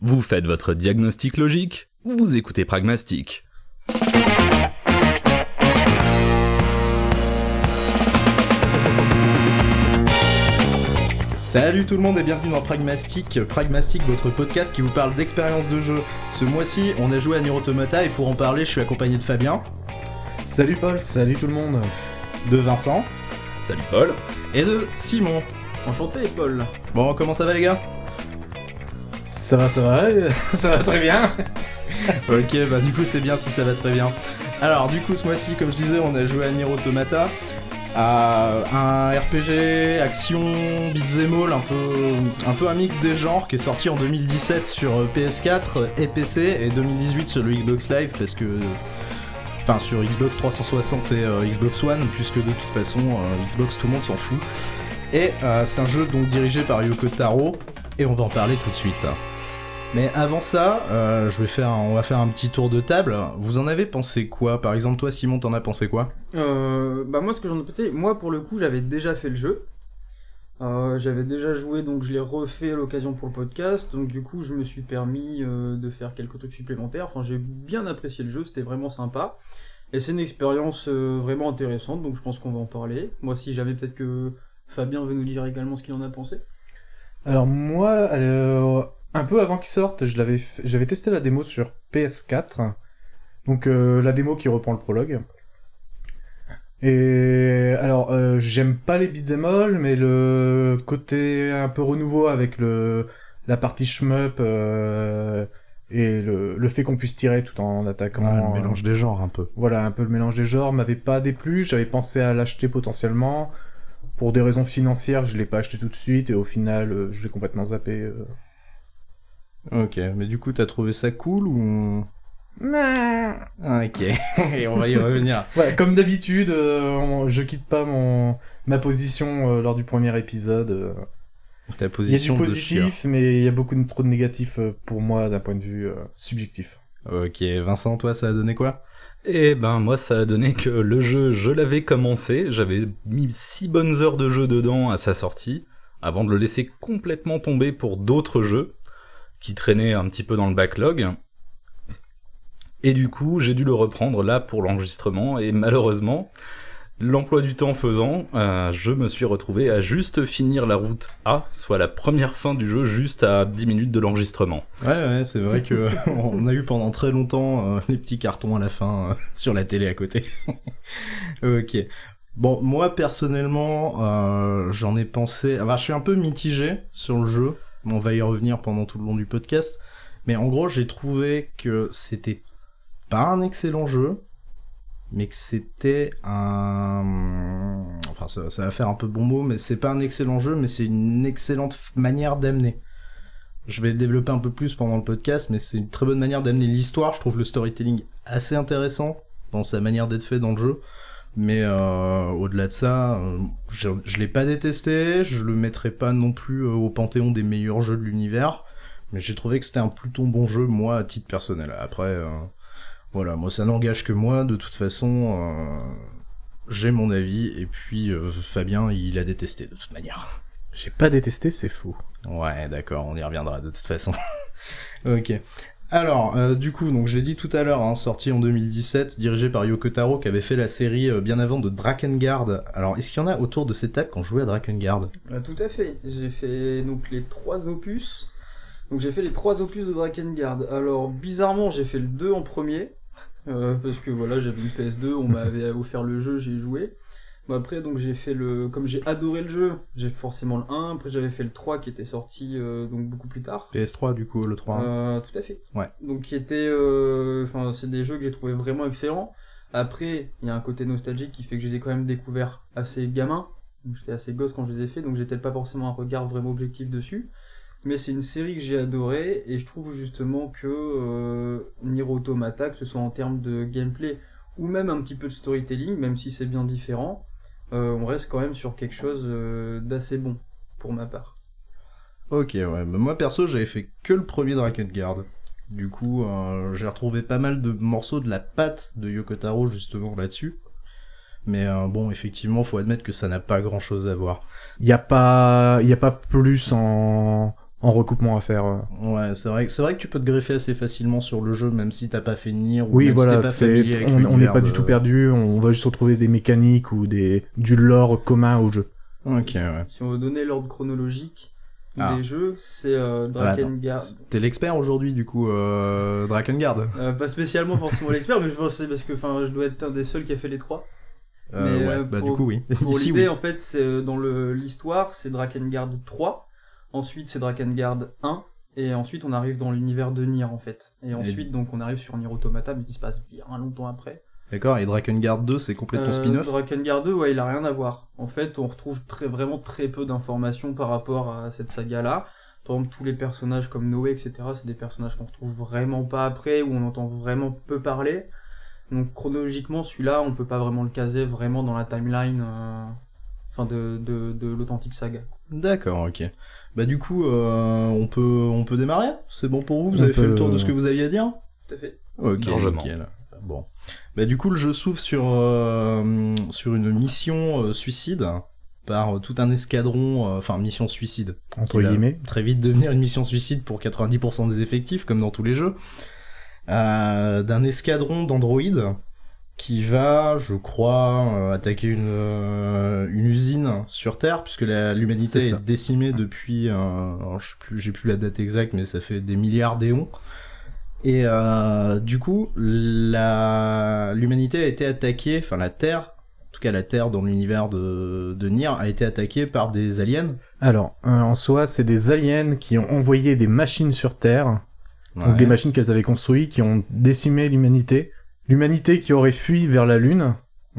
Vous faites votre diagnostic logique, vous écoutez Pragmastic. Salut tout le monde et bienvenue dans Pragmastic. Pragmastic, votre podcast qui vous parle d'expériences de jeu. Ce mois-ci, on a joué à Nier Automata et pour en parler, je suis accompagné de Fabien. Salut Paul, salut tout le monde. De Vincent. Salut Paul. Et de Simon. Enchanté Paul. Bon, comment ça va les gars ? Ça va, ça va très bien. Ok, bah du coup c'est bien si ça va très bien. Alors du coup ce mois-ci, comme je disais, on a joué à Nier Automata. Un RPG, action, beat'em all, un peu un mix des genres qui est sorti en 2017 sur PS4 et PC et 2018 sur le Xbox Live parce que... Enfin sur Xbox 360 et Xbox One puisque de toute façon Xbox tout le monde s'en fout. Et c'est un jeu donc dirigé par Yoko Taro et on va en parler tout de suite. Mais avant ça, on va faire un petit tour de table. Vous en avez pensé quoi ? Par exemple, toi, Simon, t'en as pensé quoi ? Moi, ce que j'en ai pensé, moi pour le coup, j'avais déjà fait le jeu. J'avais déjà joué, donc je l'ai refait à l'occasion pour le podcast. Donc du coup, je me suis permis de faire quelques trucs supplémentaires. Enfin, j'ai bien apprécié le jeu, c'était vraiment sympa. Et c'est une expérience vraiment intéressante, donc je pense qu'on va en parler. Moi, si jamais peut-être que Fabien veut nous dire également ce qu'il en a pensé. Alors moi, un peu avant qu'il sorte, j'avais testé la démo sur PS4. Donc la démo qui reprend le prologue. Et alors, j'aime pas les beat'em all, mais le côté un peu renouveau avec la partie shmup et le fait qu'on puisse tirer tout en attaquant. Le mélange des genres un peu. Voilà, un peu le mélange des genres m'avait pas déplu. J'avais pensé à l'acheter potentiellement. Pour des raisons financières, je l'ai pas acheté tout de suite et au final, je l'ai complètement zappé. Ok, mais du coup, t'as trouvé ça cool ou... Ah, ok, et on va y revenir. Ouais, comme d'habitude, je quitte pas ma position lors du premier épisode. Ta Il y a position du de positif, mais il y a beaucoup trop de négatif pour moi d'un point de vue subjectif. Ok, Vincent, toi, ça a donné quoi ? Eh ben moi ça a donné que le jeu, je l'avais commencé, j'avais mis 6 bonnes heures de jeu dedans à sa sortie, avant de le laisser complètement tomber pour d'autres jeux, qui traînaient un petit peu dans le backlog. Et du coup, j'ai dû le reprendre là pour l'enregistrement, et malheureusement, l'emploi du temps faisant, je me suis retrouvé à juste finir la route A, soit la première fin du jeu, juste à 10 minutes de l'enregistrement. Ouais, c'est vrai que on a eu pendant très longtemps les petits cartons à la fin sur la télé à côté. Ok. Bon, moi personnellement, j'en ai pensé... Enfin, je suis un peu mitigé sur le jeu. On va y revenir pendant tout le long du podcast. Mais en gros, j'ai trouvé que c'était pas un excellent jeu, mais que c'était un... Enfin, ça va faire un peu bon mot, mais c'est pas un excellent jeu, mais c'est une excellente manière d'amener. Je vais le développer un peu plus pendant le podcast, mais c'est une très bonne manière d'amener l'histoire. Je trouve le storytelling assez intéressant dans sa manière d'être fait dans le jeu. Mais au-delà de ça, je l'ai pas détesté, je le mettrai pas non plus au panthéon des meilleurs jeux de l'univers, mais j'ai trouvé que c'était un plutôt bon jeu, moi, à titre personnel. Après, voilà, moi ça n'engage que moi, de toute façon, j'ai mon avis, et puis Fabien, il a détesté de toute manière. J'ai pas détesté, c'est faux. Ouais, d'accord, on y reviendra de toute façon. Ok. Alors, du coup, donc je l'ai dit tout à l'heure, sorti en 2017, dirigé par Yoko Taro, qui avait fait la série bien avant de Drakengard. Alors, est-ce qu'il y en a autour de cette table qui ont joué à Drakengard ? Tout à fait. J'ai fait donc les 3 opus. Donc j'ai fait les 3 opus de Drakengard. Alors bizarrement, j'ai fait le 2 en premier. Parce que voilà, j'avais une PS2, on m'avait offert le jeu, j'ai joué. Bon, après, donc j'ai fait comme j'ai adoré le jeu, j'ai forcément le 1. Après, j'avais fait le 3 qui était sorti donc beaucoup plus tard. PS3, du coup, le 3. Tout à fait. Ouais. Donc qui était... Enfin, c'est des jeux que j'ai trouvé vraiment excellents. Après, il y a un côté nostalgique qui fait que je les ai quand même découverts assez gamin. Donc, j'étais assez gosse quand je les ai faits, donc j'ai peut-être pas forcément un regard vraiment objectif dessus. Mais c'est une série que j'ai adorée, et je trouve justement que Nier Automata, que ce soit en termes de gameplay, ou même un petit peu de storytelling, même si c'est bien différent, on reste quand même sur quelque chose d'assez bon, pour ma part. Ok, ouais. Bah, moi, perso, j'avais fait que le premier Drakengard. Du coup, j'ai retrouvé pas mal de morceaux de la patte de Yoko Taro, justement, là-dessus. Mais bon, effectivement, faut admettre que ça n'a pas grand-chose à voir. Il y a pas plus en en recoupement à faire. Ouais, c'est vrai que tu peux te greffer assez facilement sur le jeu, même si t'as pas fait Nier ou Oui, même si voilà, t'es pas familier avec on n'est l'univers pas de- du tout perdu, on va juste retrouver des mécaniques ou du lore commun au jeu. Ok, ouais. Si on veut donner l'ordre chronologique Ah. des jeux, c'est attends. Drakengard. T'es l'expert aujourd'hui, du coup, Drakengard. Pas spécialement forcément l'expert, mais je pense que c'est parce que je dois être un des seuls qui a fait les trois. Mais, Ouais, bah pour- du coup, oui. Pour Ici, l'idée, oui. en fait, c'est dans l'histoire, c'est Drakengard 3, ensuite c'est Drakengard 1, et ensuite on arrive dans l'univers de Nier, en fait. Et ensuite, donc, on arrive sur Nier Automata, mais qui se passe bien longtemps après. D'accord, et Drakengard 2, c'est complètement spin-off. Drakengard 2, ouais, il a rien à voir. En fait, on retrouve vraiment très peu d'informations par rapport à cette saga-là. Par exemple, tous les personnages comme Noé, etc., c'est des personnages qu'on retrouve vraiment pas après, où on entend vraiment peu parler. Donc chronologiquement, celui-là, on peut pas vraiment le caser vraiment dans la timeline de l'authentique saga. D'accord, ok. Bah du coup, on peut démarrer. C'est bon pour vous? Vous On avez fait le peut- tour de ce que vous aviez à dire? Tout à fait. Ok, Largement. nickel. Bon. Bah du coup, le jeu s'ouvre sur une mission suicide par tout un escadron, mission suicide. Entre Qui va guillemets. très vite devenir une mission suicide pour 90% des effectifs, comme dans tous les jeux. D'un escadron d'androïdes qui va, je crois, attaquer une usine sur Terre, puisque l'humanité C'est ça. est décimée depuis, alors je sais plus, j'ai plus la date exacte, mais ça fait des milliards d'éons. Et du coup, l'humanité a été attaquée, enfin la Terre, en tout cas la Terre dans l'univers de Nier, a été attaquée par des aliens. Alors, en soi, c'est des aliens qui ont envoyé des machines sur Terre, donc des machines qu'elles avaient construites, qui ont décimé l'humanité. L'humanité qui aurait fui vers la Lune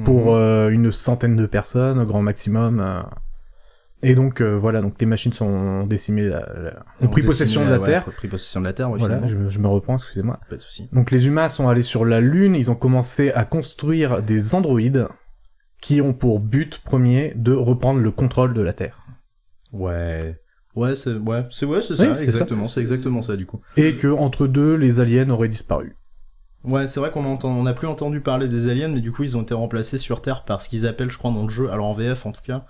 pour une centaine de personnes, au grand maximum. Et donc, voilà, donc les machines sont décimées, ont pris possession de la Terre. Pris possession de la Terre, ouais, Voilà, finalement. je me reprends, excusez-moi. Pas de soucis. Donc les humains sont allés sur la Lune, ils ont commencé à construire des androïdes qui ont pour but premier de reprendre le contrôle de la Terre. Ouais, c'est ça, Oui, c'est exactement, c'est exactement ça du coup. Et que entre deux, les aliens auraient disparu. Ouais, c'est vrai on n'a plus entendu parler des aliens, mais du coup ils ont été remplacés sur Terre par ce qu'ils appellent, je crois, dans le jeu, alors en VF en tout cas,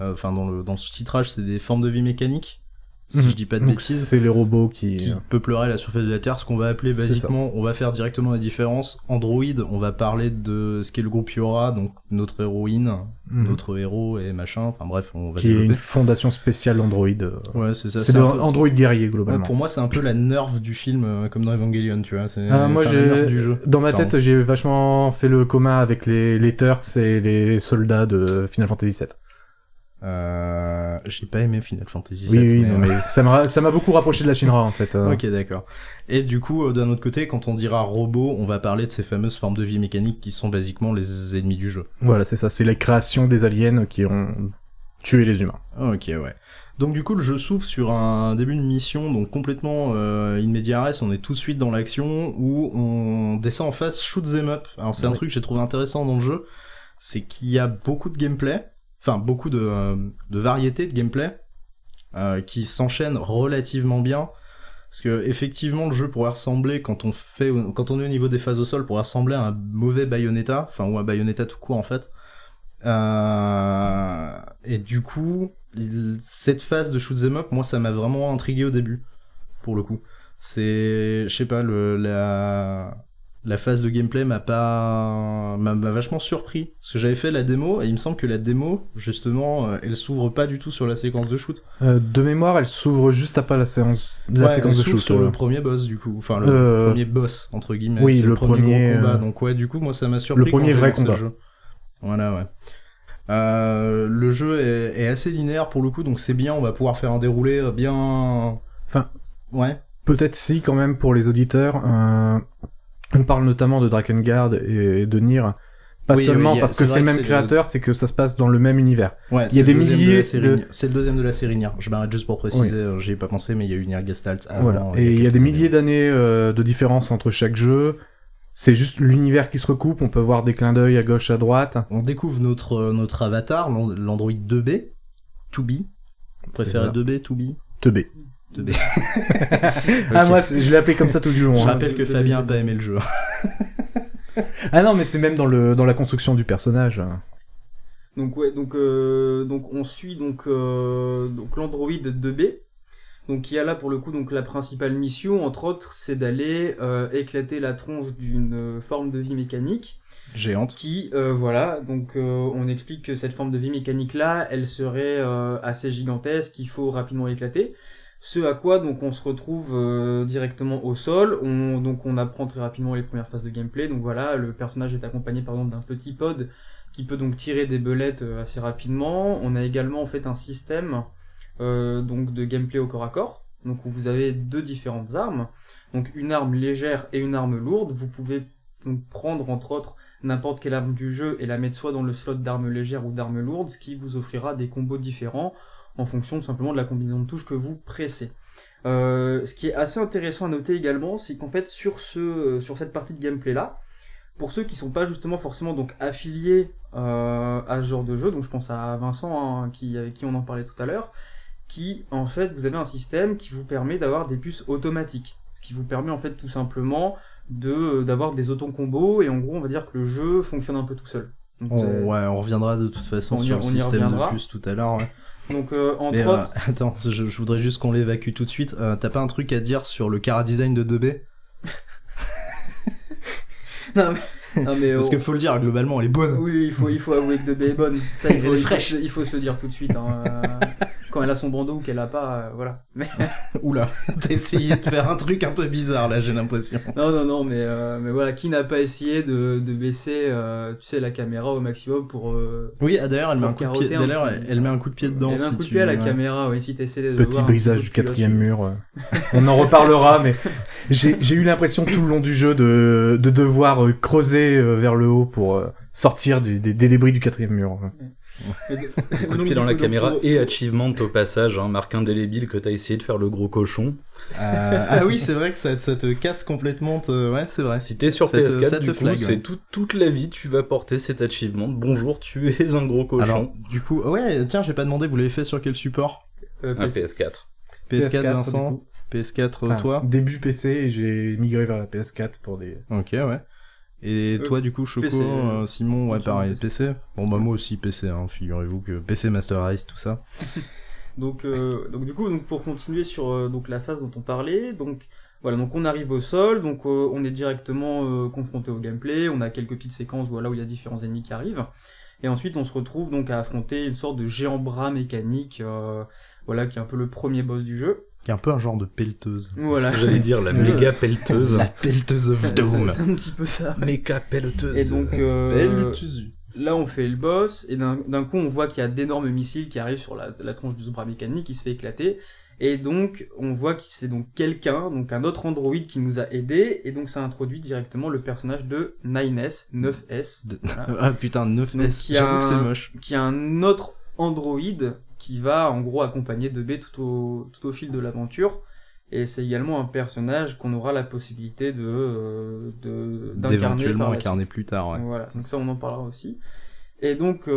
dans le sous-titrage, c'est des formes de vie mécaniques, si je dis pas de Donc, bêtises, c'est les robots qui peupleraient la surface de la Terre, ce qu'on va appeler C'est basiquement, on va faire directement la différence. Android, on va parler de ce qu'est le groupe Yora, donc notre héroïne, notre héros et machin, enfin bref, on va qui est développer. une fondation spéciale Android. Ouais, c'est ça. C'est un peu- Android guerrier Ouais, globalement. pour moi, c'est un peu la nerf du film, comme dans Evangelion, tu vois. C'est Moi, la nerf du jeu. dans ma Pardon. tête, j'ai vachement fait le commun avec les Turks et les soldats de Final Fantasy VII. J'ai pas aimé Final Fantasy Oui, VII. oui, non, mais ça m'a beaucoup rapproché de la Shinra en fait. Ok, d'accord. Et du coup, d'un autre côté, quand on dira robot, on va parler de ces fameuses formes de vie mécanique qui sont basiquement les ennemis du jeu. Voilà, c'est ça, c'est la création des aliens qui ont tué les humains. Ok, ouais. Donc du coup, le jeu s'ouvre sur un début de mission, donc complètement in media res, on est tout de suite dans l'action, où on descend en face shoot 'em up. Alors c'est un Oui. truc que j'ai trouvé intéressant dans le jeu, c'est qu'il y a beaucoup de gameplay, enfin beaucoup de variété de gameplay, qui s'enchaînent relativement bien. Parce que effectivement, le jeu pourrait ressembler, quand on est au niveau des phases au sol, pourrait ressembler à un mauvais Bayonetta, enfin ou à Bayonetta tout court en fait. Et du coup, cette phase de shoot 'em up, moi ça m'a vraiment intrigué au début, pour le coup. Je sais pas, la phase de gameplay m'a vachement surpris. Parce que j'avais fait la démo, et il me semble que la démo, justement, elle s'ouvre pas du tout sur la séquence de shoot. De mémoire, elle s'ouvre juste après la séquence Elle de s'ouvre shoot. sur le premier boss, du coup. Enfin, le premier boss, entre guillemets. oui, c'est le le premier premier, gros combat. Donc ouais, du coup, moi ça m'a surpris. le premier quand j'ai vrai lancé le combat. jeu. Voilà, ouais. Le jeu est assez linéaire pour le coup, donc c'est bien, on va pouvoir faire un déroulé bien... Enfin, ouais. peut-être si quand même pour les auditeurs. On parle notamment de Drakengard et de Nier. Pas Oui, seulement oui, parce c'est que c'est vrai le que même c'est créateur, c'est que ça se passe dans le même univers. Ouais, Il y a c'est des le deuxième milliers de la série de- Nier. C'est le deuxième de la série Nier. Je m'arrête juste pour préciser, j'y ai pas pensé, mais il y a eu Nier Gestalt avant. Voilà. Et il y a des quelques milliers d'années de différence entre chaque jeu. C'est juste l'univers qui se recoupe, on peut voir des clins d'œil à gauche, à droite. On découvre notre avatar, l'Android 2B, 2B. Vous préférez ça. 2B, 2B Teubé. 2B. Ah, Ok. moi, je l'ai appelé comme ça tout du long. Je hein. rappelle que Fabien a pas aimé le jeu. Ah non, mais c'est même dans la construction du personnage. Donc ouais, donc on suit donc l'Android 2B Donc il y a là pour le coup donc la principale mission, entre autres, c'est d'aller éclater la tronche d'une forme de vie mécanique. Géante. Qui, voilà, donc on explique que cette forme de vie mécanique-là, elle serait assez gigantesque, qu'il faut rapidement éclater. Ce à quoi donc on se retrouve directement au sol, donc on apprend très rapidement les premières phases de gameplay. Donc voilà, le personnage est accompagné par exemple d'un petit pod qui peut donc tirer des belettes assez rapidement. On a également en fait un système donc de gameplay au corps à corps, donc où vous avez deux différentes armes, donc une arme légère et une arme lourde. Vous pouvez donc prendre entre autres n'importe quelle arme du jeu et la mettre soit dans le slot d'arme légère ou d'arme lourde, ce qui vous offrira des combos différents en fonction tout simplement de la combinaison de touches que vous pressez. Ce qui est assez intéressant à noter également, c'est qu'en fait sur cette partie de gameplay là, pour ceux qui sont pas justement forcément donc affiliés à ce genre de jeu, donc je pense à Vincent avec qui on en parlait tout à l'heure, qui en fait vous avez un système qui vous permet d'avoir des puces automatiques, ce qui vous permet en fait tout simplement d'avoir des auto-combos, et en gros on va dire que le jeu fonctionne un peu tout seul. Donc, Ouais, on reviendra de toute façon sur le système de puces tout à l'heure. Ouais. Donc entre autres... Attends, je voudrais juste qu'on l'évacue tout de suite. T'as pas un truc à dire sur le chara-design de 2B? non mais Parce qu'il faut le dire, globalement elle est bonne. Oui, il faut avouer que 2B est bonne. Ça, il faut se le dire tout de suite. Quand elle a son bandeau ou qu'elle a pas, voilà. Mais... Oula, t'as essayé de faire un truc un peu bizarre là, j'ai l'impression. Non, mais voilà, qui n'a pas essayé de baisser, tu sais, la caméra au maximum pour... Oui, d'ailleurs, elle met un coup de pied. D'ailleurs, elle met un coup de pied dedans. Elle met un coup de pied à la caméra, oui, si t'essaies de Petit brisage du quatrième mur. On en reparlera, mais j'ai eu l'impression tout le long du jeu de devoir creuser vers le haut pour sortir des débris du quatrième mur. Coup de pied dans la caméra et achievement au passage, hein, marque indélébile que t'as essayé de faire le gros cochon. Ah oui, c'est vrai que ça te casse complètement. Ouais, c'est vrai. Si t'es sur PS4, du coup, c'est toute la vie tu vas porter cet achievement. Bonjour, tu es un gros cochon. Alors, du coup, ouais, tiens, j'ai pas demandé, vous l'avez fait sur quel support? PS4. PS4, Vincent. PS4, toi? Début PC, et j'ai migré vers la PS4 pour des... Ok, ouais. Et toi, du coup, Choco, PC, Simon, ouais, pareil, PC. Bon, bah, moi aussi, PC, hein, figurez-vous que PC Master Race, tout ça. donc, du coup, pour continuer sur donc, la phase dont on parlait, donc, voilà, donc on arrive au sol, donc on est directement confronté au gameplay, on a quelques petites séquences voilà, où il y a différents ennemis qui arrivent, et ensuite on se retrouve donc à affronter une sorte de géant bras mécanique, voilà, qui est un peu le premier boss du jeu. Qui est un peu un genre de pelleteuse. Voilà. C'est ce que j'allais dire, la méga pelleteuse. La pelleteuse of Doom. C'est un petit peu ça. Méga pelleteuse. Et donc, pelleteuse. Là, on fait le boss, et d'un coup, on voit qu'il y a d'énormes missiles qui arrivent sur la tronche du bras mécanique, qui se fait éclater. Et donc, on voit que c'est donc quelqu'un, donc un autre androïde qui nous a aidés, et donc ça introduit directement le personnage de 9S. Voilà. Ah putain, 9S, j'avoue que c'est moche. Qui a un autre androïde qui va en gros accompagner 2B tout au fil de l'aventure, et c'est également un personnage qu'on aura la possibilité d'éventuellement incarner plus tard. Ouais. Voilà, donc ça on en parlera aussi. Et donc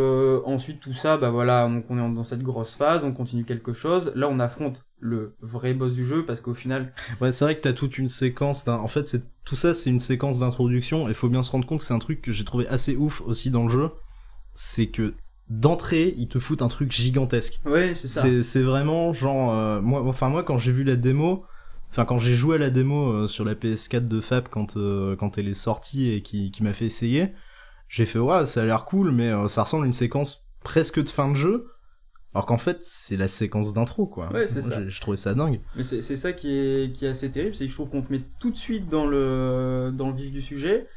ensuite tout ça, bah voilà, donc on est dans cette grosse phase, on continue quelque chose. Là on affronte le vrai boss du jeu parce qu'au final. Ouais, c'est vrai que t'as toute une séquence. En fait, tout ça c'est une séquence d'introduction. Et faut bien se rendre compte que c'est un truc que j'ai trouvé assez ouf aussi dans le jeu, c'est que d'entrée, ils te foutent un truc gigantesque. Ouais, c'est ça. C'est vraiment genre moi quand j'ai vu la démo, quand j'ai joué à la démo sur la PS4 de Fab quand elle est sortie et qui m'a fait essayer, j'ai fait ouais, ça a l'air cool, mais ça ressemble à une séquence presque de fin de jeu. Alors qu'en fait, c'est la séquence d'intro, quoi. Ouais, c'est ça. Je trouvais ça dingue. Mais c'est ça qui est assez terrible, c'est que je trouve qu'on te met tout de suite dans le vif du sujet.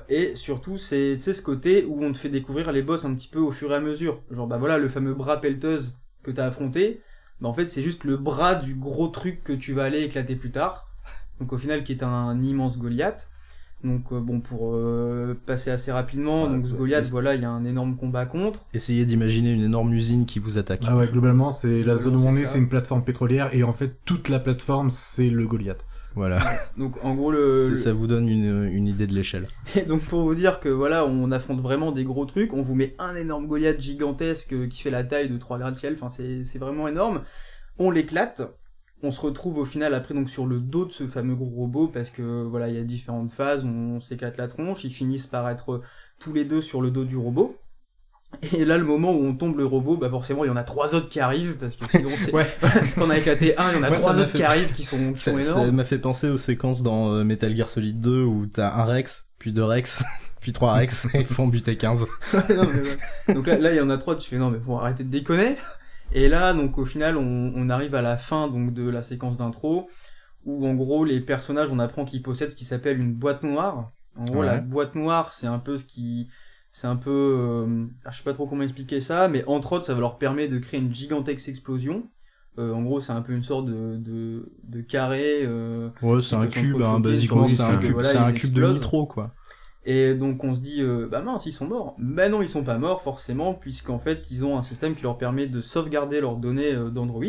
Et surtout c'est ce côté où on te fait découvrir les boss un petit peu au fur et à mesure, genre bah voilà le fameux bras pelleteuse que t'as affronté, bah en fait c'est juste le bras du gros truc que tu vas aller éclater plus tard, donc au final qui est un immense Goliath. Donc bon, pour passer assez rapidement, donc ce Goliath, voilà, il y a un énorme combat contre. Essayez d'imaginer une énorme usine qui vous attaque. Ah ouais, globalement c'est la zone où on est, c'est une plateforme pétrolière, et en fait toute la plateforme c'est le Goliath. Voilà. Donc en gros ça vous donne une idée de l'échelle. Et donc pour vous dire que voilà, on affronte vraiment des gros trucs, on vous met un énorme Goliath gigantesque qui fait la taille de 3 gratte-ciel, enfin c'est vraiment énorme. On l'éclate, on se retrouve au final après donc sur le dos de ce fameux gros robot parce que voilà, il y a différentes phases, on s'éclate la tronche, ils finissent par être tous les deux sur le dos du robot. Et là, le moment où on tombe le robot, bah forcément, il y en a 3 autres qui arrivent, parce que sinon, c'est... Ouais. Quand on a éclaté un, il y en a Ouais, ça 3 m'a autres fait- qui arrivent qui sont Ça énormes. m'a fait penser aux séquences dans Metal Gear Solid 2 où t'as un Rex, puis 2 Rex, puis 3 Rex, et il faut en buter 15. Non, mais ouais. Donc là, il y en a 3, tu fais non, mais bon, arrêtez de déconner. Et là, donc au final, on arrive à la fin donc, de la séquence d'intro, où en gros, les personnages, on apprend qu'ils possèdent ce qui s'appelle une boîte noire. En gros, Ouais. la boîte noire, c'est un peu ce qui. C'est un peu. Je sais pas trop comment expliquer ça, mais entre autres, ça va leur permettre de créer une gigantesque explosion. En gros, c'est un peu une sorte de carré. Ouais, c'est un Ils sont cube, hein, choqués, basiquement, ils c'est sont un choqués, cube, voilà, c'est un ils cube de explosent. nitro, quoi. Et donc on se dit, bah mince, ils sont morts. Bah non, ils sont pas morts forcément, puisqu'en fait, ils ont un système qui leur permet de sauvegarder leurs données d'Android.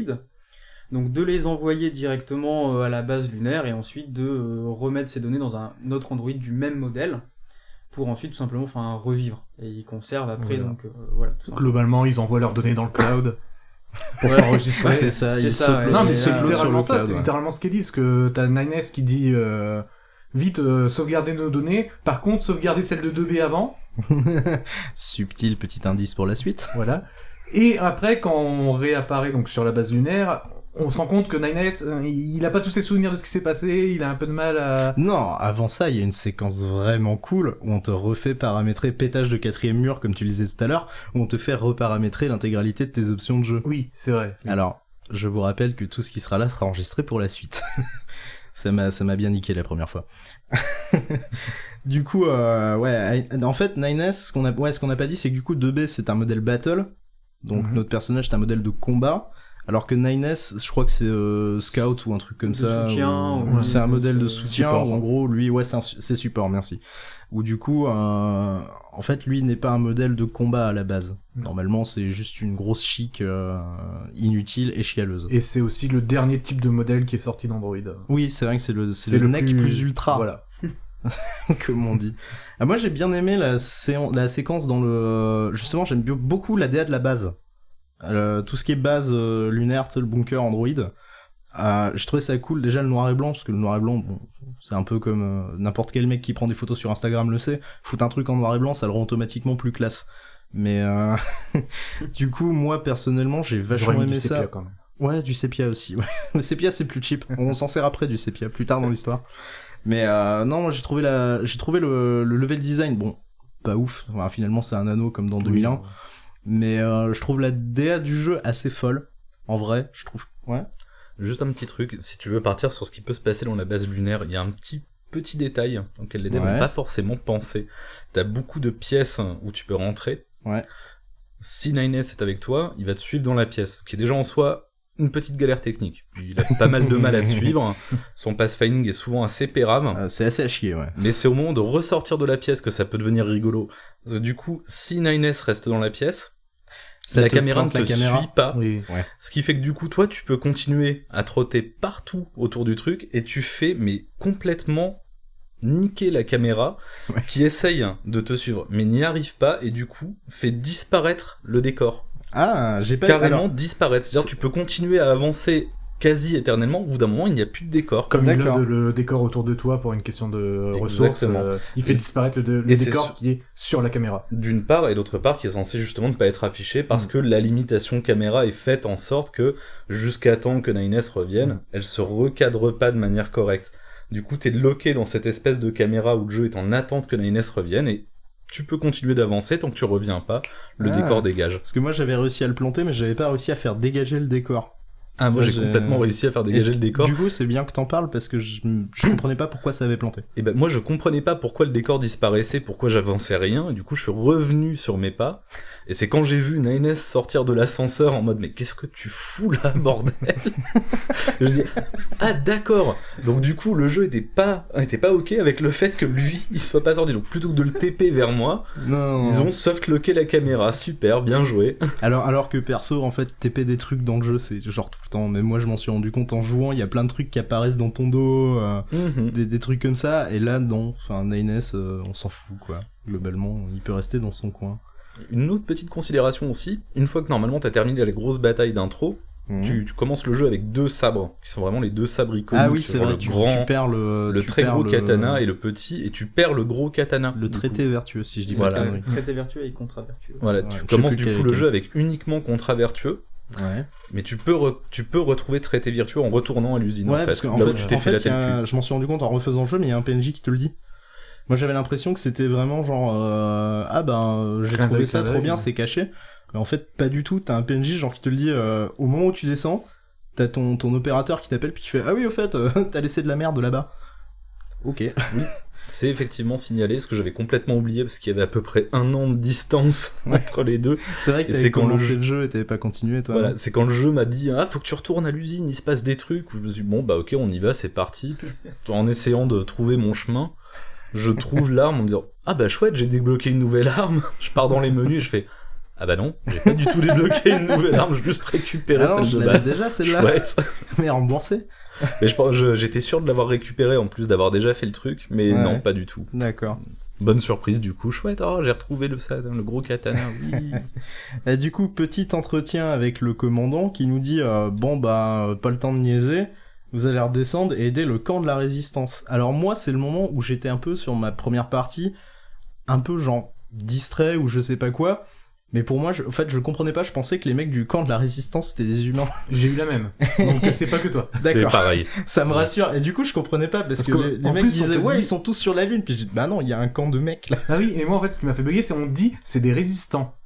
Donc de les envoyer directement à la base lunaire et ensuite de remettre ces données dans un autre Android du même modèle pour ensuite tout simplement revivre. Et ils conservent après, Voilà. donc voilà, tout simplement. Globalement, ils envoient leurs données dans le cloud pour Ouais. s'enregistrer. Ouais, c'est ça, c'est il ça, s'upload ouais. Non, mais Et c'est là, littéralement sur le ça, cloud, c'est ouais. littéralement ce qu'ils disent, que t'as Nines qui dit vite sauvegarder nos données, par contre sauvegarder celle de 2B avant, Subtil petit indice pour la suite. voilà. Et après, quand on réapparaît donc sur la base lunaire, on se rend compte que Nines, il a pas tous ses souvenirs de ce qui s'est passé, il a un peu de mal à... Non, avant ça, il y a une séquence vraiment cool où on te refait paramétrer pétage de 4ème mur, comme tu le disais tout à l'heure, où on te fait reparamétrer l'intégralité de tes options de jeu. Oui, c'est vrai. Alors, je vous rappelle que tout ce qui sera là sera enregistré pour la suite. ça m'a bien niqué la première fois. Du coup, ouais, en fait, Nines, ce qu'on n'a pas dit, c'est que du coup, 2B, c'est un modèle battle. Donc, Mhm. notre personnage, c'est un modèle de combat. Alors que Nines, je crois que c'est Scout ou un truc comme De ça. soutien, ou- ou- c'est un modèle de de soutien, support. où en gros, lui, ouais, c'est support, merci. Où du coup, en fait, lui n'est pas un modèle de combat à la base. Non. Normalement, c'est juste une grosse chic inutile et chialeuse. Et c'est aussi le dernier type de modèle qui est sorti d'Android. Oui, c'est vrai que c'est le NEC plus ultra, Voilà. comme on dit. Ah, moi, j'ai bien aimé la séquence dans le... Justement, j'aime beaucoup la DA de la base. Tout ce qui est base lunaire, tu sais, le bunker Android. Je trouvais ça cool, déjà le noir et blanc, parce que le noir et blanc, bon, c'est un peu comme n'importe quel mec qui prend des photos sur Instagram le sait. Foutre un truc en noir et blanc, ça le rend automatiquement plus classe. Mais du coup, moi, personnellement, j'ai J'aurais vachement mis aimé du ça. sépia, quand même. Ouais, du sépia aussi. Ouais. Le sépia, c'est plus cheap. On s'en sert après du sépia, plus tard dans l'histoire. Mais non, moi j'ai trouvé le level design, bon, pas ouf. Enfin, finalement, c'est un anneau comme dans 2001. Oui. Mais je trouve la DA du jeu assez folle. En vrai, je trouve. Ouais. Juste un petit truc, si tu veux partir sur ce qui peut se passer dans la base lunaire, il y a un petit détail auquel les devs Ouais. n'ont pas forcément pensé. T'as beaucoup de pièces où tu peux rentrer. Ouais. Si Nines est avec toi, il va te suivre dans la pièce, qui est déjà en soi une petite galère technique. Il a pas mal de mal à te suivre, son pathfinding est souvent assez pérave, C'est assez à chier, ouais. mais c'est au moment de ressortir de la pièce que ça peut devenir rigolo. Parce que du coup, si Nines reste dans la pièce, Ça la te caméra ne plante te la caméra. suit pas. Oui. Ce qui fait que du coup, toi, tu peux continuer à trotter partout autour du truc et tu fais, mais complètement niquer la caméra Ouais. qui essaye de te suivre, mais n'y arrive pas et du coup, fait disparaître le décor. Ah, j'ai pas Carrément alors, disparaître. C'est-à-dire, tu peux continuer à avancer quasi éternellement, au bout d'un moment, il n'y a plus de décor. Comme il D'accord. a le décor autour de toi pour une question de ressources, Exactement. il fait Et- disparaître le et c'est décor sûr. qui est sur la caméra. D'une part, et d'autre part, qui est censé justement ne pas être affiché parce que la limitation caméra est faite en sorte que, jusqu'à temps que Nines revienne, elle se recadre pas de manière correcte. Du coup, t'es bloqué dans cette espèce de caméra où le jeu est en attente que Nines revienne et tu peux continuer d'avancer tant que tu reviens pas, le Ah. décor dégage. parce que moi j'avais réussi à le planter, mais j'avais pas réussi à faire dégager le décor. Ah, moi Ouais, j'ai j'ai- complètement réussi à faire dégager Et le décor. Du coup, c'est bien que t'en parles parce que je comprenais pas pourquoi ça avait planté. Et ben moi je comprenais pas pourquoi le décor disparaissait, pourquoi j'avançais rien, et du coup je suis revenu sur mes pas, et c'est quand j'ai vu Nines sortir de l'ascenseur en mode mais qu'est-ce que tu fous là bordel. Je dis ah d'accord, donc du coup le jeu était pas ok avec le fait que lui il soit pas sorti, donc plutôt que de le TP vers moi, Non. ils ont softlocké la caméra, super, bien joué. Alors que perso, en fait, TP des trucs dans le jeu, c'est genre tout le temps. Mais moi, je m'en suis rendu compte en jouant. Il y a plein de trucs qui apparaissent dans ton dos, Mhm. des trucs comme ça. Et là, non. Enfin, Nines, on s'en fout, quoi. Globalement, il peut rester dans son coin. Une autre petite considération aussi, une fois que normalement t'as terminé la grosse bataille d'intro, Tu commences le jeu avec 2 sabres, qui sont vraiment les 2 sabres iconiques. Ah oui, c'est genre vrai, le tu grand, perds le très gros katana et le petit, et tu perds le gros katana. le du traité coup. vertueux, si je dis Voilà. pas de conneries. Traité vertueux et contra vertueux. Voilà, Ouais, je tu sais commences plus du quel coup est le lequel. jeu avec uniquement contrat vertueux, Ouais. mais tu peux retrouver traité vertueux en retournant à l'usine Ouais, en fait, parce qu'en là où fait, tu t'es en fait fait, la tête cul. je m'en suis rendu compte en refaisant le jeu, mais il y a un PNJ qui te le dit. Moi, j'avais l'impression que c'était vraiment genre, j'ai Clin trouvé d'œil, ça clin trop d'œil. bien, c'est caché. Mais en fait, pas du tout. T'as un PNJ genre qui te le dit au moment où tu descends. T'as ton opérateur qui t'appelle puis qui fait ah oui au fait t'as laissé de la merde là-bas. Ok. C'est effectivement signalé, ce que j'avais complètement oublié parce qu'il y avait à peu près 1 an de distance Ouais. entre les deux. C'est vrai que Et t'avais c'est quand le commencé jeu- le jeu et t'avais pas continué toi. Voilà, c'est quand le jeu m'a dit ah faut que tu retournes à l'usine, il se passe des trucs. Où je me suis dit, bon bah ok on y va, c'est parti. En essayant de trouver mon chemin, je trouve l'arme en me disant ah bah chouette j'ai débloqué une nouvelle arme. Je pars dans les menus et je fais ah bah non j'ai pas du tout débloqué une nouvelle arme, j'ai juste récupéré Alors, celle je de l'avais base. déjà celle-là, Chouette. mais remboursée. Mais j'étais sûr de l'avoir récupéré en plus d'avoir déjà fait le truc, mais Ouais. non pas du tout. D'accord. Bonne surprise du coup, chouette, oh j'ai retrouvé le gros katana, oui. Et du coup, petit entretien avec le commandant qui nous dit pas le temps de niaiser, vous allez redescendre et aider le camp de la résistance. Alors moi, c'est le moment où j'étais un peu sur ma première partie, un peu genre distrait ou je sais pas quoi. Mais pour moi, en fait, je comprenais pas, je pensais que les mecs du camp de la résistance c'était des humains. J'ai eu la même. Donc c'est pas que toi. C'est D'accord, pareil. ça me rassure. Et du coup, je comprenais pas parce Parce que que, les en mecs plus, disaient on te ouais, dit- ils sont tous sur la lune. Puis j'ai dit bah non, il y a un camp de mecs là. Ah oui, et moi en fait ce qui m'a fait bugger c'est on dit c'est des résistants.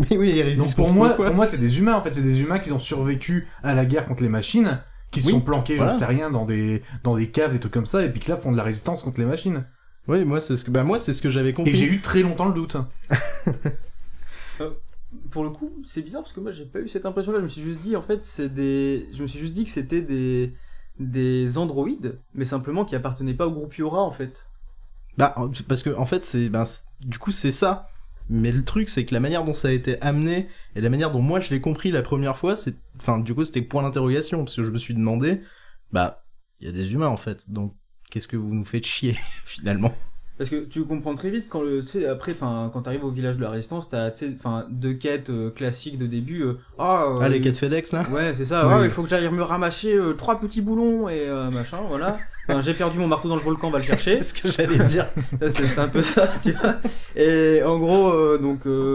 Mais oui, ils résistent Donc pour contre quoi. moi c'est des humains en fait, c'est des humains qui ont survécu à la guerre contre les machines, qui se Oui, sont planqués, voilà. j'en sais rien, dans des caves, des trucs comme ça, et puis qui là font de la résistance contre les machines. Oui, moi c'est ce que j'avais compris. Et j'ai eu très longtemps le doute. Pour le coup, c'est bizarre parce que moi j'ai pas eu cette impression-là. Je me suis juste dit en fait, je me suis juste dit que c'était des androïdes, mais simplement qui appartenaient pas au groupe Yora en fait. Bah, parce que en fait, du coup, c'est ça. Mais le truc, c'est que la manière dont ça a été amené et la manière dont moi je l'ai compris la première fois, du coup, c'était point d'interrogation parce que je me suis demandé, bah, il y a des humains en fait, donc qu'est-ce que vous nous faites chier finalement? Parce que tu comprends très vite quand tu sais, après, quand t'arrives au village de la Résistance, t'as, tu sais, deux quêtes classiques de début. Les quêtes FedEx là? Ouais, c'est ça. Oui. Il faut que j'aille me ramasser 3 petits boulons et machin, voilà. Enfin, j'ai perdu mon marteau dans le volcan, va le chercher. C'est ce que j'allais dire. C'est un peu ça, tu vois. Et en gros,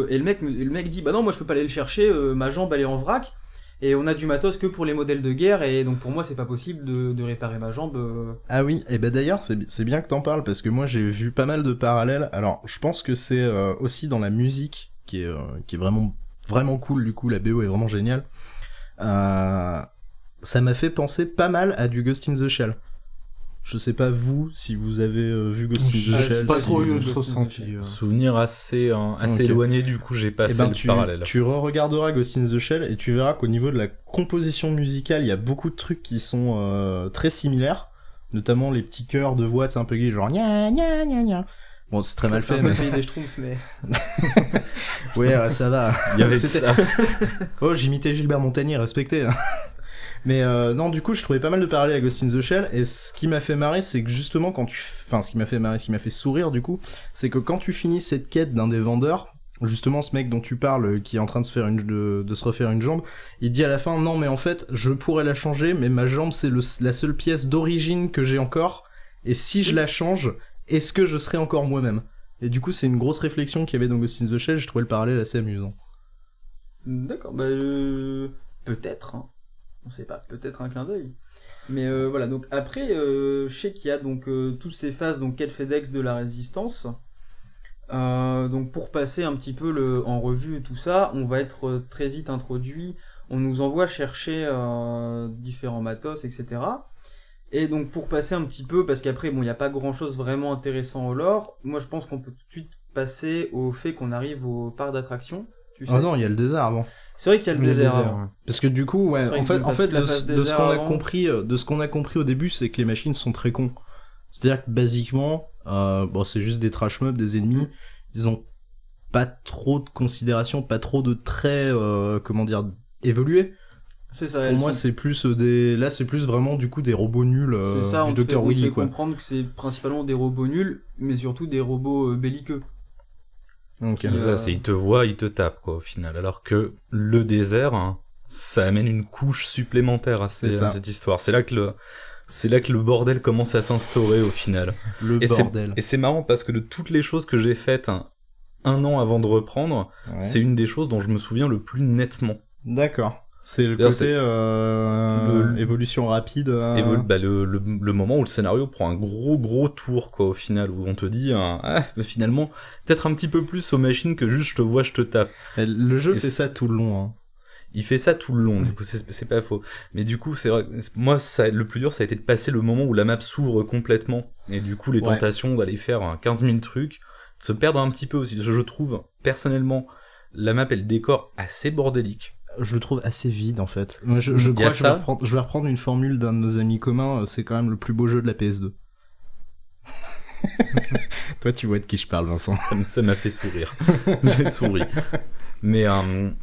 et le mec dit, bah non, moi je peux pas aller le chercher, ma jambe elle est en vrac. Et on a du matos que pour les modèles de guerre, et donc pour moi c'est pas possible de réparer ma jambe. Ah oui, et ben d'ailleurs, c'est bien que t'en parles parce que moi j'ai vu pas mal de parallèles. Alors, je pense que c'est aussi dans la musique qui est vraiment, vraiment cool, du coup, la BO est vraiment géniale. Ça m'a fait penser pas mal à du Ghost in the Shell. Je sais pas vous, si vous avez vu Ghost in J'ai the Shell. pas si- trop eu Ghost in ce the ressenti. Shell. Souvenir assez Ok. éloigné, du coup j'ai pas Eh fait ben, le parallèle. tu re-regarderas Ghost in the Shell et tu verras qu'au niveau de la composition musicale, il y a beaucoup de trucs qui sont très similaires, notamment les petits chœurs de voix, c'est un peu gay, genre gna gna gna gna. Bon, c'est très mal C'est fait, un peu mais le pays des Schtroumpfs, mais. ouais, ça va. Il y avait de C'était- ça. Oh, j'imitais Gilbert Montagnier, respecté. hein. Mais non, du coup, je trouvais pas mal de parallèles à Ghost in the Shell, et ce qui m'a fait marrer, c'est que justement, ce qui m'a fait marrer, ce qui m'a fait sourire, du coup, c'est que quand tu finis cette quête d'un des vendeurs, justement, ce mec dont tu parles, qui est en train de se refaire une jambe, il dit à la fin, non, mais en fait, je pourrais la changer, mais ma jambe, c'est la seule pièce d'origine que j'ai encore, et si je la change, est-ce que je serai encore moi-même? Et du coup, c'est une grosse réflexion qu'il y avait dans Ghost in the Shell, je trouvais le parallèle assez amusant. D'accord, bah peut-être, hein. On sait pas, peut-être un clin d'œil. Mais voilà, donc après, je sais qu'il y a donc toutes ces phases, donc quête FedEx de la résistance. Donc pour passer un petit peu en revue tout ça, on va être très vite introduit. On nous envoie chercher différents matos, etc. Et donc pour passer un petit peu, parce qu'après, bon, il n'y a pas grand-chose vraiment intéressant au lore, moi je pense qu'on peut tout de suite passer au fait qu'on arrive au parc d'attractions. Tu sais. Oh non, il y a le désert avant. C'est vrai qu'il y a le désert. avant. ouais. Parce que du coup, ouais, C'est vrai en que fait, t'as toute la phase de ce désert qu'on a avant. compris, au début, c'est que les machines sont très cons. C'est-à-dire que basiquement, c'est juste des trash mobs, des ennemis. Ils ont pas trop de considération, pas trop de traits, évolués. C'est ça. Pour elles moi, sont- c'est plus là, c'est plus vraiment du coup des robots nuls c'est ça, du on te fait, Dr on te Willy fait quoi. comprendre que c'est principalement des robots nuls, mais surtout des robots belliqueux. Donc, Qui- C'est ça, c'est il te voit, il te tape quoi au final. Alors que le désert, hein, ça amène une couche supplémentaire à C'est ça. cette histoire. C'est là que le bordel commence à s'instaurer au final. Le Et bordel. c'est marrant parce que de toutes les choses que j'ai faites un an avant de reprendre, Ouais. c'est une des choses dont je me souviens le plus nettement. D'accord. C'est le D'ailleurs, côté évolution rapide. Et le moment où le scénario prend un gros tour, quoi, au final, où on te dit, finalement, peut-être un petit peu plus aux machines que juste je te vois, je te tape. Le jeu Et fait ça tout le long. Hein. Il fait ça tout le long, du coup, c'est pas faux. Mais du coup, c'est vrai, moi, le plus dur, ça a été de passer le moment où la map s'ouvre complètement. Et du coup, les tentations d'aller faire 15 000 trucs, de se perdre un petit peu aussi. Parce que je trouve, personnellement, la map et le décor assez bordélique. Je le trouve assez vide en fait. Moi, je crois que je vais reprendre une formule d'un de nos amis communs, c'est quand même le plus beau jeu de la PS2. Toi, tu vois de qui je parle, Vincent. Ça m'a fait sourire. J'ai souri. Mais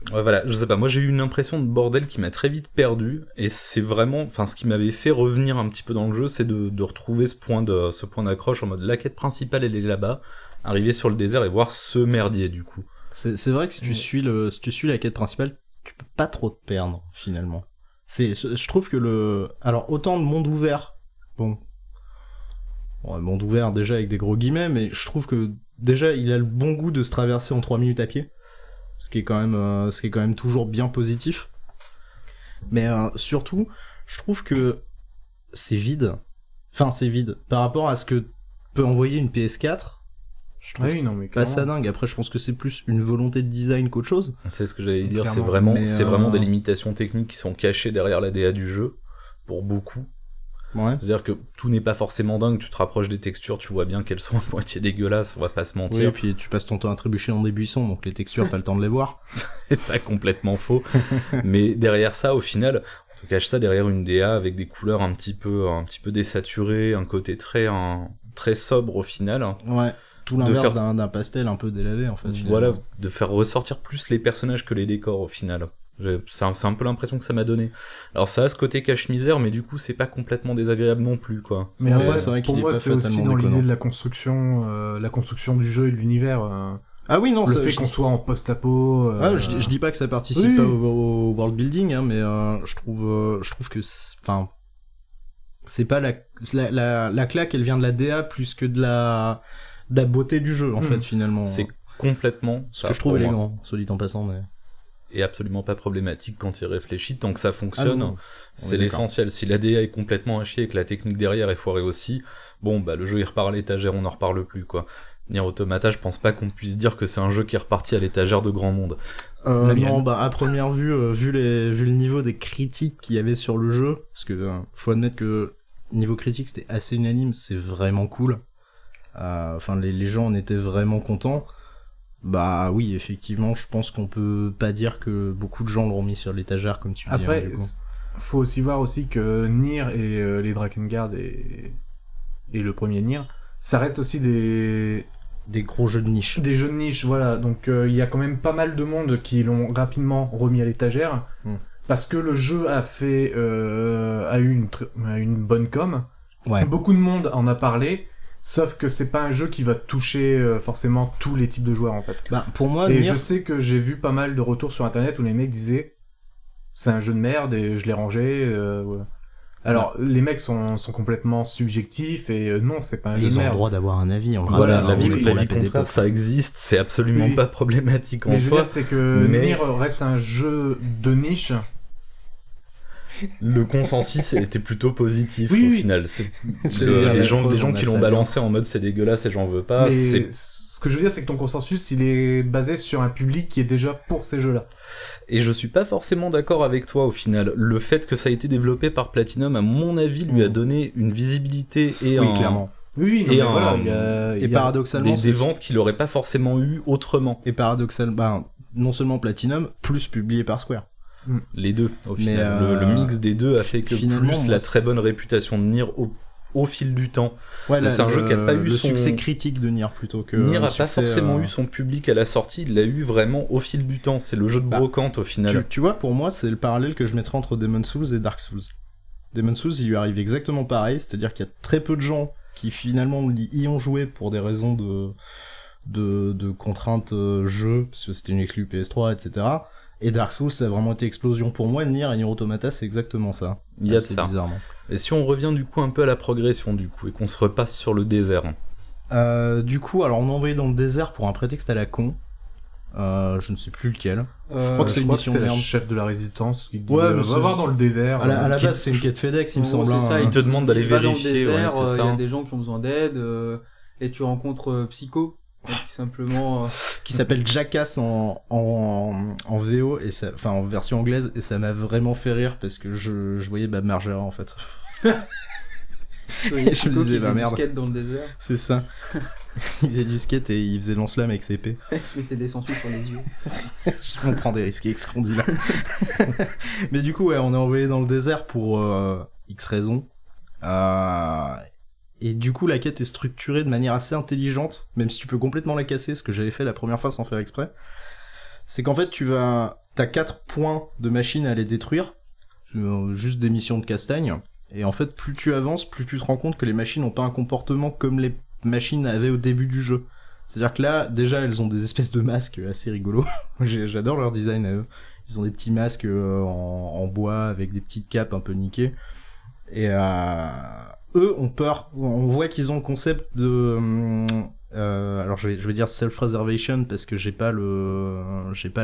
voilà, je sais pas, moi j'ai eu une impression de bordel qui m'a très vite perdu, et c'est vraiment, enfin ce qui m'avait fait revenir un petit peu dans le jeu, c'est de retrouver ce point d'accroche en mode la quête principale elle est là-bas, arriver sur le désert et voir ce merdier du coup. C'est vrai que si tu suis la quête principale, tu peux pas trop te perdre finalement. Je trouve que alors autant le monde ouvert, bon, monde ouvert déjà avec des gros guillemets, mais je trouve que déjà il a le bon goût de se traverser en 3 minutes à pied. Ce qui est quand même toujours bien positif. Mais surtout, je trouve que c'est vide. Enfin, c'est vide. Par rapport à ce que peut envoyer une PS4, je trouve pas ça dingue. Après, je pense que c'est plus une volonté de design qu'autre chose. C'est ce que j'allais dire, Clairement. c'est vraiment des limitations techniques qui sont cachées derrière la DA du jeu, pour beaucoup. Ouais. C'est-à-dire que tout n'est pas forcément dingue, tu te rapproches des textures, tu vois bien qu'elles sont à moitié dégueulasses, on va pas se mentir. Oui, et puis tu passes ton temps à trébucher dans des buissons, donc les textures, t'as le temps de les voir. C'est pas complètement faux. Mais derrière ça, au final, on te cache ça derrière une DA avec des couleurs un petit peu désaturées, un côté très sobre au final. Ouais. Tout l'inverse d'un pastel un peu délavé, en fait. Voilà, de faire ressortir plus les personnages que les décors au final. C'est un peu l'impression que ça m'a donné. Alors ça a ce côté cache-misère, mais du coup c'est pas complètement désagréable non plus, quoi. Mais c'est après, vrai pour qu'il est moi pas c'est aussi fatalement dans l'idée déconnant. de la construction du jeu et de l'univers. Ah oui, non, Le ça, fait qu'on soit en post-apo. je dis pas que ça participe oui. pas au world building, hein, mais je trouve que c'est pas la claque, elle vient de la DA plus que de la beauté du jeu en fait finalement. C'est complètement ce que je trouve élégant, soit dit en passant, mais et absolument pas problématique quand il réfléchit, tant que ça fonctionne, non, c'est l'essentiel. Si la DA est complètement à chier et que la technique derrière est foirée aussi, bon bah le jeu il repart à l'étagère, on n'en reparle plus, quoi. Nier Automata, je pense pas qu'on puisse dire que c'est un jeu qui est reparti à l'étagère de grand monde. Non, bah à première vue, vu le niveau des critiques qu'il y avait sur le jeu, parce que faut admettre que niveau critique c'était assez unanime, c'est vraiment cool. Enfin les gens en étaient vraiment contents. Bah oui, effectivement, je pense qu'on peut pas dire que beaucoup de gens l'auront mis sur l'étagère comme tu dis. Après, faut aussi voir aussi que Nier et les Drakengard et le premier Nier, ça reste aussi des gros jeux de niche. Des jeux de niche, voilà. Donc il y a quand même pas mal de monde qui l'ont rapidement remis à l'étagère parce que le jeu a eu une bonne com. Ouais. Beaucoup de monde en a parlé. Sauf que c'est pas un jeu qui va toucher forcément tous les types de joueurs en fait. Bah, pour moi, et je sais que j'ai vu pas mal de retours sur internet où les mecs disaient c'est un jeu de merde et je l'ai rangé. Voilà. Alors les mecs sont complètement subjectifs et non, c'est pas un jeu de merde. Ils ont le droit d'avoir un avis. Voilà, l'avis contraire, ça existe, c'est absolument pas problématique en soi. Mais c'est que Nier reste un jeu de niche. Le consensus était plutôt positif au final. Les gens qui l'ont balancé en mode c'est dégueulasse et j'en veux pas. Mais ce que je veux dire, c'est que ton consensus, il est basé sur un public qui est déjà pour ces jeux-là. Et je suis pas forcément d'accord avec toi au final. Le fait que ça a été développé par Platinum, à mon avis, lui a donné une visibilité et clairement. Oui, et et paradoxalement, des ventes qu'il aurait pas forcément eu autrement. Et paradoxalement, non seulement Platinum, plus publié par Square. Les deux, au final. Le mix des deux a fait que plus la très bonne réputation de Nier au fil du temps. Ouais, c'est un jeu qui a pas eu son succès critique de Nier plutôt que Nier a pas forcément eu son public à la sortie, il l'a eu vraiment au fil du temps. C'est le jeu de brocante au final. Tu vois, pour moi, c'est le parallèle que je mettrais entre Demon's Souls et Dark Souls. Demon's Souls, il lui arrive exactement pareil, c'est-à-dire qu'il y a très peu de gens qui finalement y ont joué pour des raisons de contraintes jeu, parce que c'était une exclu PS3, etc. Et Dark Souls, ça a vraiment été explosion pour moi. Nier et Nier Automata, c'est exactement ça. Il y a de Assez ça. bizarrement. Et si on revient du coup un peu à la progression du coup et qu'on se repasse sur le désert. Du coup, alors on m'a envoyé dans le désert pour un prétexte à la con. Je ne sais plus lequel. Je crois que c'est une mission de la merde. chef de la résistance qui dit Ouais, mais va c'est- voir dans le désert. À la qui- base, c'est une quête FedEx, il me En gros, semble. c'est ça, hein. Il te demande d'aller tu vas dans le vérifier, ouais, désert, c'est il y ça. a des gens qui ont besoin d'aide, et tu rencontres Psycho, qui simplement... Qui s'appelle Jackass en VO, et ça, enfin en version anglaise, et ça m'a vraiment fait rire parce que je voyais Bob Margera en fait. il y a Je me Psycho disais, qui bah, faisait du merde. skate dans le désert, C'est ça. Il faisait du skate et il faisait lance-flamme avec ses épées. il se mettait des sangsues sur les yeux. Je comprends des risques avec ce qu'on dit là. Mais du coup, ouais, on est envoyé dans le désert pour X raisons. Et du coup, la quête est structurée de manière assez intelligente, même si tu peux complètement la casser, ce que j'avais fait la première fois sans faire exprès. C'est qu'en fait, t'as 4 points de machine à aller détruire, juste des missions de castagne. Et en fait, plus tu avances, plus tu te rends compte que les machines n'ont pas un comportement comme les machines avaient au début du jeu. C'est-à-dire que là, déjà, elles ont des espèces de masques assez rigolos. J'adore leur design à eux. Ils ont des petits masques en bois avec des petites capes un peu niquées. Et eux ont peur. On voit qu'ils ont le concept de... alors je vais dire self-preservation parce que j'ai pas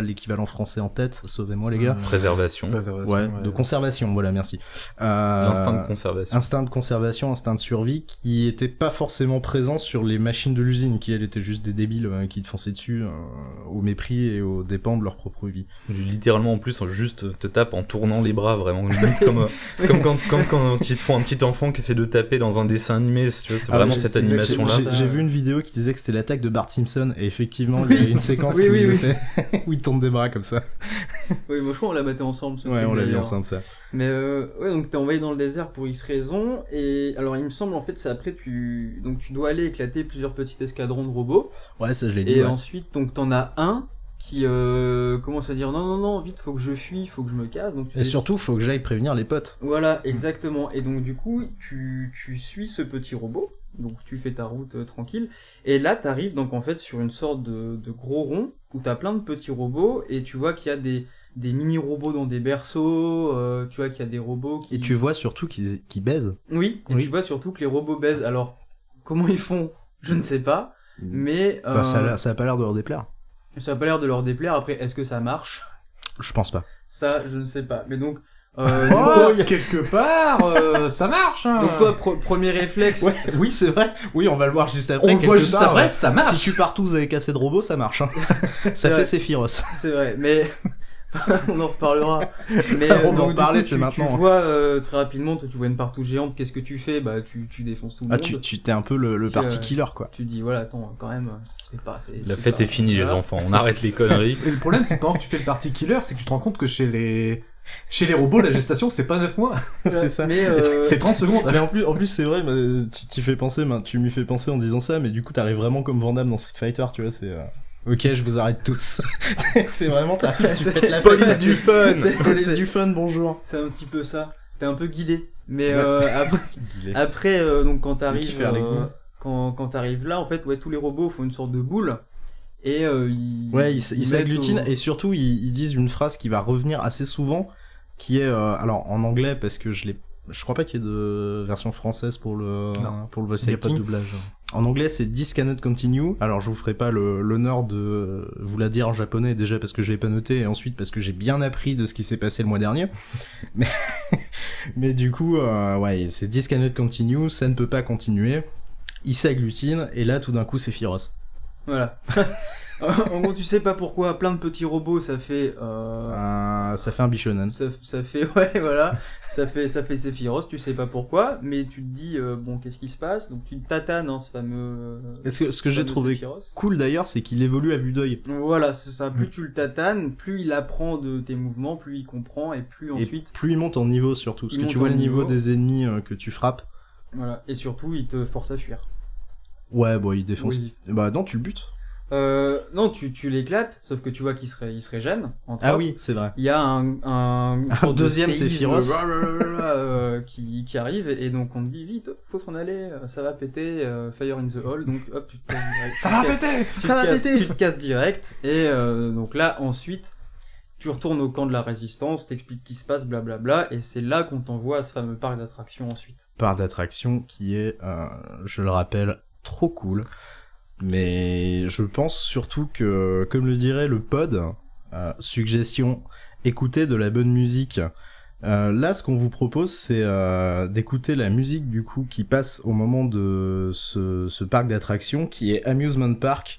l'équivalent français en tête. Sauvez-moi les gars. Préservation. Ouais, de conservation, voilà, merci. L'instinct de conservation. Instinct de conservation, instinct de survie, qui était pas forcément présent sur les machines de l'usine, qui elles étaient juste des débiles qui te fonçaient dessus au mépris et aux dépens de leur propre vie. Littéralement en plus, on juste te tape en tournant les bras, vraiment limite comme quand ils te font un petit enfant qui essaie de taper dans un dessin animé, si tu veux, c'est vraiment cette animation-là. J'ai vu une vidéo qui disait que c'était l'attaque de Bart Simpson, et effectivement, il y a une séquence qui le fait, où il tourne des bras comme ça. Oui, moi je crois qu'on l'a maté ensemble. Ce Ouais, truc, on l'a vu d'ailleurs. ensemble, ça. Mais ouais, donc t'es envoyé dans le désert pour X raisons, et alors il me semble en fait c'est après donc tu dois aller éclater plusieurs petits escadrons de robots, Ouais, ça je l'ai dit, et ouais. ensuite donc t'en as un qui commence à dire non, vite faut que je fuis, faut que je me casse, donc tu Et surtout, faut que j'aille prévenir les potes. Voilà, exactement, et donc du coup tu suis ce petit robot, donc tu fais ta route tranquille, et là t'arrives donc en fait sur une sorte de gros rond où t'as plein de petits robots, et tu vois qu'il y a des mini-robots dans des berceaux, tu vois qu'il y a des robots qui... Et tu vois surtout qu'ils baisent. Oui, et Oui. tu vois surtout que les robots baisent. Alors, comment ils font, je ne sais pas, mais Bah, ça a pas l'air de leur déplaire. ça a pas l'air de leur déplaire. Après, est-ce que ça marche? Je pense pas. Ça, je ne sais pas. Mais donc, Oh, toi, quelque part, ça marche. Hein. donc toi, premier réflexe, Ouais, oui, c'est vrai. Oui, on va le voir juste après. On le voit quelque juste part, après, ça marche. Si je suis partout avec assez de robots, ça marche. Hein. Ça Ouais. fait Sephiroth. c'est vrai, mais on en reparlera. Mais, On va donc, en du parler, coup, c'est tu maintenant. vois très rapidement, toi, tu vois une partout géante, qu'est-ce que tu fais? Bah, tu défonces tout le Ah, monde. tu t'es un peu le Si, party killer, quoi. Tu dis, voilà, attends, quand même, c'est pas... La c'est fête pas- est finie, les voilà. enfants. On arrête les conneries. Et le problème, c'est que pendant que tu fais le party killer, c'est que tu te rends compte que chez les robots, la gestation, c'est pas 9 mois. C'est ça. Mais, C'est 30 secondes. Mais en plus c'est vrai, bah, tu m'y fais penser en disant ça, mais du coup t'arrives vraiment comme Van Damme dans Street Fighter, tu vois, c'est... Ok, je vous arrête tous. C'est vraiment, t'arrives, tu pètes la Police fête. du fun. Police du fun, bonjour. c'est un petit peu ça. T'es un peu guilé. Mais Ouais. après donc quand C'est lui qui t'arrives fait les goûts. quand t'arrives là, en fait, ouais, tous les robots font une sorte de boule. Et ils Ils s'agglutinent, mettent et surtout ils disent une phrase qui va revenir assez souvent, qui est, alors en anglais, parce que je crois pas qu'il y ait de version française pour le voice Il n'y a pas de acting. doublage. En anglais, c'est This cannot continue. Alors, je vous ferai pas l'honneur de vous la dire en japonais, déjà parce que je l'ai pas noté, et ensuite parce que j'ai bien appris de ce qui s'est passé le mois dernier. Mais du coup, ouais, c'est This cannot continue, ça ne peut pas continuer. Il s'agglutine, et là, tout d'un coup, c'est Firos. Voilà. En gros, tu sais pas pourquoi, plein de petits robots, ça fait... Ça fait un Bishonen. Ça fait, ouais, voilà, ça fait Sephiroth, tu sais pas pourquoi, mais tu te dis, bon, qu'est-ce qui se passe? Donc tu tatanes, hein, ce fameux... Ce que j'ai fameux trouvé Sephiroth. cool d'ailleurs, c'est qu'il évolue à vue d'œil. Voilà, c'est ça, plus tu le tatanes, plus il apprend de tes mouvements, plus il comprend, et plus Et ensuite... plus il monte en niveau surtout, parce Il que tu monte vois en le niveau niveau. des ennemis que tu frappes. Voilà, et surtout, il te force à fuir. Ouais, bon, il défonce. Oui. Bah non, tu le butes. Non, tu l'éclates, sauf que tu vois qu'il se régène. entre Ah autres. oui, c'est vrai. Il y a une sorte de deuxième séisme, Sephiroth. qui arrive, et donc on te dit vite, faut s'en aller, ça va péter, fire in the hall, donc hop, tu te casses direct. Ça va péter. Tu te casses direct, et donc là, ensuite, tu retournes au camp de la résistance, t'expliques ce qui se passe, blablabla, et c'est là qu'on t'envoie à ce fameux parc d'attractions ensuite. Parc d'attractions qui est, je le rappelle, trop cool. Mais je pense surtout que, comme le dirait le pod, suggestion, écoutez de la bonne musique. Là, ce qu'on vous propose, c'est d'écouter la musique du coup qui passe au moment de ce parc d'attractions, qui est Amusement Park,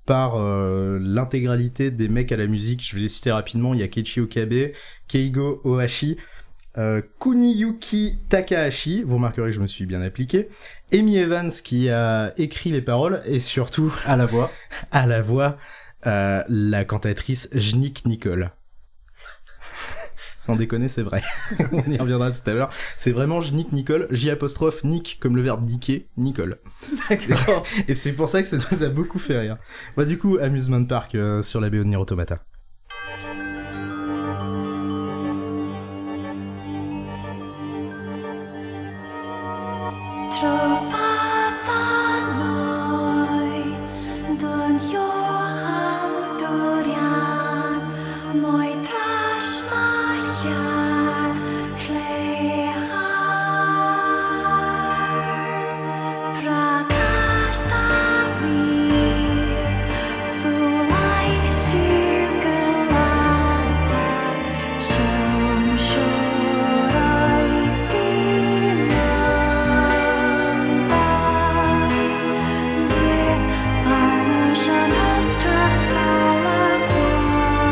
par l'intégralité des mecs à la musique. Je vais les citer rapidement. Il y a Keiichi Okabe, Keigo Ohashi, Kuniyuki Takahashi, vous remarquerez que je me suis bien appliqué, Amy Evans qui a écrit les paroles, et surtout, À la voix. à la voix, la cantatrice Jnick Nicole. Sans déconner, c'est vrai. On y reviendra tout à l'heure. C'est vraiment Jnick Nicole, J apostrophe Nick comme le verbe niquer, Nicole. D'accord. Et c'est pour ça que ça nous a beaucoup fait rire. Bah du coup, Amusement Park sur la BO de Nier Automata. Trovata noi, Don Johan Dorian, moj trašna jár, šlehar. Prakasta mir, fulaj cirkelanta, som šoraj timanta. Dit armes aan Astrach alla kwartier.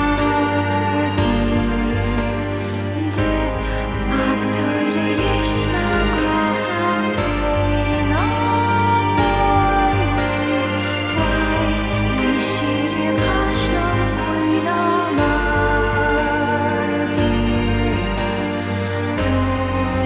Dit aktuelle ješna grocha feina dojli. Twaid nishir je krasnom kuina martir. Hui, gelen teile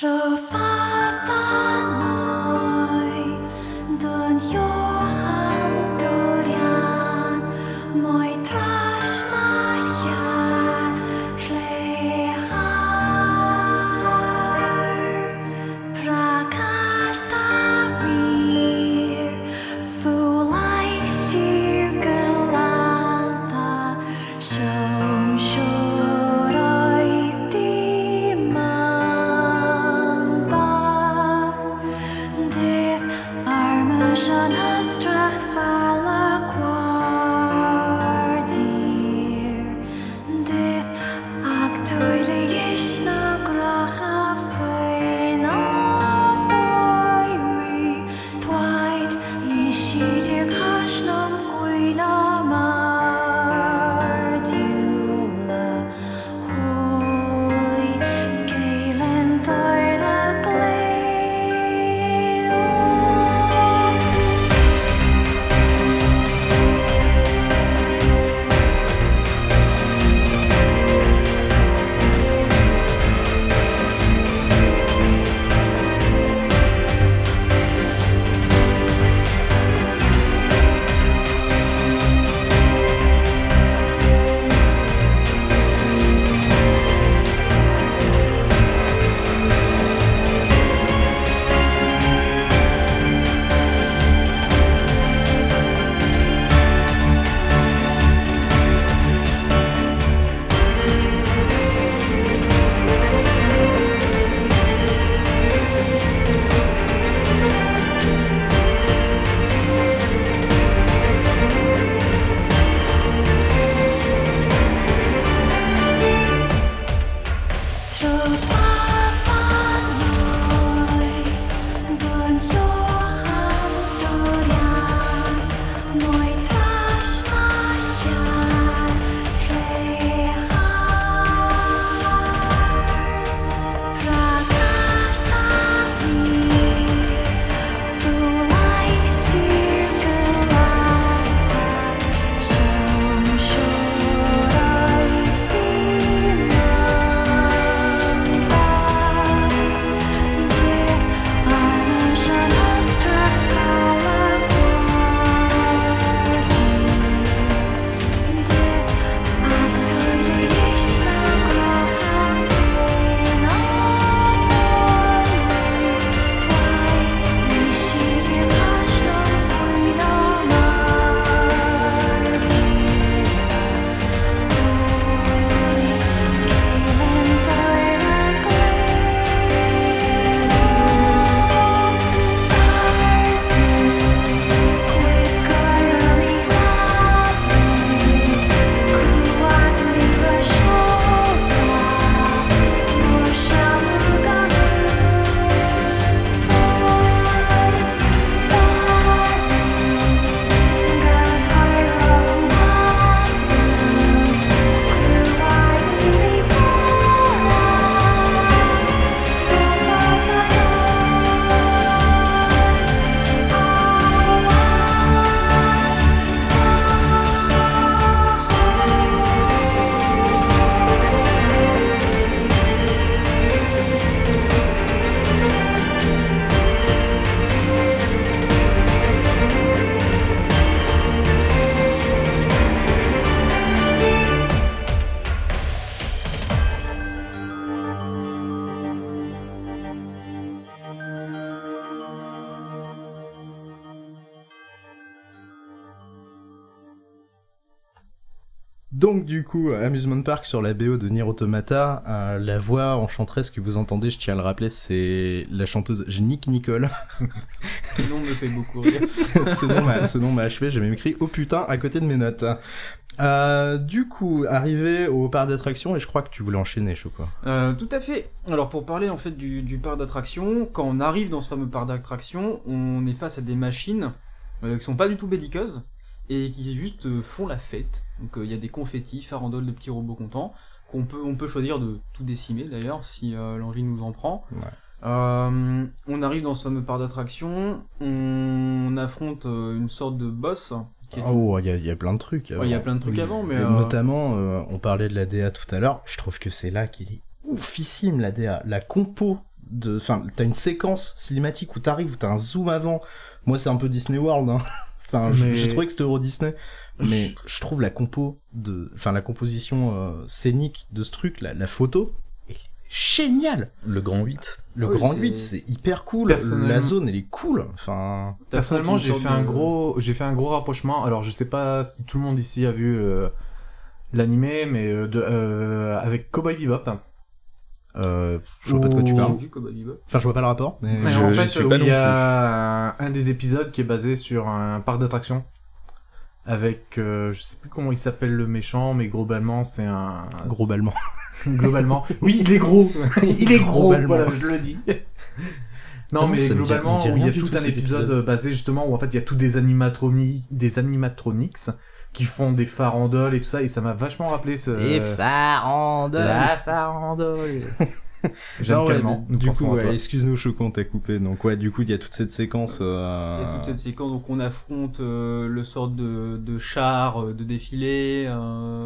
Trovata noi, Don Johan Dorian, moj trašna jár, šlehar. Prakasta mir, fulaj cirkelanta, som šoraj timanta. Dit armes aan Astrach alla kwartier. Dit aktuelle ješna grocha feina dojli. Twaid nishir je krasnom kuina martiula. Hui, gelen teile gleo. Donc du coup, Amusement Park sur la BO de Nier Automata, la voix enchanteresse que vous entendez, je tiens à le rappeler, c'est la chanteuse Nick Nicole. Le nom me fait beaucoup rire. ce nom m'a achevé, j'ai même écrit « Oh putain » à côté de mes notes. Du coup, arrivé au parc d'attractions, et je crois que tu voulais enchaîner, Choco. Tout à fait. Alors pour parler en fait du parc d'attractions, quand on arrive dans ce fameux parc d'attractions, on est face à des machines qui sont pas du tout belliqueuses et qui juste font la fête. Donc il y a des confettis, farandoles de petits robots contents on peut choisir de tout décimer d'ailleurs si l'envie nous en prend. Ouais. On arrive dans ce fameux parc d'attractions, on affronte une sorte de boss. Oh, il y a plein de trucs. Il y a plein de trucs avant, mais... Et notamment, on parlait de la DA tout à l'heure, je trouve que c'est là qu'il est oufissime, la DA. La compo, enfin, t'as une séquence cinématique où t'arrives, où t'as un zoom avant. Moi, c'est un peu Disney World, hein. Enfin, j'ai trouvé que c'était Euro Disney, mais je trouve la composition scénique de ce truc, la photo, est géniale. Le grand 8. Le Oui, grand c'est- 8, c'est hyper cool. Personnellement- La zone, elle est cool. Enfin, Personnellement, j'ai T'affrontes fait une un sorte gros rapprochement. Alors, je sais pas si tout le monde ici a vu l'animé, mais avec Cowboy Bebop. je vois pas de quoi tu J'ai parles. vu Cowboy Bebop. Enfin, je vois pas le rapport, mais... Mais Je- en j'y fait, suis où pas il non y a un des épisodes qui est basé sur un parc d'attractions avec, je sais plus comment il s'appelle le méchant, mais globalement, c'est un... Globalement. Globalement. Oui, il est gros. Il est gros. Globalement. Voilà, je le dis. Non, Ah non, mais ça me dit globalement, rien où il y a du tout tout, un cet épisode épisode. basé justement où en fait il y a tous des animatronics qui font des farandoles et tout ça, et ça m'a vachement rappelé ce. farandole. La farandole. J'aime Non, ouais, tellement. mais Nous du pensons coup, à toi. ouais, excuse-nous, Chocon, t'as coupé. Donc, ouais, du coup, il y a toute cette séquence. Il y a toute cette séquence, donc on affronte le sorte de char, de défilé.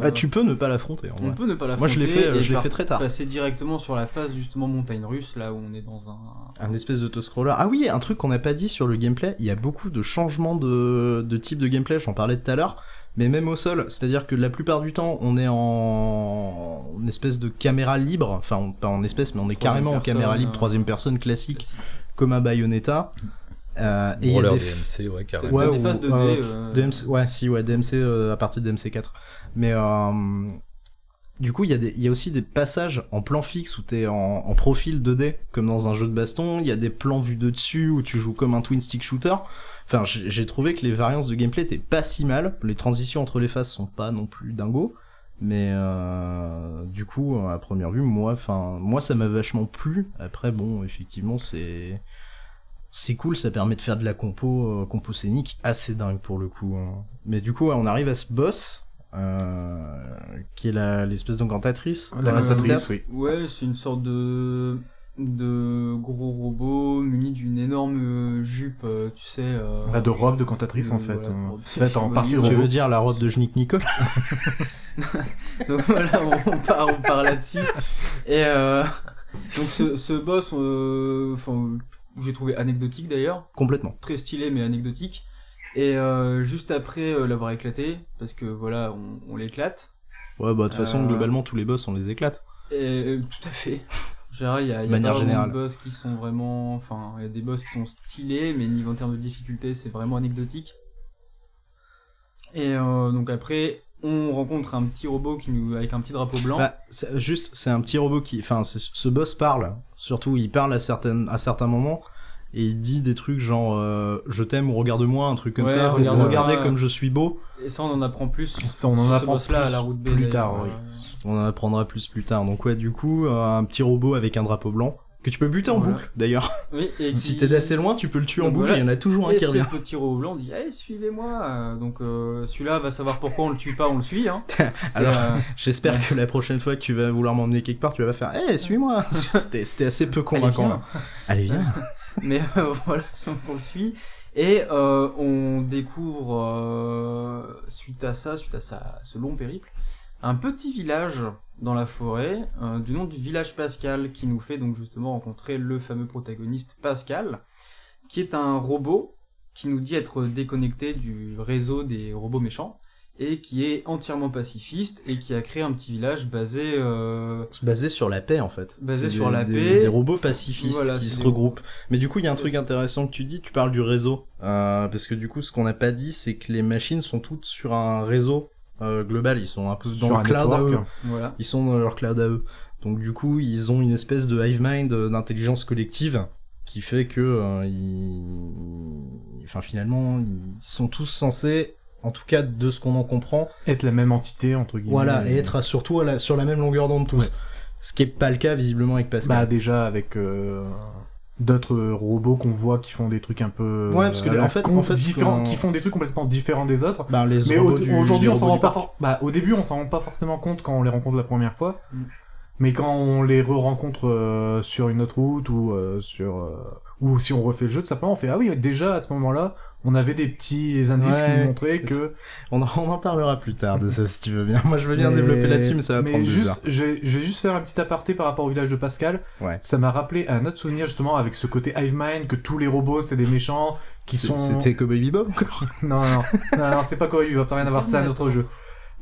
Ah, tu peux ne pas l'affronter, en On vrai. peut ne pas l'affronter. Moi, je l'ai fait, et je l'ai fait très tard. passer directement sur la phase justement montagne russe, là où on est dans un. Un espèce d'autoscroller. Ah oui, un truc qu'on n'a pas dit sur le gameplay, il y a beaucoup de changements de type de gameplay, j'en parlais tout à l'heure, mais même au sol, c'est-à-dire que la plupart du temps, on est en une espèce de caméra libre, enfin, pas en espèce, mais on est carrément en personne, caméra libre, troisième personne classique, classique. comme un Bayonetta. Et il y a Roller des DMC, ouais, T'as carrément. Ouais, des ou, phases 2D. DMC, ouais, DMC à partir de DMC4. Mais du coup, il y a aussi des passages en plan fixe où t'es en profil 2D, comme dans un jeu de baston. Il y a des plans vus de dessus où tu joues comme un twin stick shooter. Enfin, j'ai trouvé que les variances de gameplay étaient pas si mal. Les transitions entre les phases sont pas non plus dingos. Mais du coup, à première vue, moi, ça m'a vachement plu. Après, bon, effectivement, c'est cool, ça permet de faire de la compo scénique assez dingue pour le coup. Hein. Mais du coup, ouais, on arrive à ce boss, qui est l'espèce d'encantatrice. La dans lançatrice, théâtre. oui. Ouais, c'est une sorte de gros robot muni d'une énorme jupe, tu sais. Bah, de robe de cantatrice en fait. Voilà, robe. Faite en partie de Tu robot. veux dire la robe de Nick Nicole? Donc voilà, on part là-dessus. Et donc ce boss, j'ai trouvé anecdotique d'ailleurs, Complètement. très stylé mais anecdotique. Et juste après l'avoir éclaté, parce que voilà, on l'éclate. Ouais, bah de toute façon, Euh, globalement, tous les boss, on les éclate. Et tout à fait. Genre, il y a De pas manière vraiment générale. de boss qui sont vraiment... Enfin, il y a des boss qui sont stylés, mais niveau en termes de difficulté, c'est vraiment anecdotique. Et donc après, on rencontre un petit robot avec un petit drapeau blanc. Bah, c'est un petit robot qui... Enfin, ce boss parle. Surtout, il parle à certains moments. Et il dit des trucs genre je t'aime ou regarde-moi, un truc comme Ouais, ça. regarde-moi. Regardez comme je suis beau. Et ça, on en apprend plus. Ça, on en sur ce apprend boss-là plus à la route B. plus d'ailleurs. tard, oui. On en apprendra plus tard. Donc ouais, du coup, un petit robot avec un drapeau blanc que tu peux buter en Voilà. boucle d'ailleurs. Oui, et Si qui- t'es d'assez loin, tu peux le tuer en Donc boucle. voilà. Il y en a toujours un Et qui ce revient. petit robot blanc dit hey, suivez-moi. Donc celui-là va savoir pourquoi on le tue pas, on le suit. Hein. C'est, Alors, J'espère que la prochaine fois que tu vas vouloir m'emmener quelque part, tu vas faire hey, suis-moi. C'était assez peu convaincant viens. là. Allez, viens. Mais voilà, donc on le suit. Et on découvre, suite à ce long périple, un petit village dans la forêt, du nom du village Pascal, qui nous fait donc justement rencontrer le fameux protagoniste Pascal, qui est un robot qui nous dit être déconnecté du réseau des robots méchants, et qui est entièrement pacifiste, et qui a créé un petit village basé... Basé sur la paix en fait. Basé C'est sur la des- paix. Des robots pacifistes Voilà, qui c'est se des regroupent. Mais du coup, il y a un truc intéressant que tu dis, tu parles du réseau. Parce que du coup, ce qu'on n'a pas dit, c'est que les machines sont toutes sur un réseau global, ils sont un peu dans Sur le un cloud à eux. network. Voilà. Ils sont dans leur cloud à eux. Donc du coup, ils ont une espèce de hive mind d'intelligence collective qui fait que finalement, ils sont tous censés, en tout cas de ce qu'on en comprend, Être la même entité, entre guillemets. voilà, et être surtout sur la même longueur d'onde tous. Ouais. Ce qui est pas le cas visiblement avec Pascal. Bah, déjà, avec d'autres robots qu'on voit qui font des trucs un peu... Ouais, parce que en fait, différents, quand- qui font des trucs complètement différents des autres. Ben, les Mais robots aujourd'hui, les on s'en robots rend du pas parc. au début, on s'en rend pas forcément compte quand on les rencontre la première fois. Mm. Mais quand on les re-rencontre sur une autre route ou si on refait le jeu, tout simplement, on fait ah oui, déjà à ce moment-là, on avait des petits indices qui Ouais. nous montraient que. On en parlera plus tard de ça si tu veux bien. Moi je veux bien développer là-dessus, mais ça va prendre des juste, heures. je vais juste faire un petit aparté par rapport au village de Pascal. Ouais. Ça m'a rappelé un autre souvenir justement avec ce côté hive mind, que tous les robots c'est des méchants qui sont. C'était Cowboy Bebop encore. Non, c'est pas Cowboy Bebop, ça n'a rien à voir, c'est un autre jeu.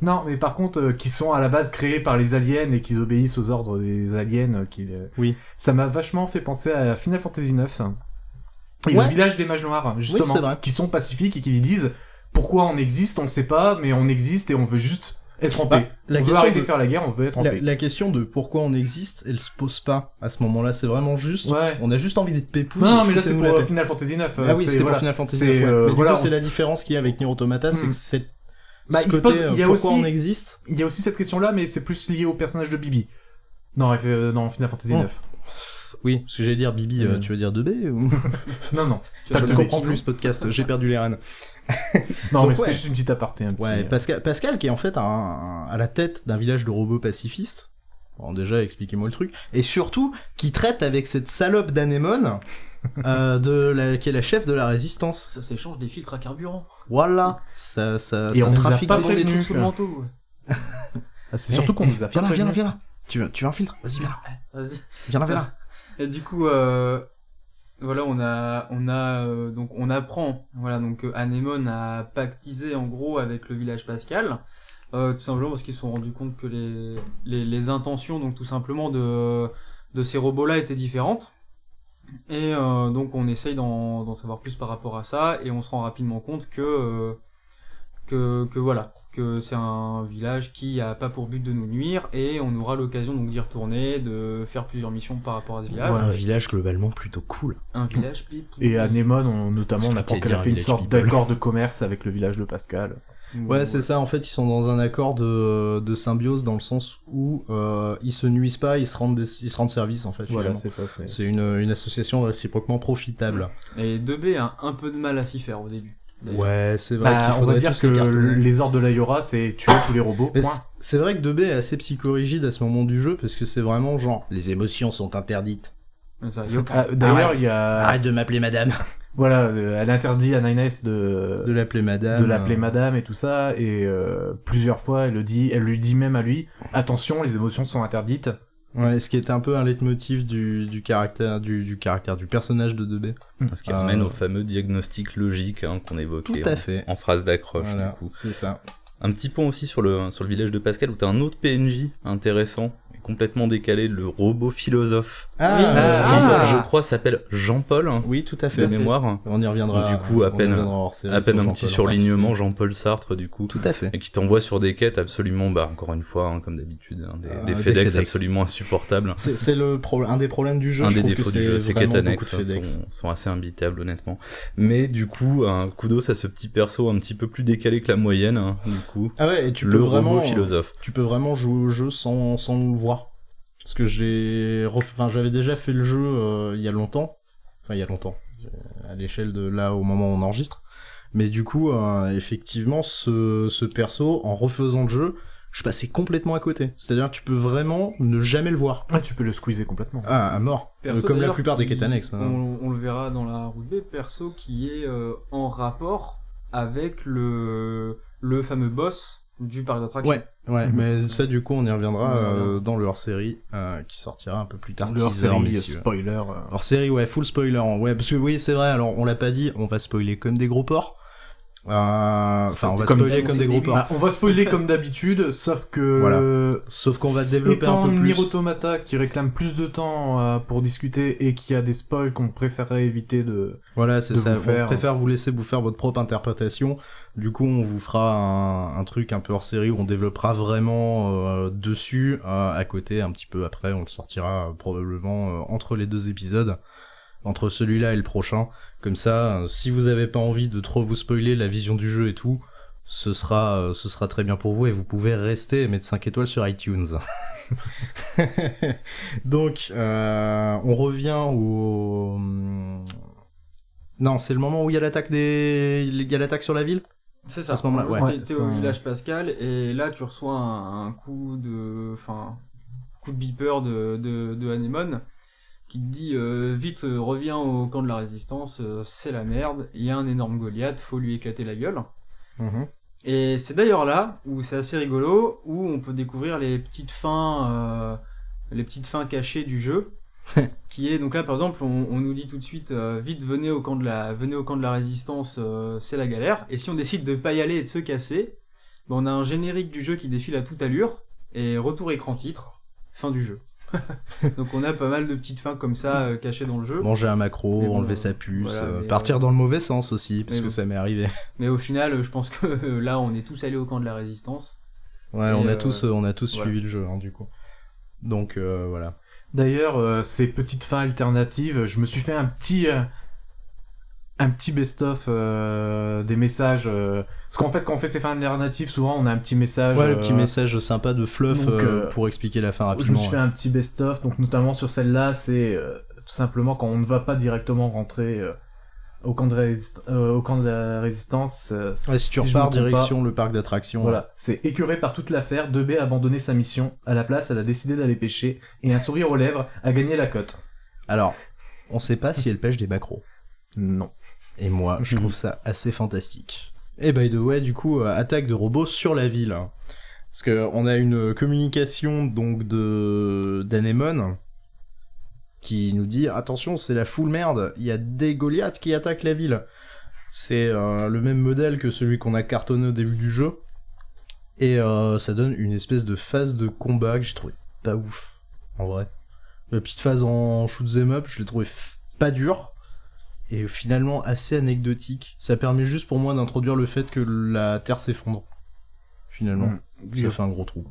Non, mais par contre, qui sont à la base créés par les aliens et qui obéissent aux ordres des aliens. Oui. Ça m'a vachement fait penser à Final Fantasy IX. Et Ouais. le village des mages noirs, justement, c'est vrai. qui sont pacifiques et qui disent pourquoi on existe, on ne sait pas, mais on existe et on veut juste être en Bah, paix. la On veut question arrêter de- de faire la guerre, on veut être en paix. La question de pourquoi on existe, elle se pose pas à ce moment-là. C'est vraiment juste, Ouais. on a juste envie d'être pépouze. Non, mais là c'est foutez-nous pour la paix. Final Fantasy IX. Ah oui, c'est- c'était voilà. pour Final Fantasy C'est, 9. Ouais. Mais voilà, du coup, c'est on la s- différence qu'il y a avec Nier Automata, c'est Hmm. que c'est Bah, ce il se côté, pose- il y a pourquoi aussi- on existe. Il y a aussi cette question-là, mais c'est plus lié au personnage de Bibi. Non, dans Final Fantasy Oh. 9. Oui, parce que j'allais dire Bibi, tu veux dire 2B ou... Non. Tu T'as as Je tout ne de comprends suite. plus ce podcast, j'ai perdu les rênes. Non, Donc, mais c'était ouais. juste une petite aparté. Un petit... Ouais, Pascal qui est en fait à la tête d'un village de robots pacifistes. Bon, déjà, expliquez-moi le truc. Et surtout, qui traite avec cette salope d'Anémone, qui est la chef de la résistance. Ça s'échange des filtres à carburant. Voilà. Ça Et on nous a trafique pas des- prévenu. Des trucs sous le manteau. Ouais. Ah, c'est surtout qu'on nous a fait Viens là. Tu veux un filtre? Vas-y, viens là. Vas-y. Viens là. Et du coup, voilà, donc on apprend, voilà, donc Anémone a pactisé en gros avec le village Pascal, tout simplement parce qu'ils se sont rendus compte que les intentions, donc tout simplement de ces robots-là étaient différentes. Et donc on essaye d'en savoir plus par rapport à ça, et on se rend rapidement compte que voilà, que c'est un village qui a pas pour but de nous nuire, et on aura l'occasion donc d'y retourner, de faire plusieurs missions par rapport à ce village. Ouais. Un village globalement plutôt cool. Un village pipou. Et Anémone, notamment, Je on crois apprend qu'il qu'elle y a a fait un une village sorte people. d'accord de commerce avec le village de Pascal. Ouais, c'est ça. En fait, ils sont dans un accord de symbiose dans le sens où ils se nuisent pas, ils se rendent service en fait. Voilà, Finalement. c'est ça. C'est... C'est une association réciproquement profitable. Et 2B a un peu de mal à s'y faire au début. d'ailleurs. Ouais, c'est vrai qu'il Bah, on va faudrait dire tous que les cartonner. les ordres de l'Ayora, c'est tuer tous les robots. Mais Point. c'est vrai que 2B est assez psychorigide à ce moment du jeu parce que c'est vraiment genre les émotions sont interdites. Ça, Yoka. Ah, d'ailleurs, ouais. il y a... Arrête de m'appeler madame. Voilà, elle interdit à Nines De l'appeler madame. de l'appeler madame et tout ça, et plusieurs fois elle lui dit même à lui, attention, les émotions sont interdites. Ouais, ce qui est un peu un leitmotiv du caractère du personnage de 2B. Ce qui ramène au fameux diagnostic logique qu'on évoquait Tout à fait. en phrase d'accroche. Voilà, Du coup. c'est ça. Un petit point aussi sur le village de Pascal où t'as un autre PNJ intéressant, complètement décalé, le robot philosophe. Je crois s'appelle Jean-Paul, Oui, tout à de fait. mémoire. On y reviendra. Du coup, à on y peine- reviendra hors série À peine sur un Jean-Paul petit en surlignement, particulier. Jean-Paul Sartre du coup. Tout à fait. Et qui t'envoie sur des quêtes absolument, encore une fois, comme d'habitude, des Des FedEx FedEx. absolument insupportables. C'est un des problèmes du jeu. Un je des trouve défauts que du jeu, c'est ces quêtes vraiment beaucoup de annexes FedEx. sont assez imbitables honnêtement. Mais du coup, kudos à ce petit perso un petit peu plus décalé que la moyenne, du coup. Ah ouais, et tu Le peux robot vraiment philosophe. tu peux vraiment jouer au jeu sans le voir. Parce que j'avais déjà fait le jeu il y a longtemps. Enfin, il y a longtemps. À l'échelle de là, au moment où on enregistre. Mais du coup, effectivement, ce perso, en refaisant le jeu, je passais complètement à côté. C'est-à-dire que tu peux vraiment ne jamais le voir. Ouais, tu peux le squeezer complètement. Ah, à mort. Perso, Comme la d'ailleurs, plupart des qui- quêtes annexes. hein. On le verra dans la route B, perso qui est en rapport avec le fameux boss du parc d'attractions. Ouais, mais ça, du coup, on y reviendra Voilà. dans le hors-série qui sortira un peu plus tard. Le hors-série, messieurs. spoiler. Hors série, ouais, full spoiler. Ouais, parce que oui, c'est vrai, alors on l'a pas dit, on va spoiler comme des gros porcs. Enfin, on va Comme- spoiler comme des gros porcs. Bah, on va spoiler comme d'habitude, sauf que... Voilà. Sauf qu'on va développer un étant peu plus. Nier Automata qui réclame plus de temps pour discuter et qui a des spoils qu'on préférerait éviter de... Voilà, c'est de ça. vous faire. On préfère vous laisser vous faire votre propre interprétation. Du coup, on vous fera un truc un peu hors série où on développera vraiment dessus. À côté, un petit peu après, on le sortira probablement entre les 2 épisodes. Entre celui-là et le prochain. Comme ça, si vous avez pas envie de trop vous spoiler la vision du jeu et tout, ce sera très bien pour vous et vous pouvez rester et mettre 5 étoiles sur iTunes. Donc, on revient au... Non, c'est le moment où il y a l'attaque il y a l'attaque sur la ville. C'est ça. À ce moment-là, ouais. T'es au village Pascal et là tu reçois un coup de beeper de Anémone qui te dit vite reviens au camp de la résistance, c'est la merde, il y a un énorme Goliath, faut lui éclater la gueule. Et c'est d'ailleurs là où c'est assez rigolo, où on peut découvrir les petites fins cachées du jeu. Qui est donc là par exemple on nous dit tout de suite vite venez au camp de la résistance, c'est la galère, et si on décide de pas y aller et de se casser, ben on a un générique du jeu qui défile à toute allure et retour écran titre, fin du jeu. Donc on a pas mal de petites fins comme ça cachées dans le jeu. Manger un macro, Mais bon, enlever sa puce, voilà, mais partir dans le mauvais sens aussi, parce que ça m'est arrivé. Mais au final je pense que là on est tous allés au camp de la résistance. Ouais, Et, on a tous voilà. suivi le jeu, hein, du coup. Donc voilà. D'ailleurs, ces petites fins alternatives, je me suis fait un petit best-of des messages. Parce qu'en fait, quand on fait ces fins alternatives, souvent on a un petit message. Ouais, le petit message sympa de fluff donc, pour expliquer la fin Je rapidement. me suis fait un petit best-of, donc notamment sur celle-là, c'est tout simplement quand on ne va pas directement rentrer au camp de la résistance. Ouais, si tu je me repars trompe pas, direction le parc d'attractions. voilà, c'est écœuré par toute l'affaire, 2B a abandonné sa mission. À la place, elle a décidé d'aller pêcher et un sourire aux lèvres a gagné la cote. Alors, on sait pas si elle pêche des macros. Non. Et moi, je trouve ça assez fantastique. Et by the way, du coup, attaque de robots sur la ville. Parce que on a une communication donc d'Anémone qui nous dit attention, c'est la full merde, il y a des Goliaths qui attaquent la ville. C'est le même modèle que celui qu'on a cartonné au début du jeu. Et ça donne une espèce de phase de combat que j'ai trouvé pas ouf, en vrai. La petite phase en shoot 'em up, je l'ai trouvé pas dur. Et finalement assez anecdotique. Ça permet juste pour moi d'introduire le fait que la Terre s'effondre. Finalement. Ça fait un gros trou.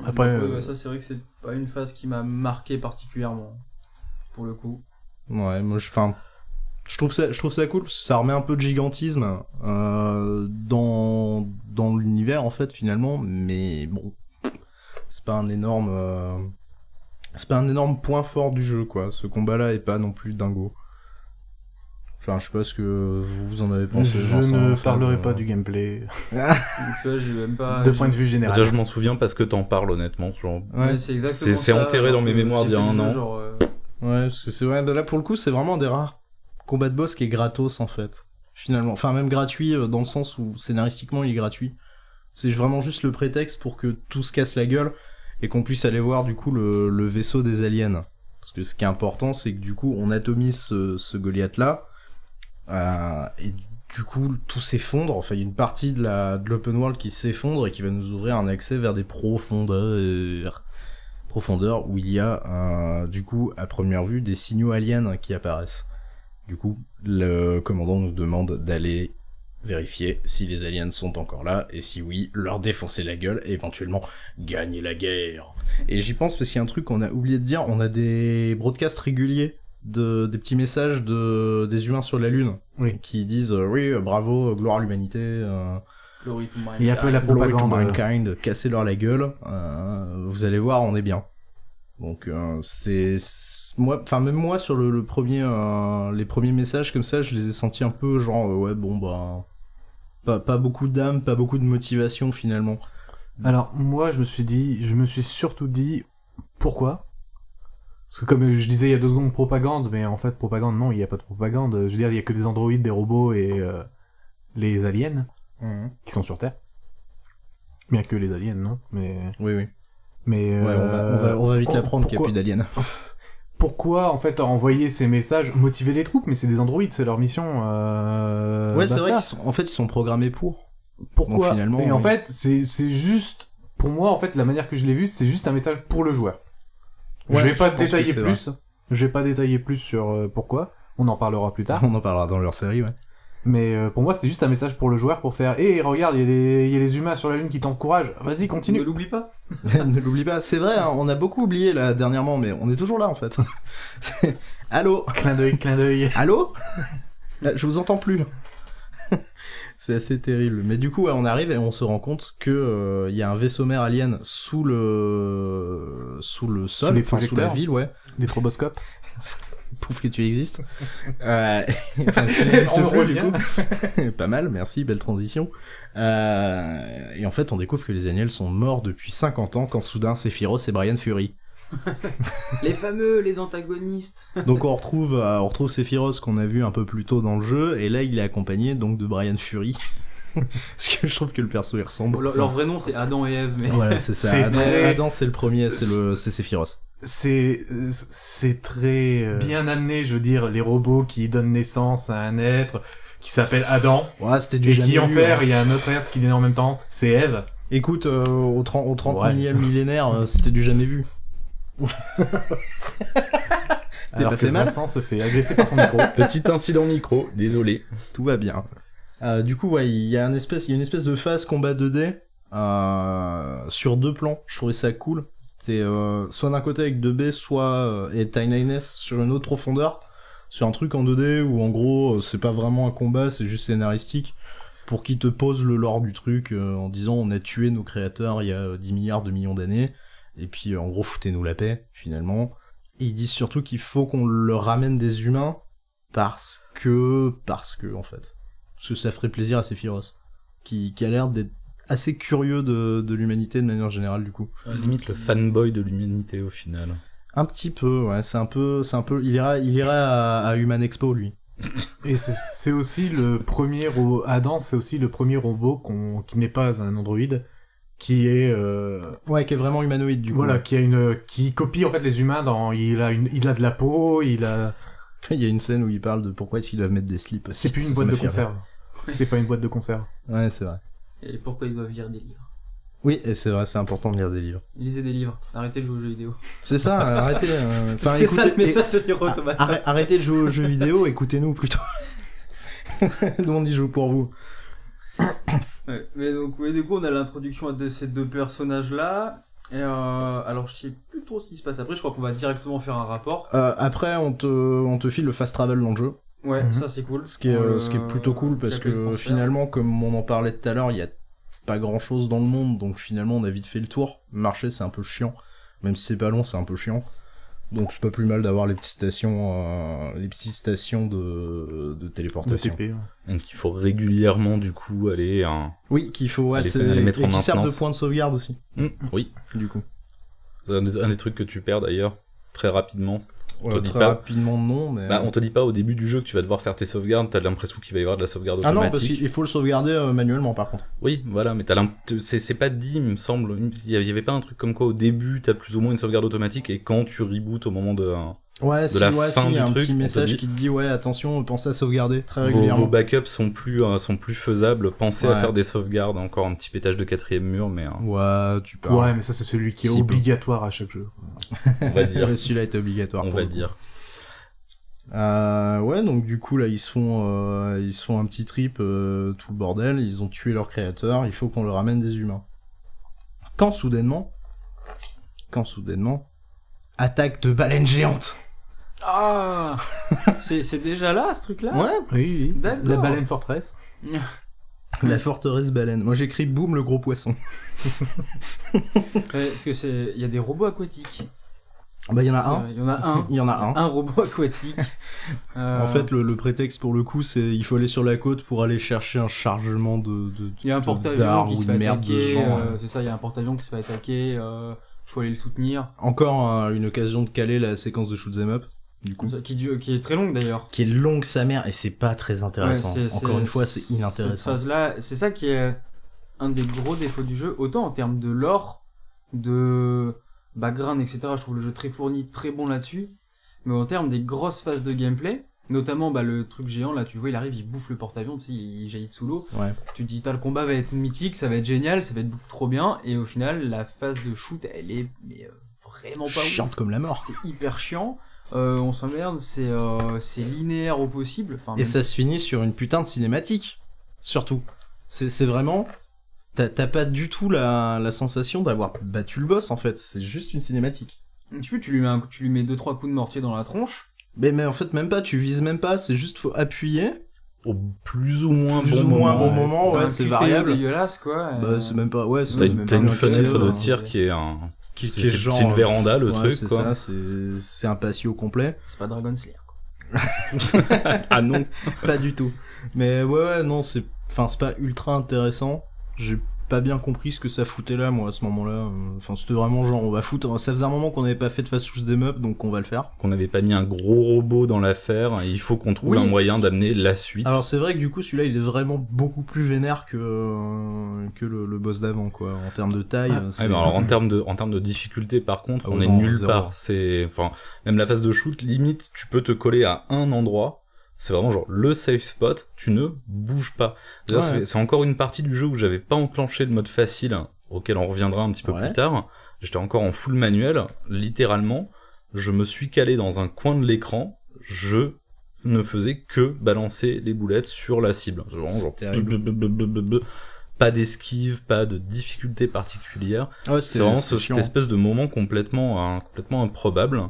Après, Ça c'est vrai que c'est pas une phase qui m'a marqué particulièrement pour le coup. Ouais, moi je trouve ça cool parce que ça remet un peu de gigantisme dans l'univers en fait finalement, mais bon, c'est pas un énorme point fort du jeu quoi. Ce combat-là est pas non plus dingo. Enfin, je sais pas ce que vous en avez pensé. je Vincent, ne Fab, parlerai pas du gameplay Donc, tu vois, j'ai même pas. de point de vue général. Déjà, je m'en souviens parce que t'en parles honnêtement. Genre... Ouais, C'est exactement c'est ça, enterré alors dans mes que mémoires j'ai d'il y a fait un le jeu, an. genre, ouais, parce que c'est vrai, là pour le coup, c'est vraiment un des rares combats de boss qui est gratos en fait. Finalement, enfin même gratuit dans le sens où scénaristiquement il est gratuit. C'est vraiment juste le prétexte pour que tout se casse la gueule et qu'on puisse aller voir du coup le vaisseau des aliens. Parce que ce qui est important, c'est que du coup on atomise ce Goliath là et du coup tout s'effondre. Enfin il y a une partie de l'open world qui s'effondre et qui va nous ouvrir un accès vers des profondeurs où il y a du coup à première vue des signaux aliens qui apparaissent. Du coup, le commandant nous demande d'aller vérifier si les aliens sont encore là, et si oui, leur défoncer la gueule, et éventuellement gagner la guerre. Et j'y pense parce qu'il y a un truc qu'on a oublié de dire, on a des broadcasts réguliers, des petits messages des humains sur la Lune, Oui. qui disent oui, bravo, gloire à l'humanité, Glory to Mankind. Il y a un peu la glory to propagande. mankind, cassez-leur la gueule, vous allez voir, on est bien. Donc moi, enfin même moi sur les premiers messages comme ça, je les ai sentis un peu genre ouais bon bah pas beaucoup d'âme, pas beaucoup de motivation finalement. Alors, moi, je me suis surtout dit, pourquoi ? Parce que comme je disais il y a 2 secondes, propagande, mais en fait, propagande, non, il n'y a pas de propagande. Je veux dire, il n'y a que des androïdes, des robots et les aliens qui sont sur Terre. Bien que les aliens, non, mais... Oui. Mais Ouais, on va vite l'apprendre qu'il n'y a pourquoi- plus d'aliens. pourquoi en fait envoyer ces messages, motiver les troupes, mais c'est des androïdes, c'est leur mission. Ouais, c'est basta. vrai ils sont programmés pour. Pourquoi Donc, finalement, Et en oui. fait, c'est juste, pour moi, en fait, la manière que je l'ai vu, c'est juste un message pour le joueur. Ouais, je vais pas je pense que détailler c'est plus. Je vais pas détailler plus sur pourquoi. On en parlera plus tard. On en parlera dans leur série, ouais. Mais pour moi, c'était juste un message pour le joueur pour faire hé, regarde, il y a les humains sur la Lune qui t'encouragent. Vas-y, Ne continue. l'oublie pas. Ne l'oublie pas, c'est vrai, hein, on a beaucoup oublié là dernièrement, mais on est toujours là en fait. Allô Clin d'œil, clin d'œil. Allô Là, je vous entends plus. C'est assez terrible. Mais du coup, ouais, on arrive et on se rend compte que y a un vaisseau mère alien sous le sol, les enfin sous la projecteurs. ville, ouais. Des stroboscopes. Pouf que tu existes. Enfin, tu n'existes On plus, du revient. coup. Pas mal, merci, belle transition. Et en fait, on découvre que les Aniels sont morts depuis 50 ans quand soudain Sephiroth et Brian Fury. Les fameux, les antagonistes. Donc on retrouve Sephiroth qu'on a vu un peu plus tôt dans le jeu, et là il est accompagné donc de Brian Fury. Parce que je trouve que le perso il ressemble. Leur vrai nom, c'est Adam et Ève, mais... Voilà, c'est ça. C'est très- Adam c'est le premier, c'est Sephiroth. C'est très bien amené, je veux dire, les robots qui donnent naissance à un être qui s'appelle Adam. Ouais, c'était du Et jamais qui en vu, fait, hein. il y a un autre être qui naît en même temps, c'est Ève. Écoute, au 30 Ouais. millième millénaire, c'était du jamais vu. Alors pas que fait mal Vincent se fait agresser par son micro. Petit incident micro, désolé. Tout va bien. Du coup, ouais, il y a une espèce de phase combat 2D sur deux plans. Je trouvais ça cool. C'était soit d'un côté avec 2B, soit et Timeliness sur une autre profondeur, sur un truc en 2D où en gros c'est pas vraiment un combat, c'est juste scénaristique pour qu'il te pose le lore du truc en disant on a tué nos créateurs il y a 10 milliards de millions d'années et puis en gros foutez-nous la paix finalement. Et ils disent surtout qu'il faut qu'on leur ramène des humains parce que en fait. Parce que ça ferait plaisir à Sephiroth, qui a l'air d'être assez curieux de l'humanité de manière générale du coup. Limite le fanboy de l'humanité au final. Un petit peu, ouais, c'est un peu, il irait à Human Expo lui. Et c'est aussi le premier robot. Adam, c'est aussi le premier robot qui n'est pas un androïde, qui est Ouais, qui est vraiment humanoïde du coup. voilà, Ouais. qui copie en fait les humains. Il a de la peau, il a. Il y a une scène où il parle de pourquoi est-ce qu'ils doivent mettre des slips. C'est plus une Ça boîte m'a de fait rire. conserve. C'est pas une boîte de conserve. Ouais, c'est vrai. Et pourquoi ils doivent lire des livres? Oui, et c'est vrai, c'est important de lire des livres. Lisez des livres. Arrêtez de jouer aux jeux vidéo. C'est ça, arrêtez. Enfin, C'est ça le écoutez, message de Nier Automata. arrêtez de jouer aux jeux vidéo, écoutez-nous plutôt. Nous on y joue pour vous. Ouais, mais donc, oui, du coup, on a l'introduction de ces deux personnages-là. Et alors, je sais plus trop ce qui se passe après. Je crois qu'on va directement faire un rapport. Après, on te file le fast travel dans le jeu. Ouais, Mhm. ça c'est cool. Ce qui est plutôt cool parce qui a le que transfert. finalement, comme on en parlait tout à l'heure, il y a pas grand chose dans le monde, donc finalement on a vite fait le tour. Marcher c'est un peu chiant, même si c'est pas long, c'est un peu chiant. Donc c'est pas plus mal d'avoir les petites stations de De téléportation. TP. Donc il faut régulièrement du coup aller Oui, qu'il faut ouais, Aller mettre et en qui servent de maintenance. point de sauvegarde aussi, Oui, du coup. c'est un des trucs que tu perds d'ailleurs très rapidement. On te dit Très pas. rapidement non, mais Bah, on te dit pas au début du jeu que tu vas devoir faire tes sauvegardes, t'as l'impression qu'il va y avoir de la sauvegarde ah non, automatique. parce qu'il faut le sauvegarder manuellement par contre. Oui, voilà, mais c'est pas dit, il me semble. Il y avait pas un truc comme quoi au début t'as plus ou moins une sauvegarde automatique et quand tu rebootes au moment de Ouais, de la ouais, fin il y a du un truc, petit on te message dit- qui te dit ouais, attention, pensez à sauvegarder très vos régulièrement. backups sont plus faisables. Pensez Ouais. à faire des sauvegardes, encore un petit pétage de quatrième mur, mais Ouais, tu peux. Ouais, mais ça c'est celui qui est Si peu. obligatoire à chaque jeu. on va dire. Ouais, celui-là était obligatoire. On pour va le coup. dire. Ouais, donc du coup là ils se font un petit trip, tout le bordel, ils ont tué leur créateur, il faut qu'on leur ramène des humains. Quand soudainement, attaque de baleine géante. Ah c'est déjà là, ce truc-là? Ouais, Oui, D'accord. La baleine forteresse. la forteresse baleine. Moi j'écris boum le gros poisson. Parce que il y a des robots aquatiques. Bah il y en a un. Il y en a un. Il y en a un. Un robot aquatique. En fait le prétexte pour le coup c'est il faut aller sur la côte pour aller chercher un chargement il y a un de porte-avions d'art qui ou se de fait merde de attaquer. gens. C'est ça, il y a un porte-avions qui se fait attaquer. Faut aller le soutenir. Encore une occasion de caler la séquence de shoot 'em up du coup. Qui est très longue d'ailleurs. Qui est longue sa mère et c'est pas très intéressant. Ouais, Encore une fois, c'est inintéressant. Cette phase-là, c'est ça qui est un des gros défauts du jeu, autant en termes de lore, de background, etc. Je trouve le jeu très fourni, très bon là-dessus. mais en termes des grosses phases de gameplay, notamment le truc géant, là tu vois, il arrive, il bouffe le porte-avions, tu sais, il jaillit de sous l'eau. Ouais. Tu te dis, le combat va être mythique, ça va être génial, ça va être beaucoup trop bien, et au final, la phase de shoot, elle est vraiment pas ouf. Chiante comme la mort. C'est hyper chiant. On s'emmerde, c'est linéaire au possible. Enfin, Et même- ça se finit sur une putain de cinématique, surtout. C'est vraiment... T'as pas du tout la sensation d'avoir battu le boss, en fait. C'est juste une cinématique. tu lui mets 2-3 coups de mortier dans la tronche. Mais en fait, même pas, tu vises même pas, c'est juste faut appuyer. Au plus ou moins Plus bon ou moins moment. bon moment, Enfin, ouais, un c'est QTE variable. dégueulasse, quoi. Bah, c'est même pas... Ouais, c'est T'as même une, pas t'as une un fenêtre de QTE, tir hein. qui est un... Qui c'est, est c'est- genre, c'est une véranda, le ouais, truc, c'est quoi. ça, c'est un patio complet. C'est pas Dragon Slayer, quoi. Ah non. Pas du tout. Mais ouais, non, c'est pas ultra intéressant. J'ai pas bien compris ce que ça foutait là, moi, à ce moment-là. Enfin, c'était vraiment genre, on va foutre... Ça faisait un moment qu'on avait pas fait de fast shoot them up, donc on va le faire. Qu'on n'avait pas mis un gros robot dans l'affaire, et il faut qu'on trouve Oui. un moyen d'amener la suite. Alors c'est vrai que du coup, celui-là, il est vraiment beaucoup plus vénère que le boss d'avant, quoi. En termes de taille, Ah, c'est... Ouais, mais alors en termes de difficulté, par contre, Ah on oui, est non, nulle zéro. part. Enfin, même la phase de shoot, limite, tu peux te coller à un endroit. C'est vraiment genre le safe spot, tu ne bouges pas. D'ailleurs, Ouais. c'est encore une partie du jeu où j'avais pas enclenché le mode facile, auquel on reviendra un petit peu Ouais. plus tard. J'étais encore en full manuel, littéralement. Je me suis calé dans un coin de l'écran. Je ne faisais que balancer les boulettes sur la cible. C'est vraiment genre... Terrible. Pas d'esquive, pas de difficulté particulière. Ouais, C'est vraiment c'est cette chiant. espèce de moment complètement improbable,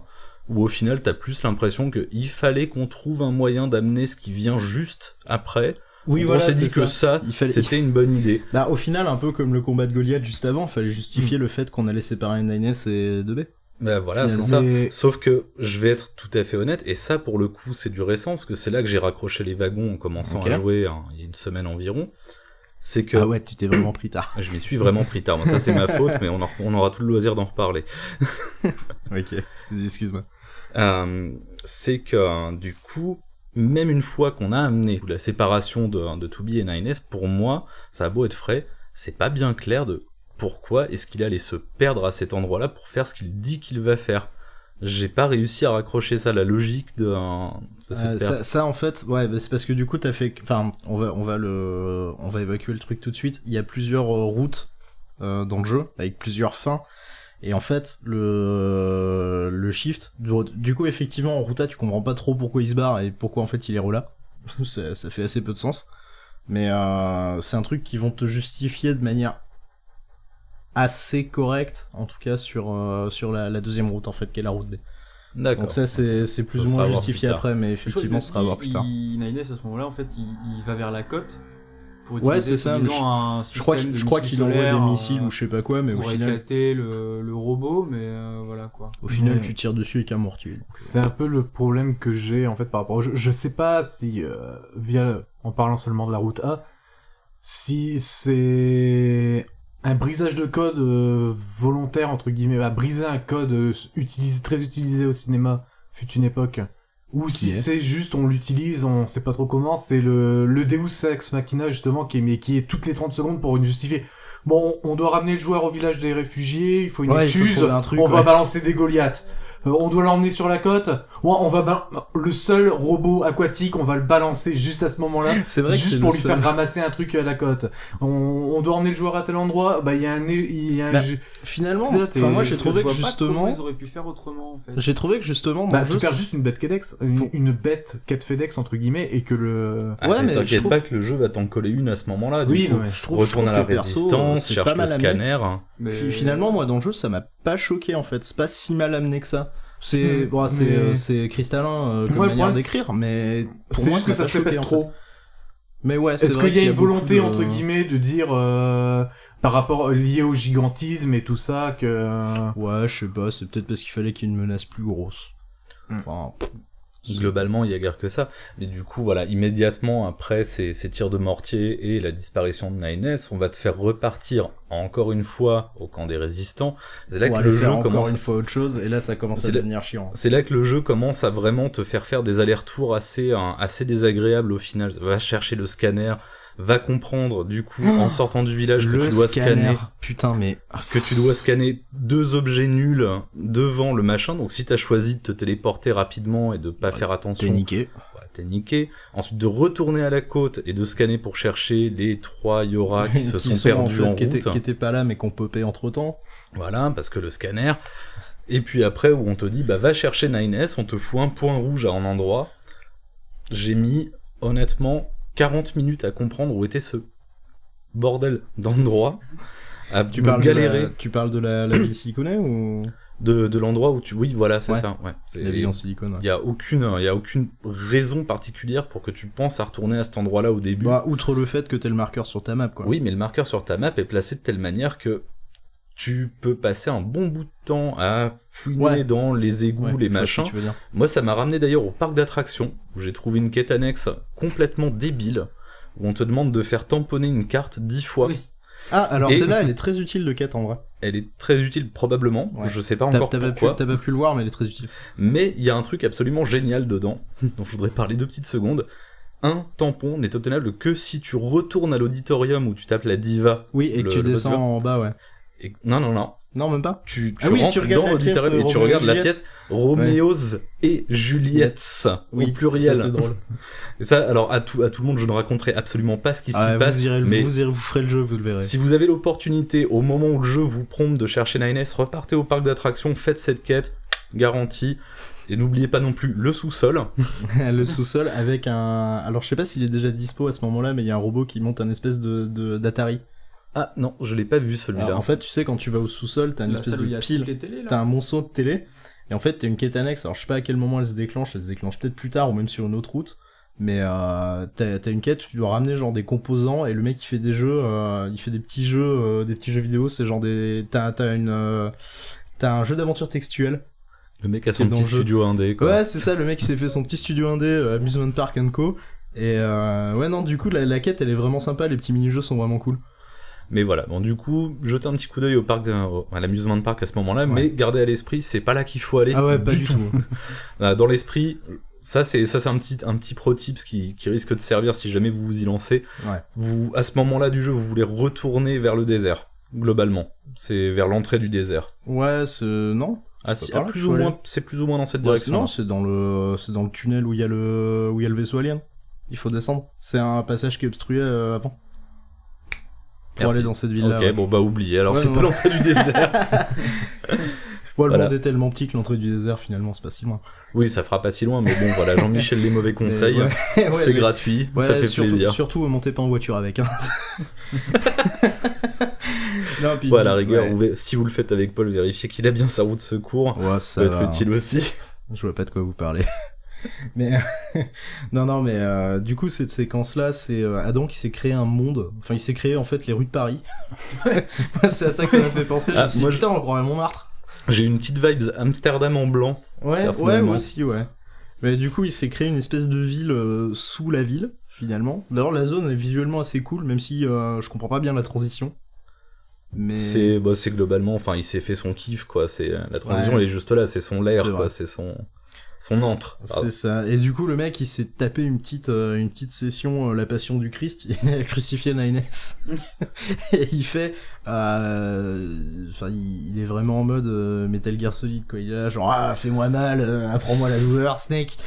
où au final t'as plus l'impression qu'il fallait qu'on trouve un moyen d'amener ce qui vient juste après. Oui, on voilà, s'est dit c'est que ça, Il fallait... c'était une bonne idée. Bah, au final, un peu comme le combat de Goliath juste avant, fallait justifier le fait qu'on allait séparer 9S et 2B. Ben voilà, c'est Finalement. ça. Mais- Sauf que je vais être tout à fait honnête, et ça pour le coup c'est du récent, parce que c'est là que j'ai raccroché les wagons en commençant Ok. à jouer il y a une semaine environ. C'est que Ah ouais, tu t'es vraiment pris tard. je m'y suis vraiment pris tard. Bon, ça c'est ma faute, mais on aura tout le loisir d'en reparler. Ok, excuse-moi. C'est que du coup, même une fois qu'on a amené la séparation de 2B et 9S, pour moi, ça a beau être frais, c'est pas bien clair de pourquoi est-ce qu'il allait se perdre à cet endroit-là pour faire ce qu'il dit qu'il va faire. J'ai pas réussi à raccrocher ça, la logique de cette perte. Ça en fait, ouais, bah, c'est parce que du coup t'as fait, enfin, on va évacuer le truc tout de suite. Il y a plusieurs routes dans le jeu avec plusieurs fins, et en fait le shift, du coup effectivement en route A tu comprends pas trop pourquoi il se barre et pourquoi en fait il est relà. ça fait assez peu de sens, mais c'est un truc qui vont te justifier de manière assez correcte, en tout cas sur la deuxième route en fait, qui est la route B. D'accord. Donc ça c'est plus Ça ou sera moins à voir justifié plus tard. après, mais effectivement ce sera à voir plus tard. Nines à ce moment-là, en fait, il va vers la côte pour Ouais, utiliser c'est ça, soi-disant un Je crois système de qu'il missiles envoie des solaires, missiles ou je sais pas quoi, mais au pour final éclater le robot, mais voilà quoi. Mais- tu tires dessus avec un mortier. C'est un peu le problème que j'ai en fait par rapport. Je sais pas si en parlant seulement de la route A, si c'est un brisage de code volontaire entre guillemets, à briser un code très utilisé au cinéma fut une époque, ou si est. c'est juste on l'utilise, on sait pas trop comment. C'est le Deus Ex Machina justement qui est toutes les 30 secondes pour une justifier. Bon, on doit ramener le joueur au village des réfugiés, il faut une Ouais, il faut écluse, trouver un truc, on va ouais. balancer des Goliaths. On doit l'emmener sur la côte. Ouais, le seul robot aquatique, on va le balancer juste à ce moment-là, C'est vrai que juste c'est pour le lui seul. faire ramasser un truc à la côte. On doit emmener le joueur à tel endroit. Bah, il y a un Bah, Finalement, C'est là, t'es- enfin moi j'ai Je trouvé vois que pas comment justement, ils auraient pu faire autrement en fait. j'ai trouvé que justement dans bah, le jeu, tu perds juste une bête FedEx, une bête quête FedEx entre guillemets, et que le. Ah, Ouais, mais mais je t'inquiète trouve- pas que le jeu va t'en coller une à ce moment-là. Oui, Du coup, non, mais je trouve retourne à la que perso, résistance, c'est cherche pas le mal amené. scanner. Mais... Finalement, moi dans le jeu, ça m'a pas choqué en fait. C'est pas si mal amené que ça. C'est bon, mais- c'est cristallin comme Ouais, manière moi, d'écrire, mais pour C'est moi juste que m'a ça pas se choqué, répète en trop. fait. Mais ouais, c'est Est-ce vrai qu'il y a une beaucoup volonté de- entre guillemets de dire par rapport lié au gigantisme et tout ça que. Ouais, je sais pas, c'est peut-être parce qu'il fallait qu'il y ait une menace plus grosse. Hmm. Enfin, Globalement, il y a guère que ça. Mais du coup, voilà, immédiatement après ces tirs de mortier et la disparition de 9S, on va te faire repartir encore une fois au camp des résistants. C'est là pour que aller le jeu faire encore commence. une fois autre chose, et là ça commence à C'est là- devenir chiant. C'est là que le jeu commence à vraiment te faire des allers-retours assez désagréables au final. Va chercher le scanner, va comprendre du coup en sortant du village que Le tu dois scanner Putain, mais... deux objets nuls devant le machin. Donc si t'as choisi de te téléporter rapidement et de pas faire attention, T'es niqué. voilà, t'es niqué. Ensuite de retourner à la côte et de scanner pour chercher les 3 Yora qui se sont perdus en route. Qui étaient pas là mais qu'on popé entre temps. Voilà, parce que le scanner. Et puis après où on te dit bah va chercher 9S, on te fout un point rouge à un endroit. J'ai mis honnêtement 40 minutes à comprendre où était ce bordel d'endroit. Tu me parles galérer tu parles de la ville siliconée ou de l'endroit où tu... Oui, voilà, c'est Ouais. ça. Ouais. la ville en silicone? Il y a aucune raison particulière pour que tu penses à retourner à cet endroit-là au début. Bah, outre le fait que t'aies le marqueur sur ta map, quoi. Oui, mais le marqueur sur ta map est placé de telle manière que tu peux passer un bon bout de temps à fouiner Ouais. dans les égouts, Ouais, les je vois ce machins. que tu veux dire. Moi, ça m'a ramené d'ailleurs au parc d'attractions, où j'ai trouvé une quête annexe complètement débile, où on te demande de faire tamponner une carte 10 fois. Oui. Ah, alors Et- celle-là, elle est très utile de quête en vrai. Elle est très utile probablement, Ouais. je sais pas T'as encore pas pourquoi, pu le voir, mais elle est très utile. mais il y a un truc absolument génial dedans, dont je voudrais parler 2 petites secondes. Un tampon n'est obtenable que si tu retournes à l'auditorium où tu tapes la diva. Oui, et que tu Le descends boss en bas, ouais. Et... Non, Non, même pas. tu Ah oui, tu rentres regardes dans la pièce, l'auditorium et tu Roméo et regardes la Juliette. pièce Roméos et Juliette Oui, au pluriel. ça, c'est drôle. Et ça, alors à tout le monde, je ne raconterai absolument pas ce qui s'y Ah, passe, mais vous ferez le jeu, vous le verrez. si vous avez l'opportunité, au moment où le jeu vous prompte de chercher 9S, repartez au parc d'attractions, faites cette quête, garantie. Et n'oubliez pas non plus le sous-sol. Le sous-sol avec un... Alors, je sais pas s'il est déjà dispo à ce moment-là, mais il y a un robot qui monte un espèce d'Atari. Ah non, je l'ai pas vu celui-là. Alors, en fait, tu sais, quand tu vas au sous-sol, t'as une La espèce salle où il y de a pile. toutes les télés, là. T'as un monceau de télé, et en fait, t'as une quête annexe. Alors, je sais pas à quel moment elle se déclenche peut-être plus tard, ou même sur une autre route. Mais t'as une quête, tu dois ramener genre des composants, et le mec il fait des jeux, il fait des petits jeux vidéo, c'est genre des... T'as un jeu d'aventure textuel. Le mec a C'est son dans petit le jeu. studio indé, quoi. Ouais, c'est ça, le mec il s'est fait son petit studio indé, Amusement Park & Co. Et ouais, non, du coup, la quête elle est vraiment sympa, les petits mini-jeux sont vraiment cool. Mais voilà, bon du coup, jetez un petit coup d'œil au parc, à l'amusement park à ce moment-là, Ouais. mais gardez à l'esprit, c'est pas là qu'il faut aller Ah ouais, pas du tout. Dans l'esprit, ça c'est un petit pro tips qui risque de servir si jamais vous vous y lancez. Ouais. Vous, à ce moment-là du jeu, vous voulez retourner vers le désert, globalement. C'est vers l'entrée du désert. Ouais, non. Ah, C'est si, pas par là plus qu'il ou faut moins, aller. c'est plus ou moins dans cette Ouais, direction. non, c'est dans le tunnel où il y a le vaisseau alien. Il faut descendre. C'est un passage qui est obstrué avant. Pour Merci. aller dans cette ville-là. Ok, ouais. bon bah oubliez, alors Ouais, c'est non, pas non. l'entrée du désert. Ouais, le Voilà. monde est tellement petit que l'entrée du désert, finalement, c'est pas si loin. Oui, ça fera pas si loin, mais bon voilà, Jean-Michel les mauvais conseils, Mais ouais, ouais, c'est mais- gratuit, Ouais, ça fait surtout, plaisir. Surtout, montez pas en voiture avec. Hein. Non, puis Ouais, à la du- rigueur, ouais. si vous le faites avec Paul, vérifiez qu'il a bien sa roue de secours. Ouais, Ça ça peut être va. utile aussi. Je vois pas de quoi vous parlez. Mais non, mais du coup cette séquence-là, c'est Adam qui s'est créé un monde. Enfin, il s'est créé en fait les rues de Paris. Moi, c'est à ça que ça m'a fait penser. Je Ah, me suis dit, moi, putain, on croirait Montmartre. J'ai une petite vibe Amsterdam en blanc. Ouais, personnellement. moi aussi, ouais. Mais du coup, il s'est créé une espèce de ville sous la ville, finalement. D'ailleurs, la zone est visuellement assez cool, même si je comprends pas bien la transition. Mais C'est globalement, enfin, il s'est fait son kiff, quoi. C'est la transition, Ouais. elle est juste là. C'est son C'est l'air, vrai. quoi. C'est son antre. c'est ça. Et du coup, le mec, il s'est tapé une petite session La Passion du Christ. Il a crucifié 9S. Et il fait... Enfin, il est vraiment en mode Metal Gear Solid, quoi. Il est là, genre, ah, fais-moi mal, apprends-moi la douleur, Snake.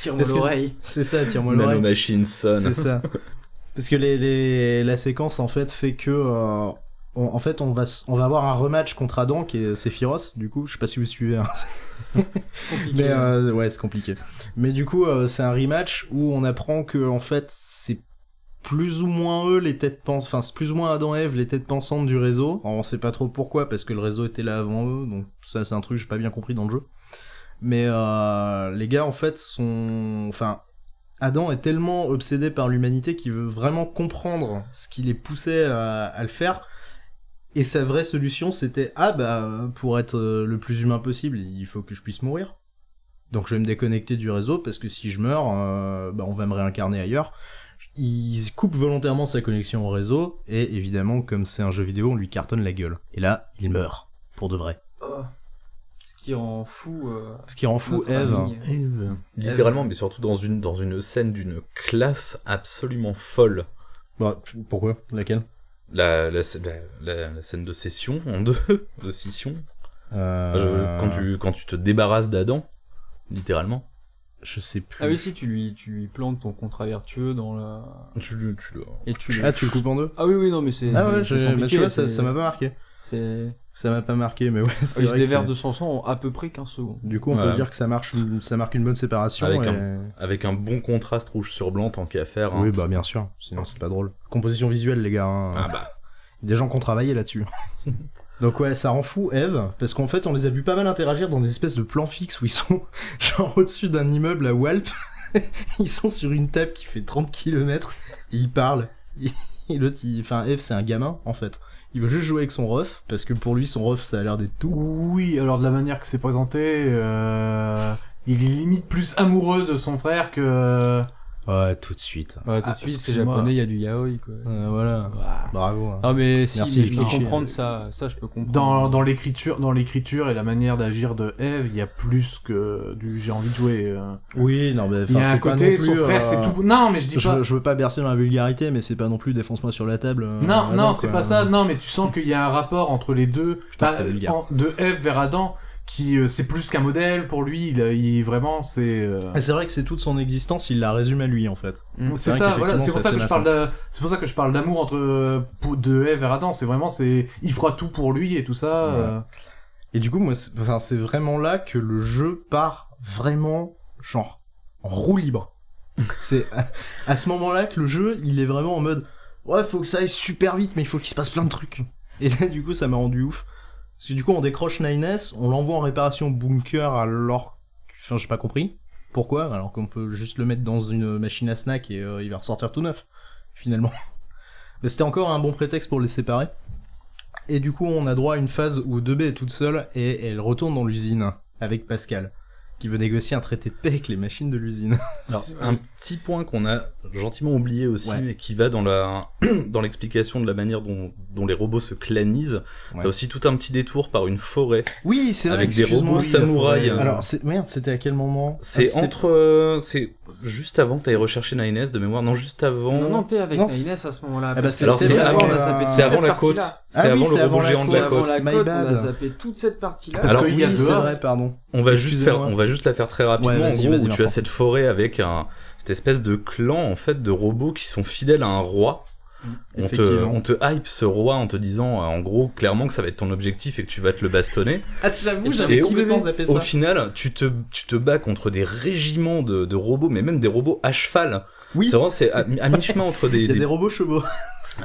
Tire-moi Parce que- l'oreille. C'est ça, tire-moi l'oreille. Nanomachine Son. C'est ça. Parce que la séquence, en fait, fait que... en fait, on va avoir un rematch contre Adam, qui est Sephiroth, du coup. Je sais pas si vous suivez, hein. Compliqué. Mais ouais, c'est compliqué. Mais du coup, c'est un rematch où on apprend que en fait, c'est plus ou moins eux les têtes pensantes, enfin c'est plus ou moins Adam et Ève les têtes pensantes du réseau. Alors, on sait pas trop pourquoi parce que le réseau était là avant eux, donc ça c'est un truc que j'ai pas bien compris dans le jeu. Mais les gars en fait sont, enfin Adam est tellement obsédé par l'humanité qu'il veut vraiment comprendre ce qui les poussait à le faire. Et sa vraie solution, c'était pour être le plus humain possible, il faut que je puisse mourir. Donc je vais me déconnecter du réseau parce que si je meurs, on va me réincarner ailleurs. Il coupe volontairement sa connexion au réseau et évidemment, comme c'est un jeu vidéo, on lui cartonne la gueule. Et là, il meurt pour de vrai. Oh. qui rend fou. Ce qui rend fou notre Eve. amie. Littéralement, mais surtout dans une scène d'une classe absolument folle. Bah, pourquoi? Laquelle? La scène de session en deux, de scission. Quand tu te débarrasses d'Adam, littéralement. Je sais plus. Ah oui, si, tu lui plantes ton contrat vertueux dans la. Et tu Ah, tu le coupes en deux? Ah oui, non, mais c'est. Ah ouais, c'est sans bah, tu pitié, vois, c'est- ça m'a pas marqué. C'est. Ça m'a pas marqué, mais ouais, c'est Il se vrai que déverse c'est- de son sang en à peu près 15 secondes. Du coup, on Voilà. peut dire que ça marque une bonne séparation. Avec et... Avec un bon contraste rouge sur blanc, tant qu'à faire. Hein. Oui, bah bien sûr, sinon c'est pas drôle. Composition visuelle, les gars. Hein. Ah bah. Des gens qui ont travaillé là-dessus. Donc ouais, ça rend fou Eve, parce qu'en fait, on les a vus pas mal interagir dans des espèces de plans fixes où ils sont genre au-dessus d'un immeuble à Walp. Ils sont sur une table qui fait 30 km, et ils parlent. Et l'autre, enfin, Eve, c'est un gamin, en fait. Il veut juste jouer avec son ref, parce que pour lui, son ref, ça a l'air d'être tout. Oui, alors de la manière que c'est présenté, il est limite plus amoureux de son frère que... Ouais, tout de suite. Ouais, tout Ah, de suite, c'est excuse-moi. japonais, il y a du yaoi, quoi. Voilà. Bravo. hein. Ah, mais si, Merci, mais les je peux clichés. comprendre ça je peux comprendre. Dans l'écriture et la manière d'agir de Eve, il y a plus que du j'ai envie de jouer. Oui, non, mais Il y enfin, a un c'est pas côté, non plus, son frère, c'est tout... Non, mais je dis pas... Je veux pas bercer dans la vulgarité, mais c'est pas non plus défonce-moi sur la table. Non, Adam, non, c'est quoi. pas ça. Non, mais tu sens qu'il y a un rapport entre les deux. Putain, c'était vulgaire. De Eve vers Adam, qui c'est plus qu'un modèle pour lui. Il vraiment, c'est. Et c'est vrai que c'est toute son existence, il la résume à lui en fait. C'est vrai ça. Voilà. qu'effectivement, C'est pour c'est ça que assez je parle. C'est pour ça que je parle d'amour entre de Eve vers Adam. C'est vraiment, il fera tout pour lui et tout ça. Ouais. Et du coup, moi, c'est vraiment là que le jeu part vraiment, genre, en roue libre. C'est à ce moment-là que le jeu, il est vraiment en mode, ouais, faut que ça aille super vite, mais il faut qu'il se passe plein de trucs. Et là, du coup, ça m'a rendu ouf. Parce que du coup, on décroche 9S, on l'envoie en réparation au bunker alors... Enfin, j'ai pas compris. Pourquoi? Alors qu'on peut juste le mettre dans une machine à snack et il va ressortir tout neuf, finalement. Mais c'était encore un bon prétexte pour les séparer. Et du coup, on a droit à une phase où 2B est toute seule et elle retourne dans l'usine avec Pascal, qui veut négocier un traité de paix avec les machines de l'usine. Alors, un petit point qu'on a gentiment oublié aussi, Ouais. et qui va dans dans l'explication de la manière dont les robots se clanisent. Ouais. T'as aussi tout un petit détour par une forêt. Oui, c'est vrai. Avec des excuse-moi, robots oui, la samouraïs. forêt. Alors, merde, c'était à quel moment? C'est Ah, c'était- c'est juste avant que t'ailles rechercher Nines de mémoire. Non, juste avant. Non, t'es avec Non, Naïnes à ce moment-là. Ah bah, parce c'est que c'est avant, avant on a la- zappé C'est toute avant cette la côte. partie-là. C'est Ah oui, avant c'est le avant robot la géant de côte. la Avant côte. la My côte, bad. on a zappé toute cette partie-là. Parce Alors, qu'il y a oui, c'est dehors. vrai, pardon. On va Excusez-moi. juste la faire très rapidement. Ouais, en vas-y, gros, vas-y, où tu Vincent. as cette forêt avec cette espèce de clan en fait de robots qui sont fidèles à un roi. Effectivement. On te hype ce roi en te disant en gros clairement que ça va être ton objectif et que tu vas te le bastonner. Ah, j'avoue, Et j'avais au- complètement zappé Au ça. final, tu te bats contre des régiments de robots, mais même des robots à cheval. Oui, C'est vraiment à mi-chemin entre il y a des robots chevaux.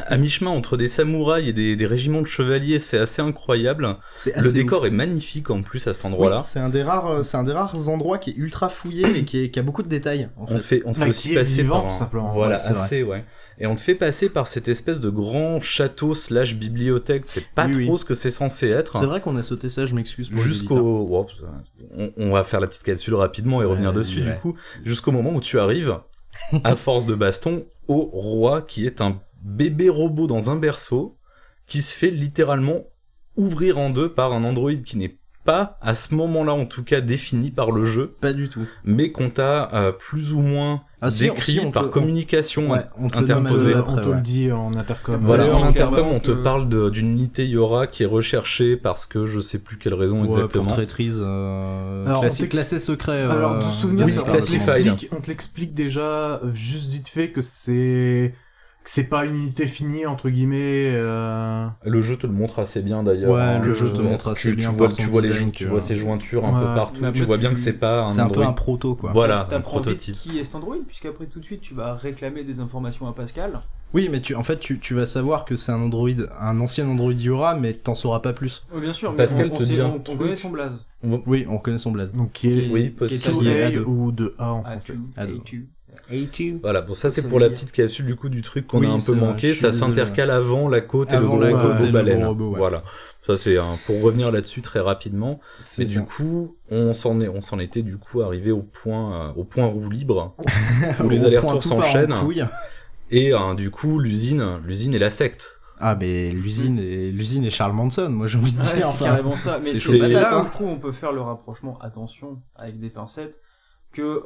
à mi-chemin entre des samouraïs et des régiments de chevaliers. C'est assez incroyable. C'est Le assez décor ouf. est magnifique en plus à cet Oui, endroit-là. c'est un des rares endroits qui est ultra fouillé et qui a beaucoup de détails. En On te fait. fait Ouais, aussi qui est passer vivant, par tout simplement. Voilà, Ouais, c'est vrai. assez, ouais. Et on te fait passer par cette espèce de grand château / bibliothèque. C'est pas Oui, trop oui. ce que c'est censé être. C'est vrai qu'on a sauté ça, je m'excuse pour les auditeurs. Jusqu'au... wow, on va faire la petite capsule rapidement et Ouais, revenir vas-y, dessus ouais. du coup. Jusqu'au moment où tu arrives, à force de baston, au roi qui est un bébé robot dans un berceau qui se fait littéralement ouvrir en deux par un androïde qui n'est pas, à ce moment-là en tout cas, défini par le jeu, Pas du tout. mais qu'on t'a plus ou moins Ah, si, décrit si, on par te- communication. Ouais, on te le nomme interposé. après, On te ouais. le dit en intercom. Voilà, Ouais, en on intercom, clairement on te que- parle d'une unité Yora qui est recherchée parce que je sais plus quelle raison Ouais, exactement. pour traîtrise, Alors, on classé secret. Alors, de souvenir, oui, ça, classified. on te l'explique déjà juste vite fait que c'est pas une unité finie entre guillemets. Le jeu te le montre assez bien d'ailleurs. Ouais, hein. le jeu te montre assez bien Tu vois, par son tu vois design tu que- vois ses jointures un Ouais. peu partout. Mais Tu après, vois bien tu- que c'est pas un C'est un peu Android. un proto, quoi. Voilà, un T'apprends vite prototype. qui est cet Android, puisqu'après tout de suite tu vas réclamer des informations à Pascal. Oui, mais en fait, tu vas savoir que c'est un Android, un ancien Android Yora, mais t'en sauras pas plus. Oui, bien sûr, mais Pascal on te sait- dit un on truc. connaît son blaze. Oui, on connaît son blaze. Donc qui est Oui, Qui est possible. Qui est 2A A2. ou 2A en Ah, français. Voilà, bon ça c'est Ça pour veut la dire. petite capsule du coup du truc qu'on Oui, a un c'est peu vrai, manqué. je suis Ça désolé. s'intercale avant la côte et le Avant gros la côte robot et le baleine. gros robot, ouais. Voilà, ça c'est pour revenir là-dessus très rapidement. C'est Et du coup, on s'en était du coup arrivé au point roue libre où les allers-retours s'enchaînent. Et du coup, l'usine est la secte. Ah, mais l'usine est Charles Manson, moi j'ai envie de Ouais, dire. c'est carrément ça. Mais c'est c'est chaud patate, là hein. où je trouve on peut faire le rapprochement, attention, avec des pincettes, que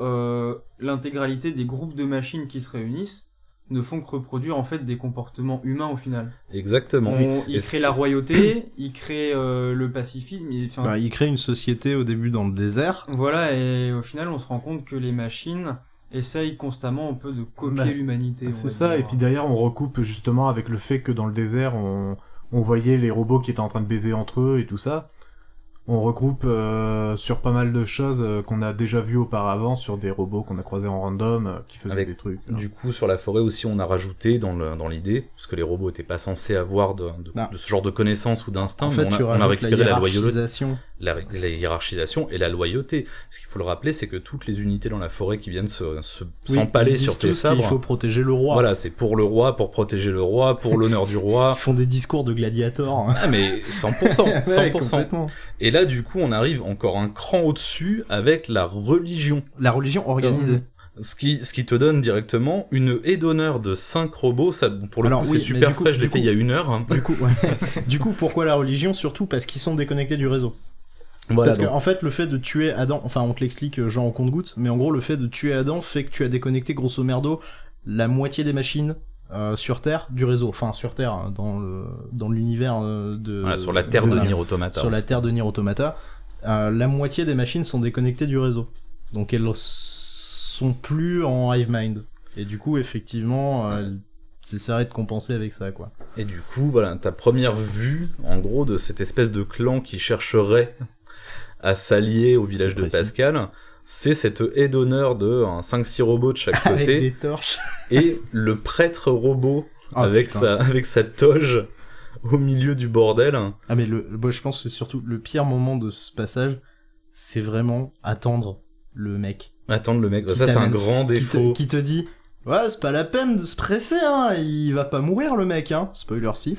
l'intégralité des groupes de machines qui se réunissent ne font que reproduire en fait des comportements humains au final. Exactement. Il Et crée c'est- la royauté, il crée le pacifisme, enfin, Bah, il crée une société au début dans le désert. voilà, et au final on se rend compte que les machines essayent constamment un peu de copier Bah, l'humanité. on C'est va ça, dire. et puis derrière on recoupe justement avec le fait que dans le désert on voyait les robots qui étaient en train de baiser entre eux et tout ça. On regroupe sur pas mal de choses qu'on a déjà vues auparavant, sur des robots qu'on a croisés en random, qui faisaient Avec- des trucs. Du coup, sur la forêt aussi, on a rajouté dans l'idée, parce que les robots n'étaient pas censés avoir de Ah. ce genre de connaissances ou d'instinct, En mais fait, tu on a rajoutes récupéré la hiérarchisation. la hiérarchisation et la loyauté. Ce qu'il faut le rappeler, c'est que toutes les unités dans la forêt qui viennent Oui, s'empaler ils disent sur tes tous qu'il sabres, faut protéger le roi. voilà, c'est pour le roi, pour protéger le roi, pour l'honneur du roi. Ils font des discours de gladiators. Ah mais 100%, Ouais, 100%. complètement. Et là, du coup, on arrive encore un cran au-dessus avec la religion. La religion organisée. Ce qui te donne directement une haie d'honneur de 5 robots. Ça, pour le Alors, coup, oui, c'est mais super du coup- frais, je l'ai du fait il y a coup- 1 heure. Du coup, ouais. Du coup, pourquoi la religion? Surtout parce qu'ils sont déconnectés du réseau. Voilà, Parce donc, qu'en fait, le fait de tuer Adam, enfin, on te l'explique genre en compte-gouttes, mais en gros, le fait de tuer Adam fait que tu as déconnecté grosso merdo la moitié des machines sur Terre du réseau. Enfin, sur Terre, hein, dans l'univers de. voilà, sur la terre de voilà, Nier Automata. Sur la Terre de Nier Automata, la moitié des machines sont déconnectées du réseau. Donc elles sont plus en hive mind. Et du coup, effectivement, s'essaierait de compenser avec ça, quoi. Et du coup, voilà, ta première vue, en gros, de cette espèce de clan qui chercherait à s'allier au village C'est de précis. Pascal, c'est cette haie d'honneur de 5-6 robots de chaque Avec côté, des torches. et le prêtre robot Ah, avec putain. sa toge au milieu du bordel. Ah, mais moi, je pense que c'est surtout le pire moment de ce passage, c'est vraiment attendre le mec. Attendre le mec, Qui ça c'est un t'amène- grand défaut. Qui te dit, ouais, c'est pas la peine de se presser, hein, il va pas mourir le mec, hein. Spoiler si.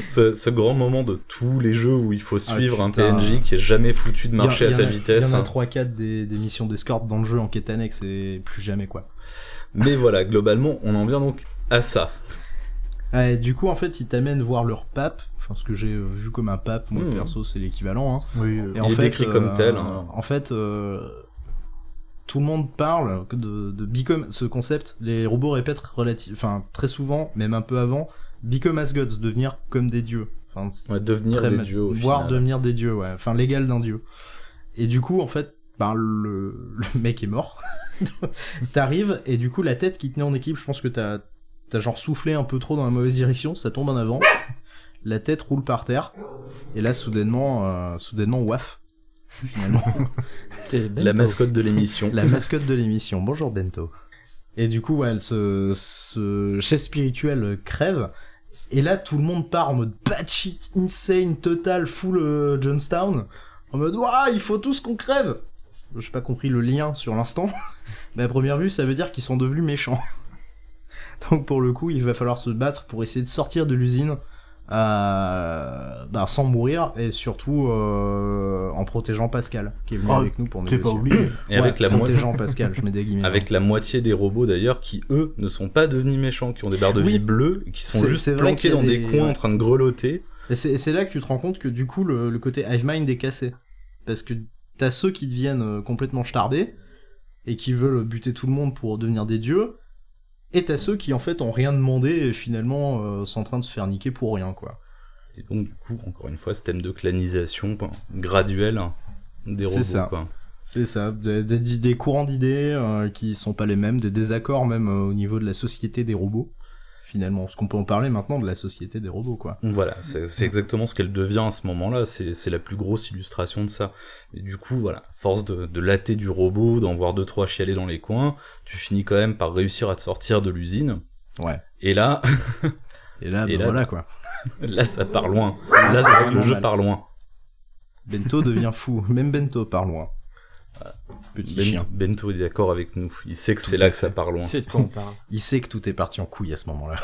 Ce grand moment de tous les jeux où il faut suivre un putain. PNJ qui est jamais foutu de marcher Il y à en ta a- vitesse. Il y en a 3-4 des missions d'escorte dans le jeu en quête annexe et plus jamais, quoi. Mais voilà, globalement, on en vient donc à ça. Ouais, du coup, en fait, ils t'amènent voir leur pape. Enfin, ce que j'ai vu comme un pape, moi, Mmh. perso, c'est l'équivalent, hein. Oui, Et Il en est fait, décrit comme tel, hein. En fait, tout le monde parle de become, ce concept. Les robots répètent très souvent, même un peu avant, become as gods, devenir comme des dieux. Enfin, Ouais, devenir très des mal- dieux au voire final. devenir des dieux, ouais. Enfin, l'égal d'un dieu. Et du coup, en fait, le mec est mort. T'arrives, et du coup, la tête qui tenait en équipe, je pense que t'as genre soufflé un peu trop dans la mauvaise direction, ça tombe en avant. La tête roule par terre. Et là, soudainement, waf. Finalement. C'est La Bento. mascotte de l'émission. La mascotte de l'émission. Bonjour Bento. Et du coup, ouais, ce chef spirituel crève. Et là, tout le monde part en mode batshit, insane, total, full Jonestown. En mode, ouah, il faut tous qu'on crève. J'ai pas compris le lien sur l'instant. Mais à première vue, ça veut dire qu'ils sont devenus méchants. Donc pour le coup, il va falloir se battre pour essayer de sortir de l'usine sans mourir et surtout en protégeant Pascal qui est venu Oh, avec nous pour t'es négocier. pas obligé. Et avec la moitié. protégeant Pascal, je mets des guillemets. Avec la moitié des robots d'ailleurs qui eux ne sont pas devenus méchants, qui ont des barres de Oui. vie bleues, et qui sont C'est juste vrai planqués qu'il y a dans des des- coins ouais. en train de grelotter. Et c'est là que tu te rends compte que du coup le côté hive mind est cassé. Parce que t'as ceux qui deviennent complètement starbés et qui veulent buter tout le monde pour devenir des dieux. Et t'as ceux qui en fait ont rien demandé et finalement sont en train de se faire niquer pour rien, quoi. Et donc du coup, encore une fois, ce thème de clanisation graduelle des C'est robots. ça. Quoi. C'est ça, des courants d'idées qui sont pas les mêmes, des désaccords même au niveau de la société des robots, finalement. Parce qu'on peut en parler maintenant de la société des robots, quoi. Donc voilà, c'est exactement ce qu'elle devient à ce moment-là, c'est la plus grosse illustration de ça. Et du coup, voilà, force de latter du robot, d'en voir 2-3 chialer dans les coins, tu finis quand même par réussir à te sortir de l'usine. Ouais. Et là, Et là, Et là, voilà, quoi. là ça part loin. Là, Là, c'est c'est vrai que le vraiment jeu mal. part loin. Bento devient fou. Même Bento part loin. Petit chien. Bento est d'accord avec nous. Il sait que Tout c'est à là que fait. ça part loin. C'est de quoi on parle. Il sait que tout est parti en couille à ce moment-là.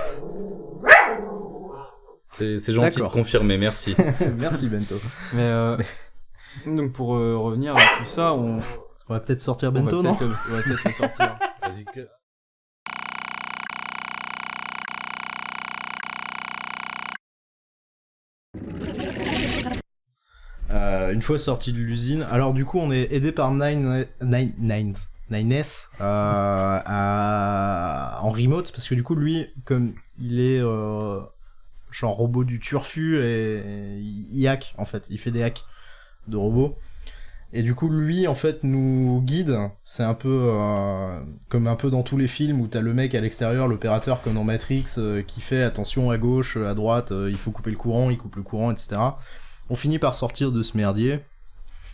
C'est gentil de D'accord. confirmer, merci. Merci Bento. Mais donc pour revenir à tout ça, on On va peut-être sortir on va Bento, non peut-être le sortir. Vas-y, que- une fois sorti de l'usine, alors du coup on est aidé par Nines en remote, parce que du coup lui, comme il est genre robot du turfu, et il hack en fait, il fait des hacks de robots. Et du coup, lui, en fait, nous guide. C'est un peu comme un peu dans tous les films où t'as le mec à l'extérieur, l'opérateur comme dans Matrix, qui fait attention à gauche, à droite, il faut couper le courant, il coupe le courant, etc. On finit par sortir de ce merdier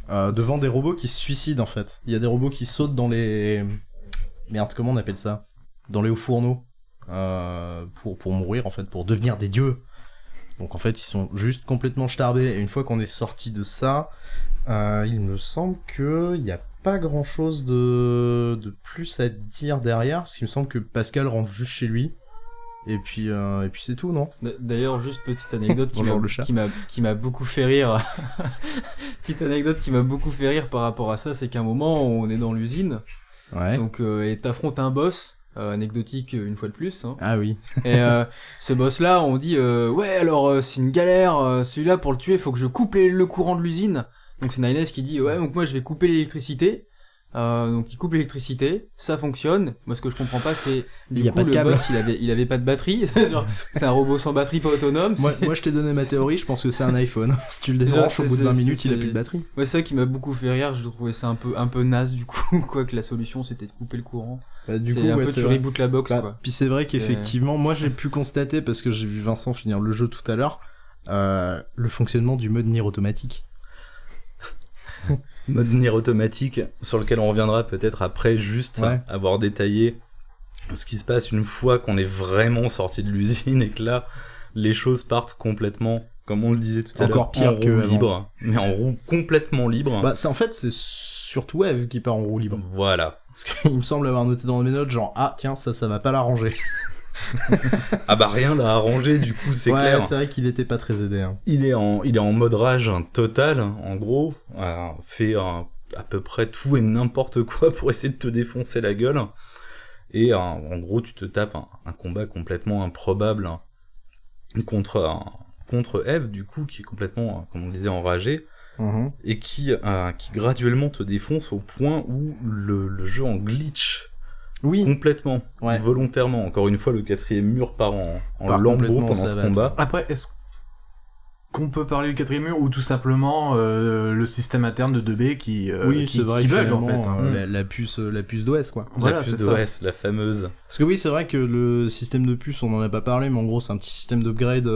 devant des robots qui se suicident, en fait. Il y a des robots qui sautent dans les... Merde, comment on appelle ça ? Dans les hauts fourneaux. Pour mourir, en fait, pour devenir des dieux. Donc, en fait, ils sont juste complètement starbés. Et une fois qu'on est sorti de ça... il me semble qu'il n'y a pas grand chose de plus à dire derrière, parce qu'il me semble que Pascal rentre juste chez lui, et puis c'est tout, non ? D'ailleurs, juste petite anecdote Bonjour, le chat. qui m'a beaucoup fait rire. Petite anecdote qui m'a beaucoup fait rire par rapport à ça, c'est qu'à un moment, on est dans l'usine, Ouais. donc, et t'affrontes un boss, anecdotique une fois de plus, hein. Ah oui. Et ce boss-là, on dit ouais, alors c'est une galère, celui-là pour le tuer, il faut que je coupe le courant de l'usine. Donc c'est Nines qui dit ouais, donc moi je vais couper l'électricité. Donc il coupe l'électricité, ça fonctionne. Moi ce que je comprends pas c'est Il y du a coup pas de le câble. boss il avait pas de batterie. Genre, c'est un robot sans batterie, pas autonome. Moi je t'ai donné ma théorie, je pense que c'est un iPhone. Si tu le Déjà, débranches au bout de 20 c'est- minutes, il a c'est- plus de batterie. Ouais, c'est ça qui m'a beaucoup fait rire. Je trouvais ça un peu naze du coup, quoi, que la solution c'était de couper le courant. Du C'est coup, un ouais, peu c'est tu vrai. rebootes la box, Bah, quoi. puis c'est vrai qu'effectivement, moi j'ai pu constater, parce que j'ai vu Vincent finir le jeu tout à l'heure, le fonctionnement du mode Nier automatique. Mode Nier automatique, sur lequel on reviendra peut-être après, juste Ouais. avoir détaillé ce qui se passe une fois qu'on est vraiment sorti de l'usine et que là, les choses partent complètement, comme on le disait tout à l'heure, Encore pire en roue qu'avant. libre, mais en roue complètement libre. Bah, en fait, c'est surtout Eve qui part en roue libre. Voilà. Parce qu'il me semble avoir noté dans mes notes, genre, ah tiens, ça va pas l'arranger. Ah bah rien l'a arrangé, du coup, c'est ouais, clair. c'est vrai qu'il était pas très aidé. Hein. Il est en mode rage total, en gros, fait à peu près tout et n'importe quoi pour essayer de te défoncer la gueule. Et en gros, tu te tapes un combat complètement improbable contre Eve, du coup, qui est complètement, comme on le disait, enragé, Mhm. et qui graduellement te défonce au point où le jeu en glitch Oui, complètement, ouais. volontairement. Encore une fois, le 4ème mur part en Part lambeaux complètement, pendant ça ce va, combat. Après, est-ce qu'on peut parler du 4ème mur ou tout simplement le système interne de 2B qui Oui, qui c'est vrai qui que bug en finalement, fait, hein. la puce d'OS, quoi. Voilà, la puce c'est de ça. OS, la fameuse. Parce que oui, c'est vrai que le système de puce, on en a pas parlé, mais en gros, c'est un petit système d'upgrade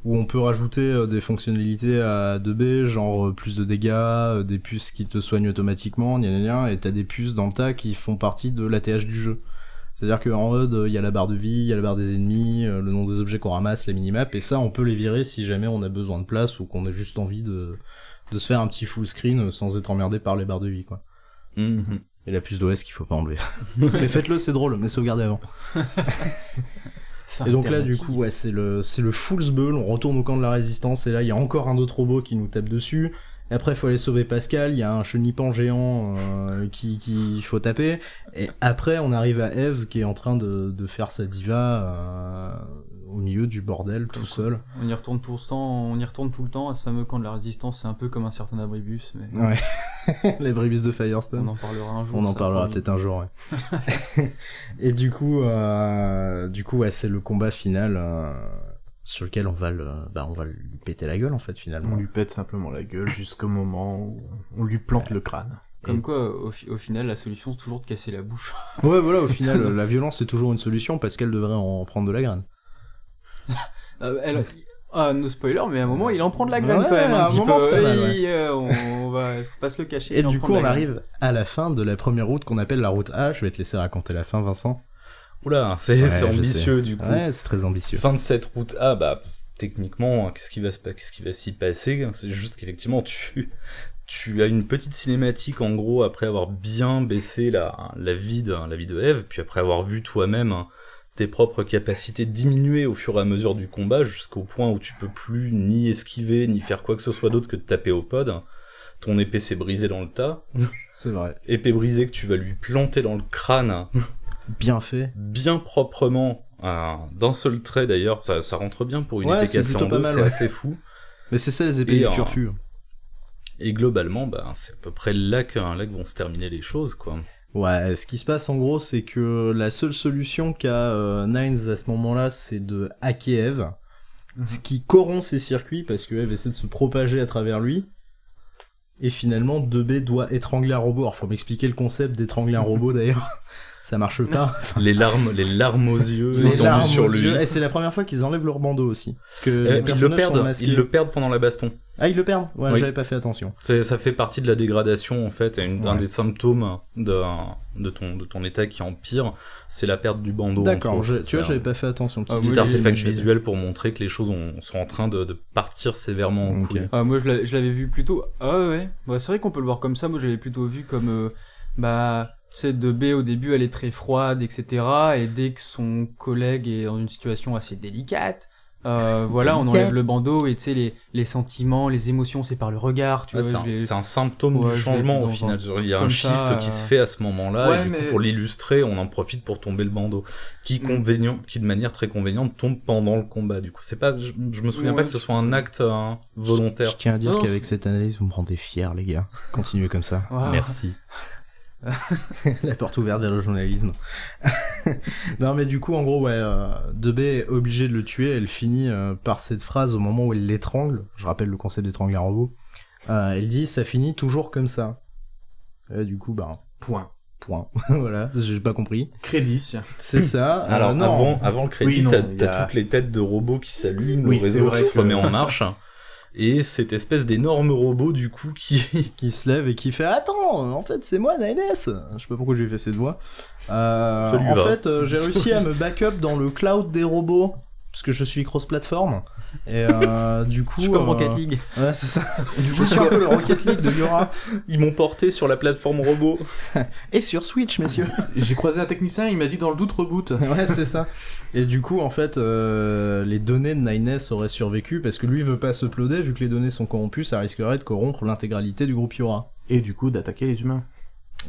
où on peut rajouter des fonctionnalités à 2B, genre plus de dégâts, des puces qui te soignent automatiquement, gna gna gna, et t'as des puces dans le tas qui font partie de l'ATH du jeu. C'est-à-dire qu'en mode, il y a la barre de vie, il y a la barre des ennemis, le nom des objets qu'on ramasse, la minimap, et ça, on peut les virer si jamais on a besoin de place ou qu'on a juste envie de se faire un petit full screen sans être emmerdé par les barres de vie, quoi. Mhm. Et la puce d'OS qu'il faut pas enlever. Mais faites-le, c'est drôle, mais sauvegardez avant. Et donc là, du coup, ouais, c'est le Fool's Ball, on retourne au camp de la résistance, et là, il y a encore un autre robot qui nous tape dessus. Et après, il faut aller sauver Pascal, il y a un chenipan géant qu'il faut taper. Et après, on arrive à Eve qui est en train de faire sa diva au milieu du bordel, tout seul. On y retourne tout le temps à ce fameux camp de la résistance. C'est un peu comme un certain abribus, mais Ouais. Les brebis de Firestone. on en parlera un jour. On en ça, parlera promis. peut-être un jour, ouais. Et du coup, ouais, c'est le combat final sur lequel on va lui péter la gueule, en fait, finalement. On lui pète simplement la gueule jusqu'au moment où on lui plante le crâne. Comme quoi, au final, la solution c'est toujours de casser la bouche. Ouais, voilà, au final, la violence c'est toujours une solution parce qu'elle devrait en prendre de la graine. No spoiler, mais à un moment, il en prend de la graine Ouais, quand même à un un petit moment, peu. c'est pas mal, ouais. Oui, on va faut pas se le cacher. Et il en du prend coup, de on la graine. arrive à la fin de la première route qu'on appelle la route A. Je vais te laisser raconter la fin, Vincent. Oula, c'est Ouais, c'est je ambitieux du coup. Ouais, c'est très ambitieux. Fin de cette route A, bah techniquement, qu'est-ce qui va s'y passer? C'est juste qu'effectivement, tu as une petite cinématique en gros après avoir bien baissé la vie de Eve, puis après avoir vu toi-même tes propres capacités diminuer au fur et à mesure du combat, jusqu'au point où tu peux plus ni esquiver, ni faire quoi que ce soit d'autre que de taper au pod. Ton épée s'est brisée dans le tas. C'est vrai. Épée brisée que tu vas lui planter dans le crâne, Bien fait. bien proprement, d'un seul trait d'ailleurs. Ça rentre bien pour une Ouais, épée c'est cassée plutôt en pas deux, mal, c'est ouais. assez fou. Mais c'est ça les épées Et, du turfu. Et globalement, c'est à peu près là que vont se terminer les choses, quoi. Ouais, ce qui se passe en gros, c'est que la seule solution qu'a Nines à ce moment-là, c'est de hacker Eve, ce qui corrompt ses circuits parce que Eve essaie de se propager à travers lui. Et finalement, 2B doit étrangler un robot. Alors, faut m'expliquer le concept d'étrangler un robot d'ailleurs. Ça marche pas. Les larmes aux yeux Les étendues larmes sur aux lui. yeux. Et c'est la première fois qu'ils enlèvent leur bandeau aussi. Parce que les personnages sont masqués. Ils le perdent pendant la baston. Ah, ils le perdent. Ouais, Oui. j'avais pas fait attention. Ça fait partie de la dégradation en fait, et un Ouais. des symptômes de ton état qui empire, c'est la perte du bandeau. D'accord, entre autres. tu vois, C'est j'avais un pas fait attention. Ah, petit moi, artefact j'ai- visuel pour montrer que les choses sont en train de partir sévèrement en Ok. couille. Moi je l'avais vu plutôt. Ah ouais, c'est vrai qu'on peut le voir comme ça. Moi j'avais plutôt vu comme. Tu sais, 2B au début elle est très froide, etc. Et dès que son collègue est dans une situation assez délicate, voilà, on enlève le bandeau et tu sais, les sentiments, les émotions, c'est par le regard. Tu Ouais, vois, c'est un symptôme Ouais, du je changement l'ai au vu final. Il y a un comme shift ça, qui se fait à ce moment-là, Ouais, et du coup mais pour l'illustrer, on en profite pour tomber le bandeau, qui de manière très convéniente tombe pendant le combat. Du coup, c'est pas, je me souviens Ouais, pas que ce soit un acte volontaire. Je tiens à dire Non, qu'avec cette analyse, vous me rendez fiers, les gars. Continuez comme ça. Waouh. Merci. La porte ouverte vers le journalisme. Non, mais du coup, en gros, ouais, 2B est obligé de le tuer. Elle finit par cette phrase au moment où elle l'étrangle. Je rappelle le concept d'étrangler un robot. Elle dit, ça finit toujours comme ça. Et du coup, Point. point. Voilà, j'ai pas compris. Crédit. C'est ça. Alors non. avant le crédit, Oui, non, t'as il y a- toutes les têtes de robots qui s'allument, Oui, le c'est réseau vrai qui se que- remet en marche, et cette espèce d'énorme robot du coup qui Qui se lève et qui fait attends, en fait c'est moi Nines. Je sais pas pourquoi j'ai fait cette voix. Ça lui En va. fait j'ai réussi à me backup dans le cloud des robots parce que je suis cross-platform et du coup Je suis comme Rocket League. ouais c'est ça. Du coup je suis un peu le Rocket League de Yura ils m'ont porté sur la plateforme robot. et sur Switch messieurs. J'ai croisé un technicien, il m'a dit dans le doute reboot. Ouais c'est ça. Et du coup en fait les données de Nines auraient survécu parce que lui veut pas s'uploader vu que les données sont corrompues, ça risquerait de corrompre l'intégralité du groupe Yura. Et du coup, d'attaquer les humains.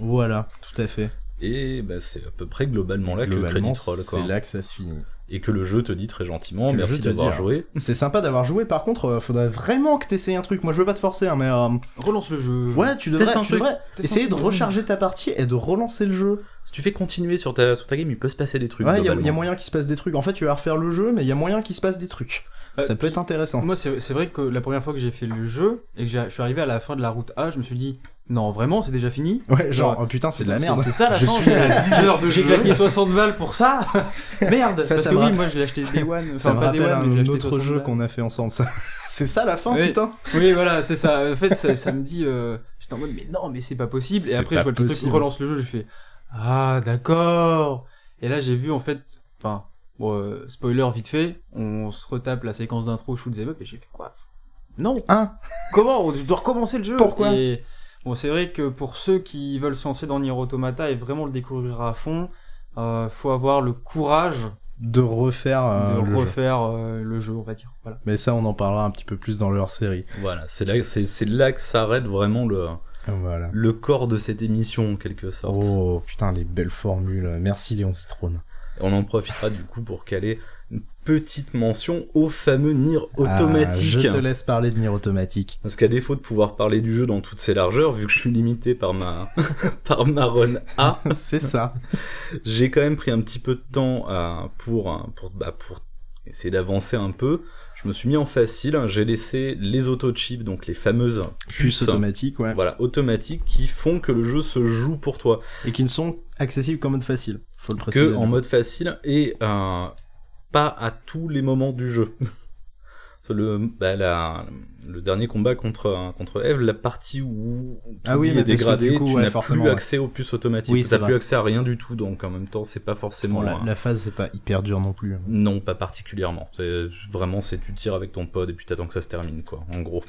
Voilà, tout à fait. Et c'est à peu près globalement là que le Globalement, crédit roll, quoi. c'est là que ça se finit. Et que le jeu te dit très gentiment Que le merci jeu te d'avoir dit, joué. C'est sympa d'avoir joué, par contre, faudrait vraiment que t'essayes un truc. Moi, je veux pas te forcer, hein, mais Relance le jeu. ouais, tu Teste un truc. devrais Teste essayer un de truc. recharger ta partie et de relancer le jeu. Si tu fais continuer sur ta game, il peut se passer des trucs. Ouais, il y a globalement. moyen qu'il se passe des trucs. En fait, tu vas refaire le jeu, mais il y a moyen qu'il se passe des trucs. Ça peut être intéressant. Moi, c'est vrai que la première fois que j'ai fait le jeu et que je suis arrivé à la fin de la route A, je me suis dit, non, vraiment, c'est déjà fini. Ouais, genre, genre, oh putain, c'est de la merde. C'est ça la Je fin. suis à 10 heures de J'ai jeu. claqué 60 balles pour ça. Merde. Ça parce me que oui, rappelle- moi je l'ai acheté Day One. Ça Enfin, me pas Day rappelle One, mais j'ai un acheté autre 60 jeu balles. qu'on a fait ensemble. Ça. C'est ça la fin, Oui. putain. Oui, voilà, c'est ça. En fait, ça me dit, j'étais en mode, mais non, mais c'est pas possible. Et C'est après, pas je vois le truc possible. relance le jeu, j'ai fait, ah, d'accord. Et là, j'ai vu, en fait, enfin, bon, spoiler vite fait, on se retape la séquence d'intro shoot 'em up et j'ai fait quoi? Non, comment? Je dois recommencer le jeu. Pourquoi Et bon, c'est vrai que pour ceux qui veulent se lancer dans Nier Automata et vraiment le découvrir à fond, faut avoir le courage De refaire de le jeu. refaire le jeu, on va dire. Voilà. Mais ça, on en parlera un petit peu plus dans leur série. Voilà, c'est là que s'arrête vraiment Voilà. le corps de cette émission en quelque sorte. Oh putain, les belles formules. Merci Léon Zitrone. On en profitera du coup pour caler une petite mention au fameux Nier automatique. Je te laisse parler de Nier automatique. Parce qu'à défaut de pouvoir parler du jeu dans toutes ses largeurs, vu que je suis limité par ma par ma run A, C'est ça. j'ai quand même pris un petit peu de temps pour essayer d'avancer un peu. Je me suis mis en facile, j'ai laissé les auto-chips, donc les fameuses Puce automatique, ouais. voilà, automatiques qui font que le jeu se joue pour toi. Et qui ne sont accessibles qu'en mode facile. Faut le préciser. Que en mode facile et pas à tous les moments du jeu. Le dernier combat contre Eve, la partie où Ah oui, est mais parce que dégradée, du coup, tu ouais, n'as forcément, plus ouais. accès aux puces automatiques. Oui, Tu c'est n'as plus vrai. accès à rien du tout, donc en même temps, c'est pas forcément... Bon, la phase, c'est pas hyper dur non plus. Non, pas particulièrement. Vraiment, tu tires avec ton pod et puis t'attends que ça se termine, quoi, en gros.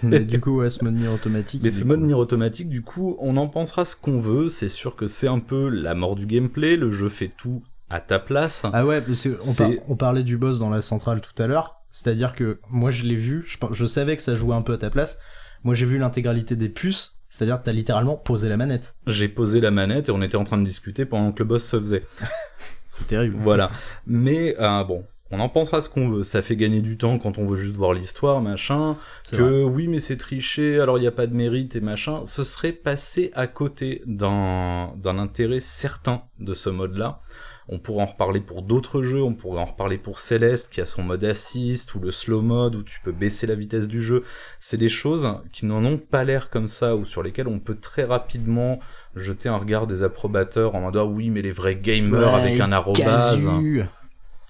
Mais du coup, ouais, ce mode Nier automatique. Mais il ce est mode cool. Nier automatique, du coup, on en pensera ce qu'on veut. C'est sûr que c'est un peu la mort du gameplay. Le jeu fait tout à ta place. Ah ouais, parce que C'est- on parlait du boss dans la centrale tout à l'heure. C'est-à-dire que moi, je l'ai vu. Je savais que ça jouait un peu à ta place. Moi, j'ai vu l'intégralité des puces. C'est-à-dire que t'as littéralement posé la manette. J'ai posé la manette et on était en train de discuter pendant que le boss se faisait. C'est terrible. Voilà. Mais bon, on en pensera ce qu'on veut, ça fait gagner du temps quand on veut juste voir l'histoire, machin, C'est que oui mais c'est triché, alors il n'y a pas de mérite et machin, ce serait passer à côté d'un intérêt certain de ce mode-là. On pourrait en reparler pour d'autres jeux, on pourrait en reparler pour Celeste qui a son mode assist, ou le slow mode où tu peux baisser la vitesse du jeu. C'est des choses qui n'en ont pas l'air comme ça, ou sur lesquelles on peut très rapidement jeter un regard des approbateurs en mode ah oui mais les vrais gamers avec un arrobase,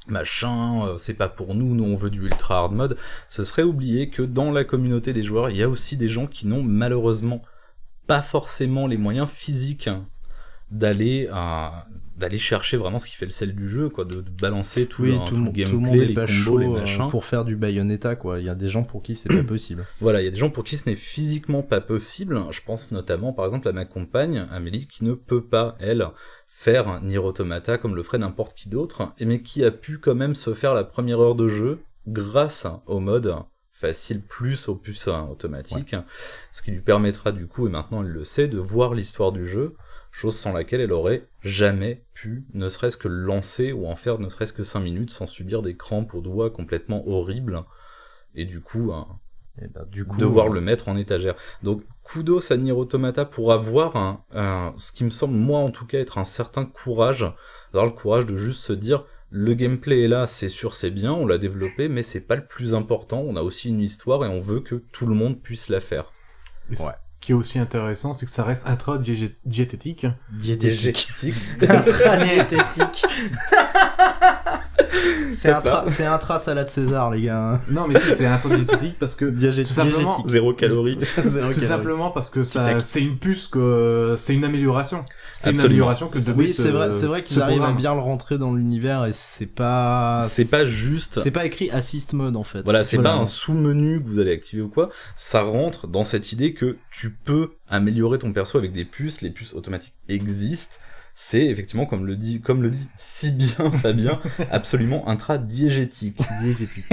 machin, c'est pas pour nous, nous on veut du ultra hard mode. Ce serait oublier que dans la communauté des joueurs, il y a aussi des gens qui n'ont malheureusement pas forcément les moyens physiques d'aller chercher vraiment ce qui fait le sel du jeu, quoi, de balancer tout le gameplay, tout le monde est les pas combos, chaud les machins. pour faire du Bayonetta, quoi. Il y a des gens pour qui c'est pas possible. Voilà, il y a des gens pour qui ce n'est physiquement pas possible. Je pense notamment, par exemple, à ma compagne, Amélie, qui ne peut pas, elle, faire Nier Automata comme le ferait n'importe qui d'autre, mais qui a pu quand même se faire la première heure de jeu grâce au mode facile plus opus automatique, ce qui lui permettra du coup, et maintenant elle le sait, de voir l'histoire du jeu, chose sans laquelle elle aurait jamais pu, ne serait-ce que le lancer ou en faire ne serait-ce que 5 minutes sans subir des crampes aux doigts complètement horribles, et du coup, devoir le mettre en étagère. Donc kudos à Nier Automata pour avoir ce qui me semble moi en tout cas être un certain courage, avoir le courage de juste se dire le gameplay est là, c'est sûr, c'est bien, on l'a développé, mais c'est pas le plus important, on a aussi une histoire et on veut que tout le monde puisse la faire. Et ce qui est aussi intéressant, c'est que ça reste intra-diététique. Diététique. Intra-diététique. C'est un tra salade César, les gars. Non, mais si, c'est intra-diététique parce que... Diégétique. 0 calories. Tout simplement parce que c'est une puce, que c'est une amélioration. C'est Absolument. une amélioration que de Oui, c'est vrai qu'ils arrivent à bien le rentrer dans l'univers et c'est pas juste. C'est pas écrit assist mode en fait. Voilà, c'est pas un sous-menu que vous allez activer ou quoi. Ça rentre dans cette idée que tu peux améliorer ton perso avec des puces. Les puces automatiques existent. C'est effectivement, comme le dit si bien Fabien, absolument intra-diégétique.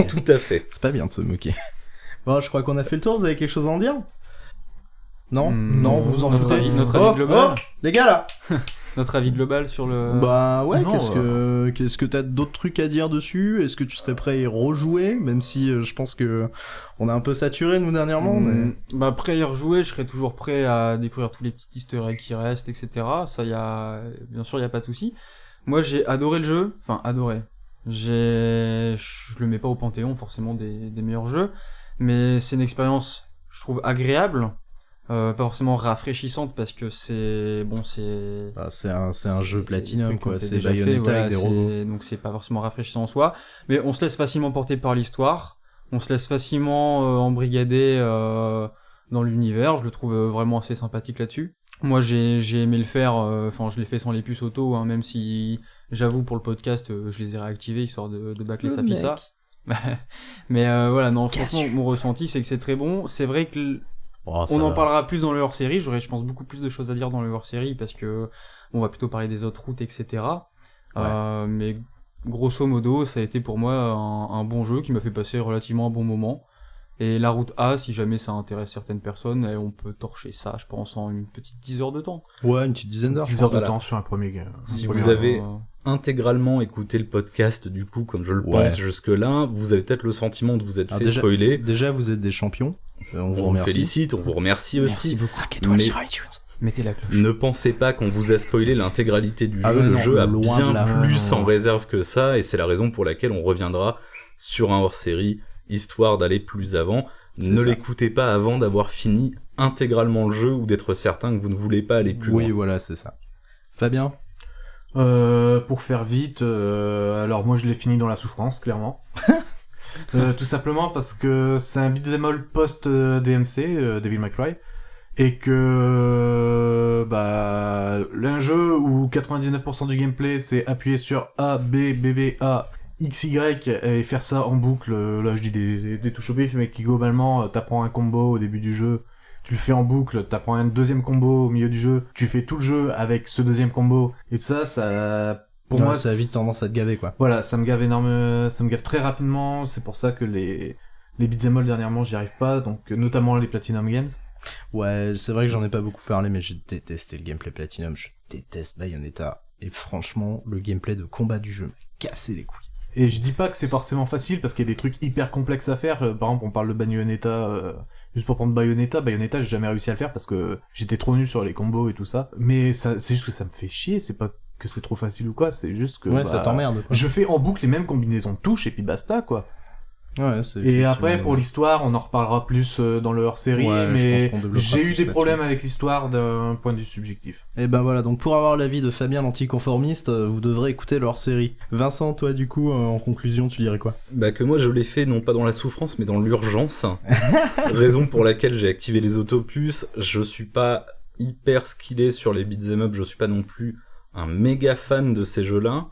Tout à fait. C'est pas bien de se moquer. Bon, je crois qu'on a fait le tour. Vous avez quelque chose à en dire? Non, non, vous en foutez. Notre avis global. Les gars là. Notre avis global sur le... Bah ouais, Non, qu'est-ce que t'as d'autres trucs à dire dessus? Est-ce que tu serais prêt à y rejouer? Même si je pense que on a un peu saturé nous dernièrement, mais... Bah après y rejouer, je serais toujours prêt à découvrir tous les petits easter eggs qui restent, etc. Ça bien sûr y a pas de souci. Moi j'ai adoré le jeu, enfin adoré. Je le mets pas au panthéon forcément des meilleurs jeux, mais c'est une expérience, je trouve, agréable. Pas forcément rafraîchissante parce que c'est un jeu Platinum quoi, c'est déjà Bayonetta fait, voilà, avec des robots. donc c'est pas forcément rafraîchissant en soi, mais on se laisse facilement porter par l'histoire, on se laisse facilement embrigader dans l'univers. Je le trouve vraiment assez sympathique là-dessus. Moi j'ai aimé le faire, je l'ai fait sans les puces auto, hein, même si j'avoue pour le podcast je les ai réactivés histoire de bâcler sa pissa. Mais voilà, non, franchement mon ressenti c'est que c'est très bon. C'est vrai que on en parlera plus dans le hors-série, j'aurais je pense beaucoup plus de choses à dire dans le hors-série parce que on va plutôt parler des autres routes, etc. Ouais. Mais grosso modo, ça a été pour moi un bon jeu qui m'a fait passer relativement un bon moment. Et la route A, si jamais ça intéresse certaines personnes, on peut torcher ça, je pense, en une petite 10 heures de temps. Ouais, une petite dizaine d'heures. 10 heures de temps sur un premier game. Si vous avez intégralement écouté le podcast, du coup, comme je le pense jusque-là, vous avez peut-être le sentiment de vous être fait spoiler. Déjà, vous êtes des champions. On vous remercie. Félicite, on vous remercie aussi. Merci beaucoup. 5 étoiles sur iTunes. Mettez la cloche. Ne pensez pas qu'on vous a spoilé l'intégralité du jeu. Le jeu a bien plus en réserve que ça, et c'est la raison pour laquelle on reviendra sur un hors-série, histoire d'aller plus avant. Ne l'écoutez pas avant d'avoir fini intégralement le jeu ou d'être certain que vous ne voulez pas aller plus loin. Oui, voilà, c'est ça. Fabien ? Pour faire vite, alors moi je l'ai fini dans la souffrance, clairement. Tout simplement parce que c'est un beat'em all post-DMC, Devil May Cry, et que un jeu où 99% du gameplay c'est appuyer sur A, B, B, B, A, X, Y et faire ça en boucle. Là je dis des touches au pif, mais qui globalement t'apprends un combo au début du jeu, tu le fais en boucle, t'apprends un deuxième combo au milieu du jeu, tu fais tout le jeu avec ce deuxième combo, et tout ça pour moi ça a vite tendance à te gaver quoi. Voilà, ça me gave très rapidement. C'est pour ça que les beat'em all dernièrement j'y arrive pas, donc notamment les Platinum Games. Ouais, c'est vrai que j'en ai pas beaucoup parlé, mais j'ai détesté le gameplay Platinum, je déteste Bayonetta, et franchement le gameplay de combat du jeu m'a cassé les couilles. Et je dis pas que c'est forcément facile parce qu'il y a des trucs hyper complexes à faire. Par exemple, on parle de Bayonetta. Juste pour prendre Bayonetta, j'ai jamais réussi à le faire parce que j'étais trop nul sur les combos et tout ça. Mais ça, c'est juste que ça me fait chier. C'est pas que c'est trop facile ou quoi. C'est juste que. Ouais, ça t'emmerde, quoi. Je fais en boucle les mêmes combinaisons de touches et puis basta, quoi. Ouais, c'est Et après, effectivement- pour l'histoire, on en reparlera plus dans le hors-série, Ouais, je mais pense qu'on développera j'ai eu plus des là-dessus. problèmes avec l'histoire d'un point de vue subjectif. Et ben voilà, donc pour avoir l'avis de Fabien l'anticonformiste, vous devrez écouter leur série. Vincent, toi du coup, en conclusion, tu dirais quoi? Bah que moi je l'ai fait non pas dans la souffrance mais dans l'urgence. Raison pour laquelle j'ai activé les autopuces. Je suis pas hyper skillé sur les beat'em up, je suis pas non plus un méga fan de ces jeux-là.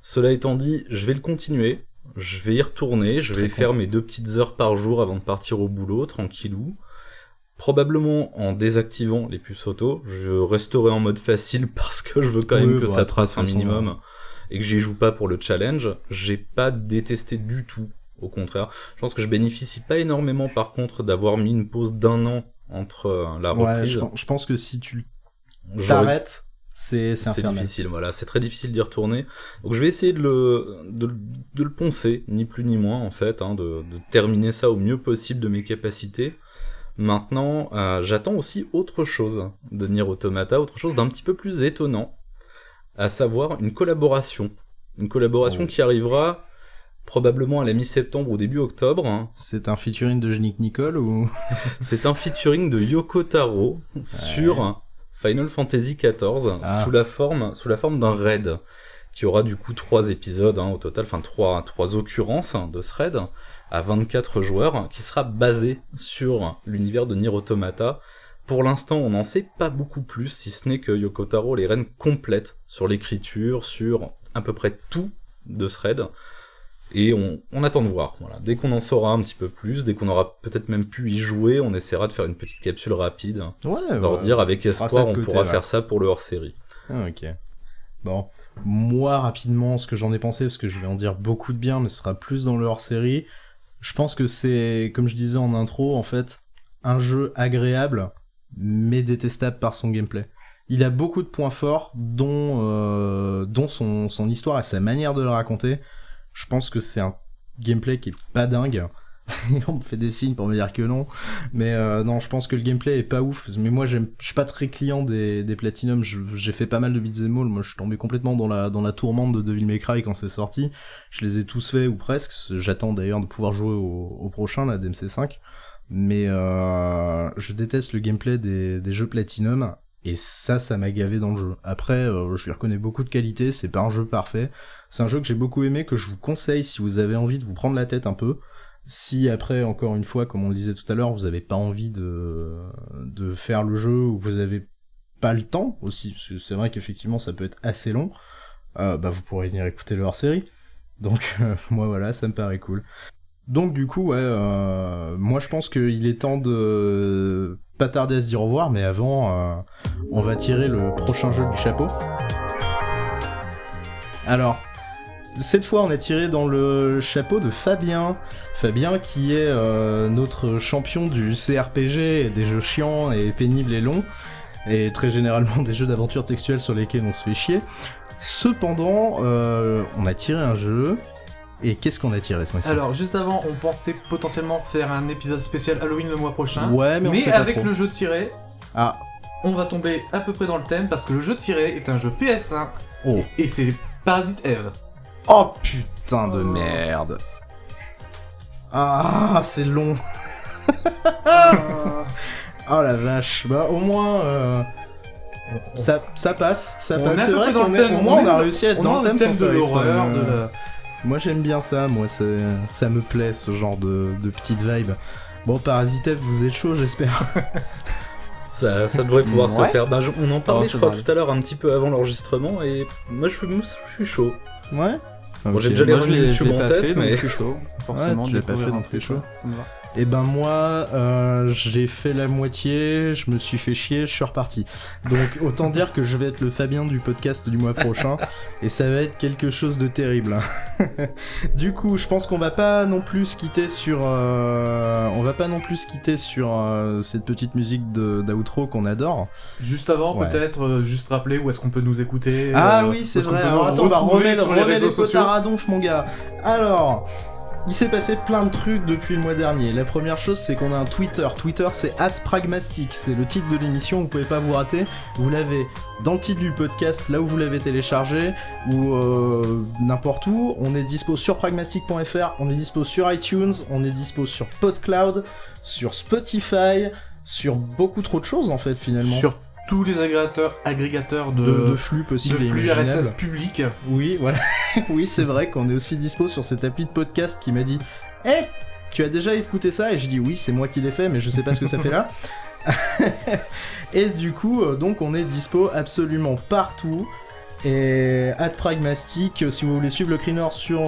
Cela étant dit, je vais le continuer. Je vais y retourner, je vais faire mes 2 petites heures par jour avant de partir au boulot, tranquillou. Probablement en désactivant les puces auto. Je resterai en mode facile parce que je veux quand même Oui, que bah, ça après, trace de un toute façon, minimum et que j'y joue pas pour le challenge. J'ai pas détesté du tout, au contraire. Je pense que je bénéficie pas énormément par contre d'avoir mis une pause d'1 an entre la Ouais, reprise. je pense que si tu J'aurais- t'arrêtes, c'est c'est infernal. difficile, voilà, c'est très difficile d'y retourner. Donc je vais essayer de le poncer, ni plus ni moins en fait, hein, de terminer ça au mieux possible de mes capacités. Maintenant, j'attends aussi autre chose de Nier Automata, autre chose d'un petit peu plus étonnant, à savoir une collaboration. Une collaboration Oh. qui arrivera probablement à la mi-septembre ou début octobre, hein. C'est un featuring de Nick Nicole ou... C'est un featuring de Yoko Taro sur Final Fantasy XIV Ah. sous la forme d'un raid qui aura du coup 3 épisodes au total, enfin 3 occurrences de ce raid à 24 joueurs qui sera basé sur l'univers de Nier Automata. Pour l'instant, on n'en sait pas beaucoup plus, si ce n'est que Yoko Taro les rênes complètes sur l'écriture, sur à peu près tout de ce raid. Et on attend de voir. Voilà. Dès qu'on en saura un petit peu plus, dès qu'on aura peut-être même pu y jouer, on essaiera de faire une petite capsule rapide. Ouais, Leur dire avec fera ça espoir, de on côté, pourra ouais. faire ça pour le hors-série. Ah, ok. Bon, moi rapidement, ce que j'en ai pensé, parce que je vais en dire beaucoup de bien, mais ce sera plus dans le hors-série. Je pense que c'est, comme je disais en intro, en fait, un jeu agréable, mais détestable par son gameplay. Il a beaucoup de points forts, dont son histoire et sa manière de le raconter. Je pense que c'est un gameplay qui est pas dingue. On me fait des signes pour me dire que non. Mais non, je pense que le gameplay est pas ouf. Mais moi, je suis pas très client des Platinum. J'ai fait pas mal de beat'em all. Moi, je suis tombé complètement dans la tourmente de Devil May Cry quand c'est sorti. Je les ai tous faits, ou presque. J'attends d'ailleurs de pouvoir jouer au prochain, là, DMC5. Mais je déteste le gameplay des jeux Platinum. Et ça m'a gavé dans le jeu. Après, je lui reconnais beaucoup de qualités. C'est pas un jeu parfait. C'est un jeu que j'ai beaucoup aimé, que je vous conseille si vous avez envie de vous prendre la tête un peu. Si après, encore une fois, comme on le disait tout à l'heure, vous avez pas envie de faire le jeu, ou vous avez pas le temps aussi, parce que c'est vrai qu'effectivement ça peut être assez long, vous pourrez venir écouter le hors-série. Donc moi voilà, ça me paraît cool. Donc du coup, ouais, moi je pense qu'il est temps de pas tarder à se dire au revoir, mais avant, on va tirer le prochain jeu du chapeau. Alors, cette fois, on a tiré dans le chapeau de Fabien. Fabien qui est notre champion du CRPG, des jeux chiants et pénibles et longs, et très généralement des jeux d'aventure textuelle sur lesquels on se fait chier. Cependant, on a tiré un jeu, et qu'est-ce qu'on a tiré ce mois-ci? Alors, juste avant, on pensait potentiellement faire un épisode spécial Halloween le mois prochain. Ouais, mais on sait pas avec trop. le jeu tiré, Ah, on va tomber à peu près dans le thème parce que le jeu tiré est un jeu PS1 oh. et c'est Parasite Eve. Oh putain de merde. Ah, c'est long. Oh la vache. Bah au moins ça passe, ça On passe. est à C'est peu vrai près dans qu'on le est, thème, au moins on a est- réussi à être on dans est le thème sans de faire l'horreur, exprès. de la... Moi j'aime bien ça, moi ça me plaît ce genre de petite vibe. Bon, Parasite Eve, vous êtes chaud j'espère. Ça devrait pouvoir se Ouais. faire. On en parlait, Oh, je c'est crois, vrai. tout à l'heure, un petit peu avant l'enregistrement, et moi je suis chaud. Ouais. Bon, j'ai Ok. déjà les Moi, je l'ai YouTube en pas tête, fait, mais mais je suis chaud. Forcément, tu de l'as pas découvrir fait, un donc t'es truc, chaud. ça me va. Et ben moi, j'ai fait la moitié, je me suis fait chier, je suis reparti. Donc autant dire que je vais être le Fabien du podcast du mois prochain, et ça va être quelque chose de terrible. Du coup, je pense qu'on va pas non plus se quitter sur, cette petite musique d'outro qu'on adore. Juste avant, Ouais. peut-être, juste rappeler où est-ce qu'on peut nous écouter. Oui, c'est où est-ce qu'on vrai. peut Alors nous attends, bah retrouver remets sur les les réseaux sociaux. potards à donf, mon gars. Alors, il s'est passé plein de trucs depuis le mois dernier. La première chose, c'est qu'on a un Twitter. Twitter, c'est @pragmastic. C'est le titre de l'émission, vous pouvez pas vous rater. Vous l'avez dans le titre du podcast, là où vous l'avez téléchargé, ou n'importe où. On est dispo sur pragmastic.fr, on est dispo sur iTunes, on est dispo sur PodCloud, sur Spotify, sur beaucoup trop de choses en fait finalement. Sur tous les agrégateurs de de flux possibles et flux imaginables. RSS publics. Oui, voilà. Oui, c'est vrai qu'on est aussi dispo sur cette appli de podcast qui m'a dit « Hey, tu as déjà écouté ça ?» Et je dis « Oui, c'est moi qui l'ai fait, mais je sais pas ce que ça fait là. » Et du coup, donc on est dispo absolument partout. Et @pragmastic, si vous voulez suivre le Crinor sur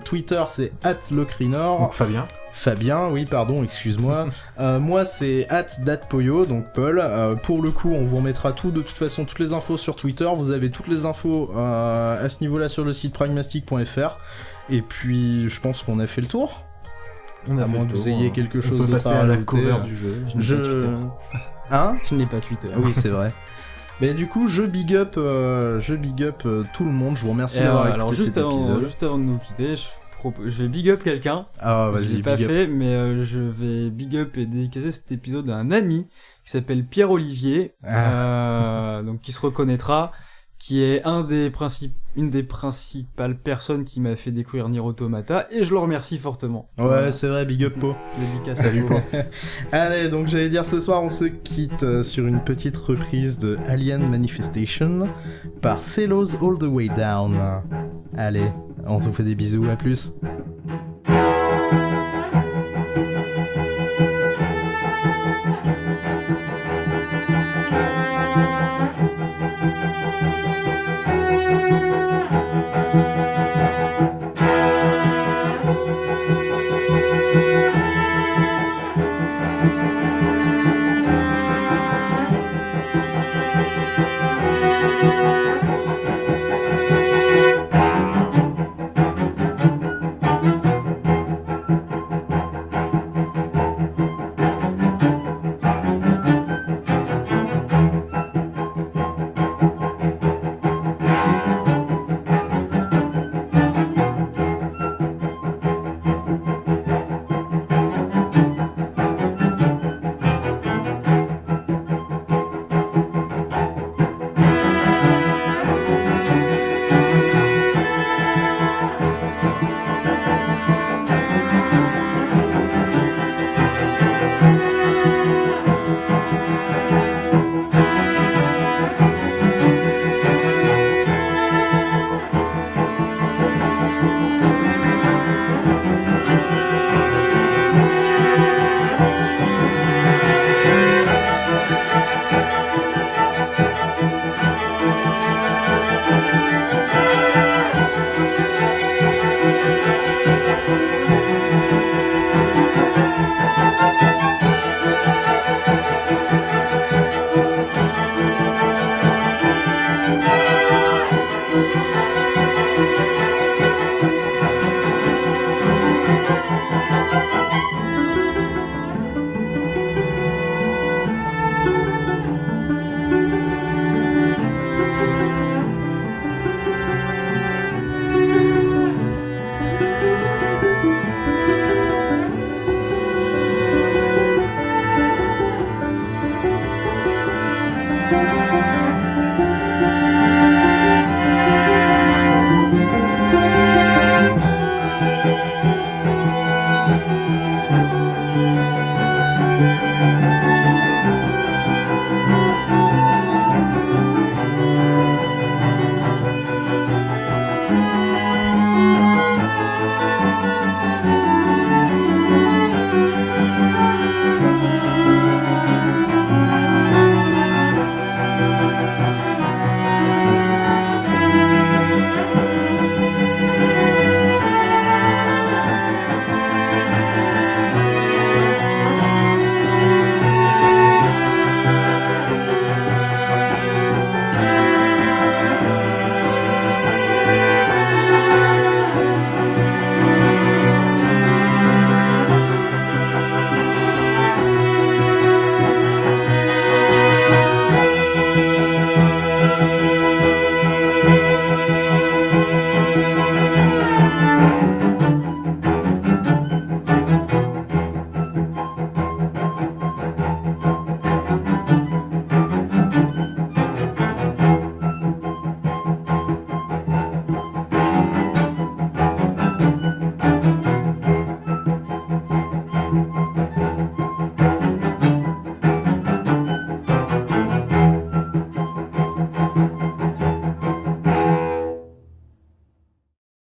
Twitter, c'est @lecrinor. Donc Fabien. Fabien, oui, pardon, excuse-moi. Moi, c'est @datpoyo, donc Paul. Pour le coup, on vous remettra tout, de toute façon, toutes les infos sur Twitter. Vous avez toutes les infos à ce niveau-là sur le site pragmastic.fr. Et puis, je pense qu'on a fait le tour. On a À fait moins le que vous tour. ayez quelque On chose peut d'autre passer à à la rajouter. cover du jeu. Je n'ai pas Twitter. Hein Je n'ai pas Twitter. Oui, c'est vrai. Mais du coup, je big up tout le monde. Je vous remercie d'avoir écouté alors cet juste épisode. avant de nous quitter, je vais big up quelqu'un. Ah, Je vas-y, l'ai pas big up. fait, mais je vais big up et dédicacer cet épisode à un ami qui s'appelle Pierre-Olivier, donc qui se reconnaîtra, qui est une des principales personnes qui m'a fait découvrir Nier Automata, et je le remercie fortement. Ouais, c'est vrai, big up, Po. Dédicace à lui. Allez, donc j'allais dire ce soir, on se quitte sur une petite reprise de Alien Manifestation par Celos All the Way Down. Allez, on se fait des bisous, à plus.